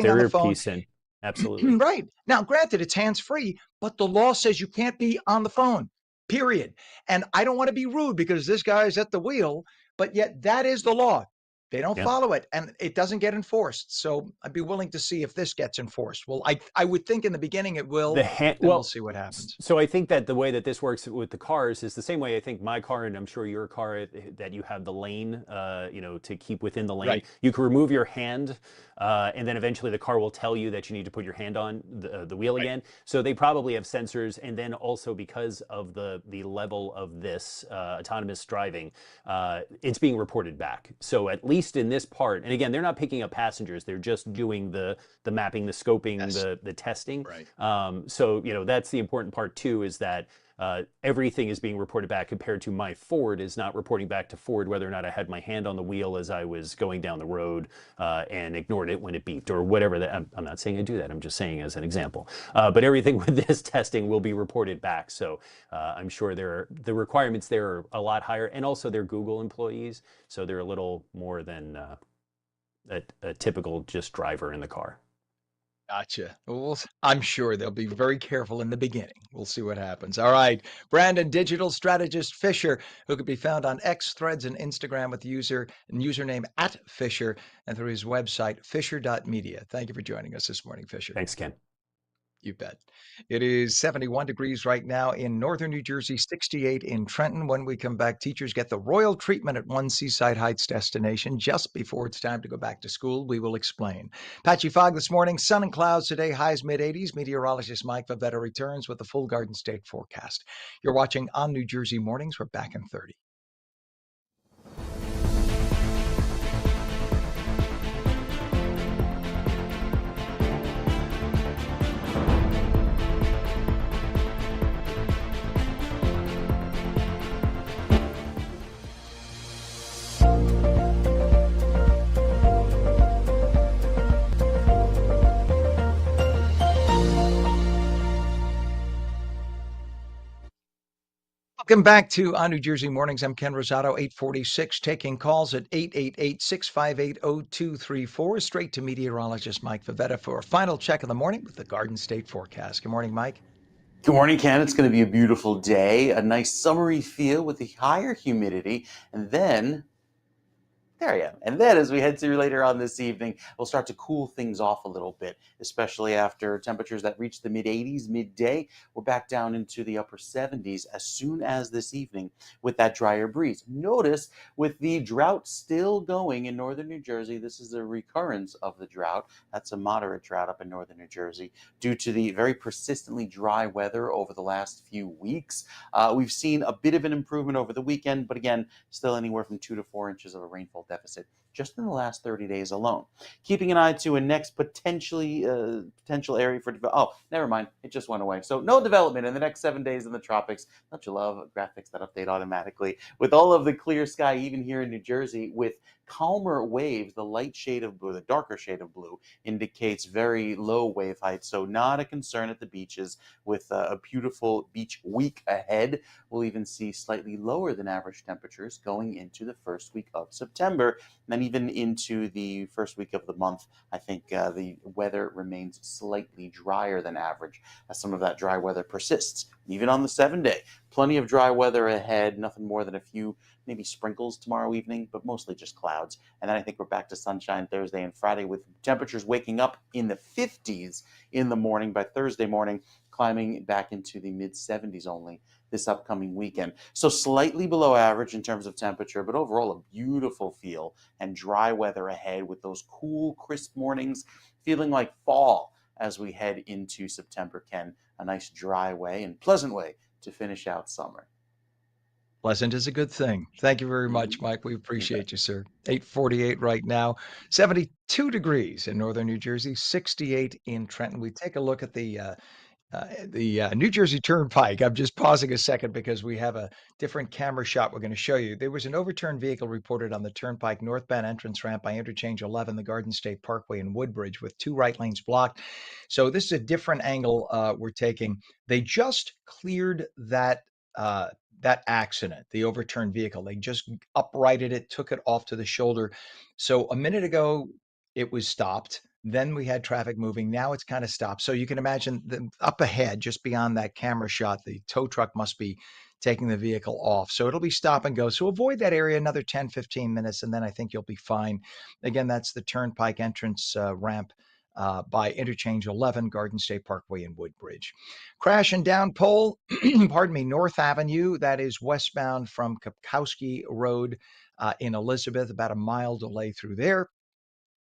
Speaker 1: on the phone.
Speaker 13: Absolutely.
Speaker 1: Right. Now, granted, it's hands-free, but the law says you can't be on the phone, period. And I don't want to be rude because this guy's at the wheel, but yet that is the law. They don't follow it and it doesn't get enforced. So I'd be willing to see if this gets enforced. Well, I would think in the beginning it will, then we'll see what happens.
Speaker 13: So I think that the way that this works with the cars is the same way I think my car, and I'm sure your car, that you have the lane, to keep within the lane.
Speaker 1: Right.
Speaker 13: You can remove your hand and then eventually the car will tell you that you need to put your hand on the wheel again. So they probably have sensors. And then also because of the level of this autonomous driving, it's being reported back. So at least in this part, and again, they're not picking up passengers, they're just doing the mapping, the scoping, the testing.
Speaker 1: Right.
Speaker 13: So that's the important part too, is that everything is being reported back, compared to my Ford is not reporting back to Ford whether or not I had my hand on the wheel as I was going down the road and ignored it when it beeped or whatever. That I'm not saying I do that, I'm just saying as an example. But everything with this testing will be reported back. So I'm sure the requirements there are a lot higher, and also they're Google employees, so they're a little more than a typical just driver in the car.
Speaker 1: Gotcha. Well, I'm sure they'll be very careful in the beginning. We'll see what happens. All right. Brandon, digital strategist Fisher, who can be found on X, Threads, and Instagram with the username @Fisher, and through his website, fisher.media. Thank you for joining us this morning, Fisher.
Speaker 13: Thanks, Ken.
Speaker 1: You bet. It is 71 degrees right now in northern New Jersey, 68 in Trenton. When we come back, teachers get the royal treatment at one Seaside Heights destination just before it's time to go back to school. We will explain. Patchy fog this morning, sun and clouds today, highs mid-80s. Meteorologist Mike Favetta returns with the full Garden State forecast. You're watching On New Jersey Mornings. We're back in 30. Welcome back to On New Jersey Mornings. I'm Ken Rosato, 846, taking calls at 888-658-0234. Straight to meteorologist Mike Favetta for a final check of the morning with the Garden State forecast. Good morning, Mike.
Speaker 2: Good morning, Ken. It's going to be a beautiful day, a nice summery feel with the higher humidity, and then there I am. And then as we head to later on this evening, we'll start to cool things off a little bit, especially after temperatures that reach the mid-80s midday. We're back down into the upper 70s as soon as this evening with that drier breeze. Notice with the drought still going in northern New Jersey, this is a recurrence of the drought. That's a moderate drought up in northern New Jersey due to the very persistently dry weather over the last few weeks. We've seen a bit of an improvement over the weekend, but again, still anywhere from 2 to 4 inches of a rainfall deficit just in the last 30 days alone. Keeping an eye to a next potential area for oh, never mind, it just went away. So no development in the next 7 days in the tropics. Don't you love graphics that update automatically? With all of the clear sky, even here in New Jersey, with calmer waves, the light shade of blue, the darker shade of blue indicates very low wave height. So not a concern at the beaches with a beautiful beach week ahead. We'll even see slightly lower than average temperatures going into the first week of September. September, and then even into the first week of the month, I think the weather remains slightly drier than average as some of that dry weather persists. Even on the 7-day, plenty of dry weather ahead, nothing more than a few maybe sprinkles tomorrow evening, but mostly just clouds. And then I think we're back to sunshine Thursday and Friday with temperatures waking up in the 50s in the morning. By Thursday morning, climbing back into the mid 70s only this upcoming weekend. So slightly below average in terms of temperature, but overall a beautiful feel and dry weather ahead with those cool, crisp mornings feeling like fall as we head into September, Ken. A nice dry way and pleasant way to finish out summer.
Speaker 1: Pleasant is a good thing. Thank you very much, Mike. We appreciate you, sir. 8:48 right now, 72 degrees in northern New Jersey, 68 in Trenton. We take a look at the New Jersey Turnpike. I'm just pausing a second because we have a different camera shot we're going to show you. There was an overturned vehicle reported on the Turnpike northbound entrance ramp by Interchange 11, the Garden State Parkway in Woodbridge, with 2 right lanes blocked. So this is a different angle we're taking. They just cleared that accident, the overturned vehicle. They just uprighted it, took it off to the shoulder. So a minute ago, it was stopped. Then we had traffic moving. Now it's kind of stopped. So you can imagine up ahead, just beyond that camera shot, the tow truck must be taking the vehicle off. So it'll be stop and go. So avoid that area another 10, 15 minutes, and then I think you'll be fine. Again, that's the Turnpike entrance ramp by Interchange 11, Garden State Parkway in Woodbridge. Crash and down pole, pardon me, North Avenue, that is westbound from Kapkowski Road in Elizabeth, about a mile delay through there.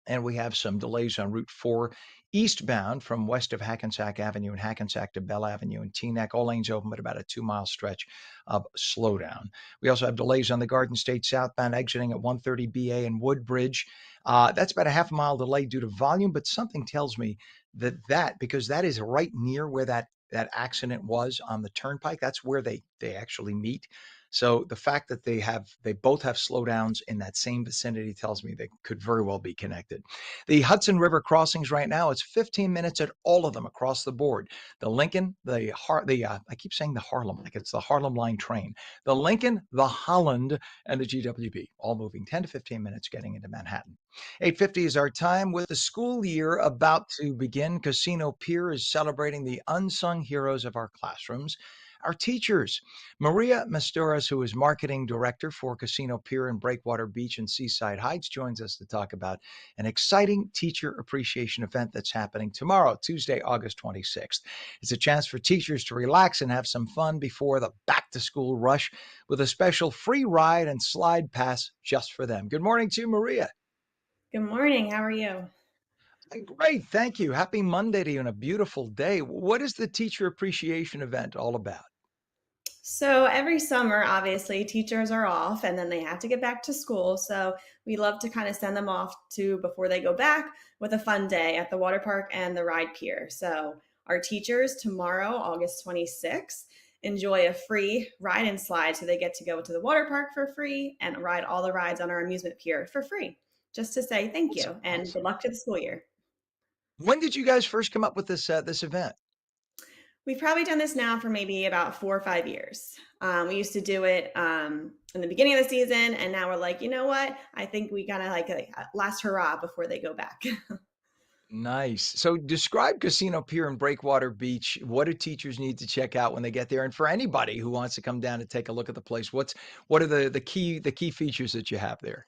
Speaker 1: And we have some delays on Route 4 eastbound from west of Hackensack Avenue and Hackensack to Bell Avenue and Teaneck. All lanes open, but about a 2-mile stretch of slowdown. We also have delays on the Garden State southbound exiting at 130 BA in Woodbridge. That's about a half a mile delay due to volume, but something tells me that because that is right near where that accident was on the turnpike, that's where they actually meet. So the fact that they both have slowdowns in that same vicinity tells me they could very well be connected. The Hudson River crossings right now, it's 15 minutes at all of them across the board. The Lincoln, I keep saying the Harlem, like it's the Harlem Line train. The Lincoln, the Holland, and the GWB, all moving 10 to 15 minutes getting into Manhattan. 8:50 is our time. With the school year about to begin, Casino Pier is celebrating the unsung heroes of our classrooms, our teachers. Maria Masturas, who is marketing director for Casino Pier and Breakwater Beach and Seaside Heights, joins us to talk about an exciting teacher appreciation event that's happening tomorrow, Tuesday, August 26th. It's a chance for teachers to relax and have some fun before the back-to-school rush with a special free ride and slide pass just for them. Good morning to you, Maria.
Speaker 15: Good morning. How are you?
Speaker 1: Great. Thank you. Happy Monday to you and a beautiful day. What is the teacher appreciation event all about?
Speaker 15: So every summer, obviously, teachers are off and then they have to get back to school. So we love to kind of send them off to before they go back with a fun day at the water park and the ride pier. So our teachers tomorrow, August 26th, enjoy a free ride and slide. So they get to go to the water park for free and ride all the rides on our amusement pier for free, just to say thank you and good luck to the school year.
Speaker 1: When did you guys first come up with this event?
Speaker 15: We've probably done this now for maybe about 4 or 5 years. We used to do it in the beginning of the season, and now we're like, you know what? I think we gotta like a last hurrah before they go back.
Speaker 1: Nice. So describe Casino Pier and Breakwater Beach. What do teachers need to check out when they get there? And for anybody who wants to come down and take a look at the place, what are the key features that you have there?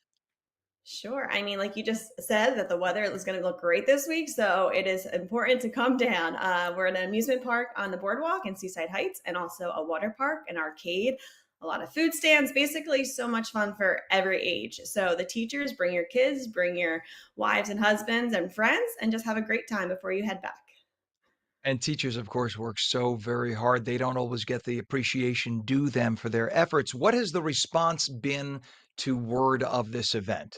Speaker 15: Sure. I mean, like you just said, that the weather is going to look great this week. So it is important to come down. We're at an amusement park on the boardwalk in Seaside Heights and also a water park, an arcade, a lot of food stands, basically so much fun for every age. So the teachers, bring your kids, bring your wives and husbands and friends, and just have a great time before you head back.
Speaker 1: And teachers, of course, work so very hard. They don't always get the appreciation due them for their efforts. What has the response been to word of this event?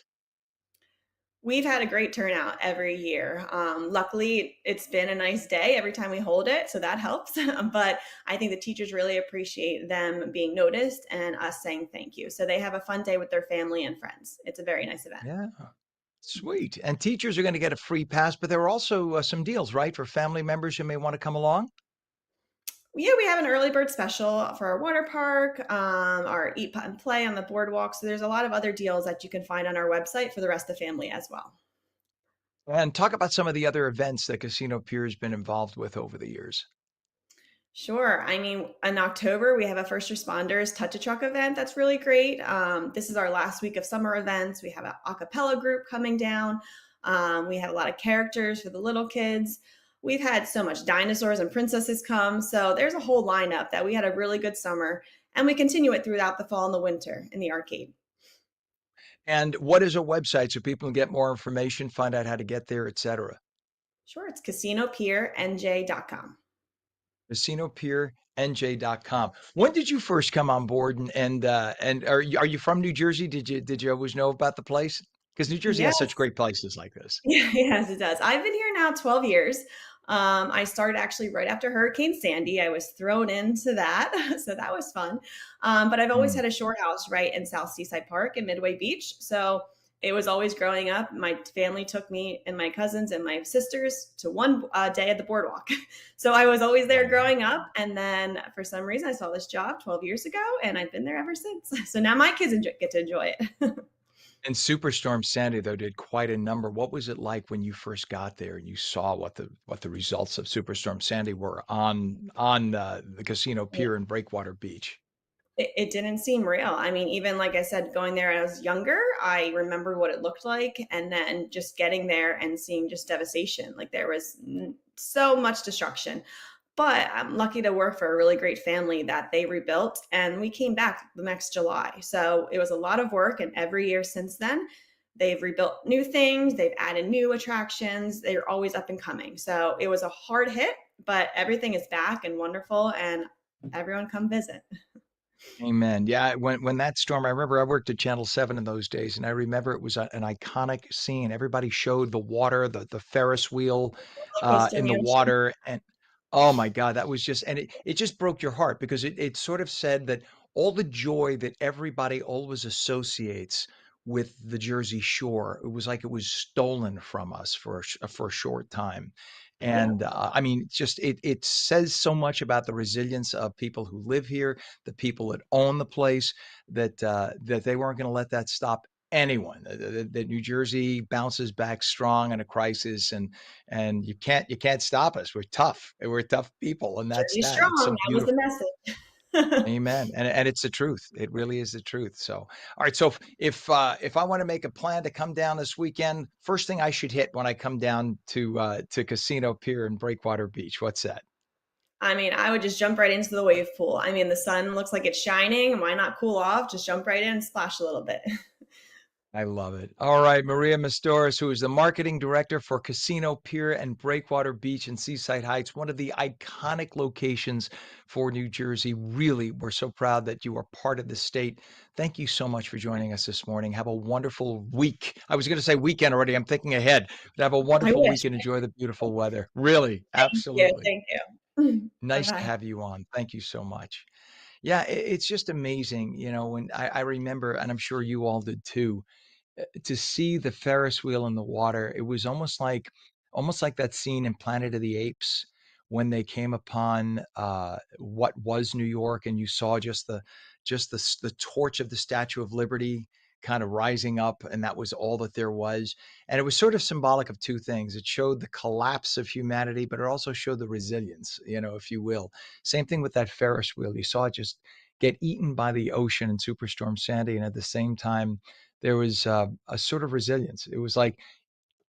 Speaker 15: We've had a great turnout every year. Luckily, it's been a nice day every time we hold it, so that helps. But I think the teachers really appreciate them being noticed and us saying thank you. So they have a fun day with their family and friends. It's a very nice event.
Speaker 1: Yeah. Sweet. And teachers are going to get a free pass, but there are also some deals, right, for family members who may want to come along?
Speaker 15: Yeah, we have an early bird special for our water park, our eat, putt, and play on the boardwalk. So there's a lot of other deals that you can find on our website for the rest of the family as well.
Speaker 1: And talk about some of the other events that Casino Pier has been involved with over the years.
Speaker 15: Sure. I mean, in October, we have a first responders touch a truck event that's really great. This is our last week of summer events. We have an a cappella group coming down. We have a lot of characters for the little kids. We've had so much dinosaurs and princesses come. So there's a whole lineup that we had a really good summer. And we continue it throughout the fall and the winter in the arcade.
Speaker 1: And what is a website so people can get more information, find out how to get there, et cetera?
Speaker 15: Sure. It's casinopiernj.com.
Speaker 1: CasinoPierNJ.com. When did you first come on board, and are you from New Jersey? Did you always know about the place? Because New Jersey has
Speaker 15: Yes.
Speaker 1: such great places like this.
Speaker 15: Yes, it does. I've been here now 12 years. I started actually right after Hurricane Sandy. I was thrown into that, so that was fun. But I've always
Speaker 1: Mm.
Speaker 15: had a shore house right in South Seaside Park in Midway Beach. So it was always growing up. My family took me and my cousins and my sisters to one day at the boardwalk. So I was always there growing up. And then for some reason, I saw this job 12 years ago, and I've been there ever since. So now my kids get to enjoy it.
Speaker 1: And Superstorm Sandy, though, did quite a number. What was it like when you first got there and you saw what the results of Superstorm Sandy were on the Casino Pier and Breakwater Beach?
Speaker 15: It didn't seem real. I mean, even like I said, going there when I was younger, I remember what it looked like. And then just getting there and seeing just devastation. Like there was so much destruction. But I'm lucky to work for a really great family that they rebuilt. And we came back the next July. So it was a lot of work. And every year since then, they've rebuilt new things, they've added new attractions. They're always up and coming. So it was a hard hit, but everything is back and wonderful. And everyone come visit.
Speaker 1: Amen. Yeah, when that storm, I remember I worked at Channel 7 in those days, and I remember it was an iconic scene. Everybody showed the water, the Ferris wheel
Speaker 15: Roller coaster in
Speaker 1: in
Speaker 15: the
Speaker 1: the
Speaker 15: ocean.
Speaker 1: water, and oh my God, that was just, and it just broke your heart because it sort of said that all the joy that everybody always associates with the Jersey Shore, it was like it was stolen from us for a short time.
Speaker 15: Yeah.
Speaker 1: And I mean, just it says so much about the resilience of people who live here, the people that own the place, that they weren't going to let that stop anyone. That New Jersey bounces back strong in a crisis, and you can't stop us. We're tough. We're tough people, and that's
Speaker 15: Jersey
Speaker 1: that. It's
Speaker 15: strong.
Speaker 1: so
Speaker 15: That was the
Speaker 1: beautiful.
Speaker 15: message.
Speaker 1: Amen. And it's the truth. It really is the truth. So, all right. So if I want to make a plan to come down this weekend, first thing I should hit when I come down to Casino Pier and Breakwater Beach, what's that?
Speaker 15: I mean, I would just jump right into the wave pool. I mean, the sun looks like it's shining. Why not cool off? Just jump right in and splash a little bit.
Speaker 1: I love it. All right, Maria Mastores, who is the marketing director for Casino Pier and Breakwater Beach in Seaside Heights, one of the iconic locations for New Jersey. Really, we're so proud that you are part of the state. Thank you so much for joining us this morning. Have a wonderful week. I was going to say weekend already. I'm thinking ahead, but have a
Speaker 15: I
Speaker 1: wonderful
Speaker 15: wish.
Speaker 1: week and enjoy the beautiful weather. Really,
Speaker 15: Thank you.
Speaker 1: absolutely.
Speaker 15: Thank you.
Speaker 1: Nice to
Speaker 15: Bye-bye.
Speaker 1: have you on. Thank you so much. Yeah, it's just amazing, when I remember, and I'm sure you all did too, to see the Ferris wheel in the water. It was almost like that scene in Planet of the Apes when they came upon what was New York, and you saw just the torch of the Statue of Liberty kind of rising up, and that was all that there was. And it was sort of symbolic of two things. It showed the collapse of humanity, but it also showed the resilience, if you will. Same thing with that Ferris wheel. You saw it just get eaten by the ocean in Superstorm Sandy, and at the same time there was a sort of resilience. It was like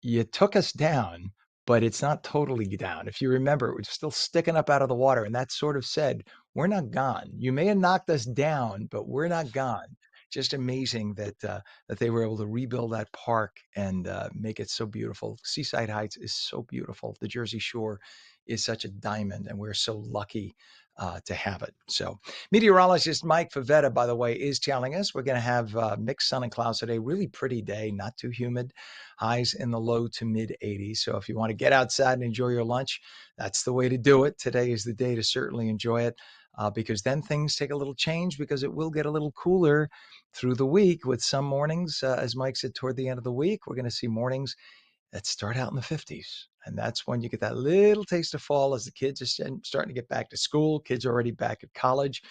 Speaker 1: you took us down, but it's not totally down. If you remember, it was still sticking up out of the water, and that sort of said, "We're not gone. You may have knocked us down, but we're not gone." Just amazing that they were able to rebuild that park and make it so beautiful. Seaside Heights is so beautiful. The Jersey Shore is such a diamond, and we're so lucky to have it. So, meteorologist Mike Favetta, by the way, is telling us we're going to have mixed sun and clouds today. Really pretty day, not too humid. Highs in the low to mid 80s. So if you want to get outside and enjoy your lunch, that's the way to do it. Today is the day to certainly enjoy it because then things take a little change because it will get a little cooler through the week with some mornings. As Mike said, toward the end of the week, we're going to see mornings that start out in the 50s. And that's when you get that little taste of fall as the kids are starting to get back to school. Kids are already back at college.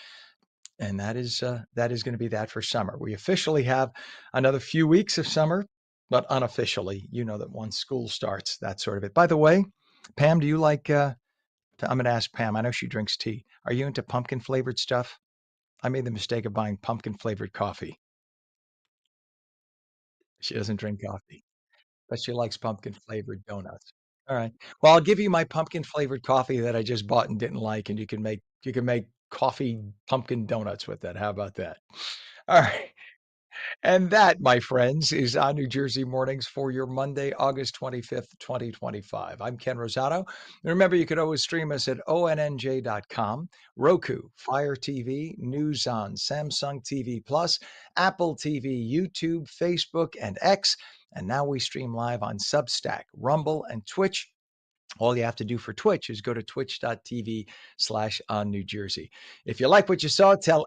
Speaker 1: And that is going to be that for summer. We officially have another few weeks of summer, but unofficially, you know that once school starts, that's sort of it. By the way, Pam, do you like? I'm going to ask Pam. I know she drinks tea. Are you into pumpkin flavored stuff? I made the mistake of buying pumpkin flavored coffee. She doesn't drink coffee, but she likes pumpkin flavored donuts. All right. Well, I'll give you my pumpkin flavored coffee that I just bought and didn't like, and you can make coffee pumpkin donuts with that. How about that? All right. And that, my friends, is on New Jersey Mornings for your Monday, August 25th, 2025. I'm Ken Rosato. And remember, you can always stream us at ONNJ.com, Roku, Fire TV, News on, Samsung TV Plus, Apple TV, YouTube, Facebook, and X. And now we stream live on Substack, Rumble, and Twitch. All you have to do for Twitch is go to twitch.tv/on New Jersey. If you like what you saw, tell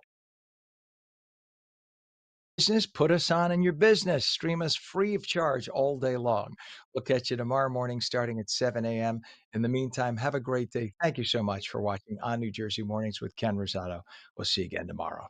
Speaker 1: business, put us on in your business. Stream us free of charge all day long. We'll catch you tomorrow morning starting at 7 a.m. In the meantime, have a great day. Thank you so much for watching On New Jersey Mornings with Ken Rosato. We'll see you again tomorrow.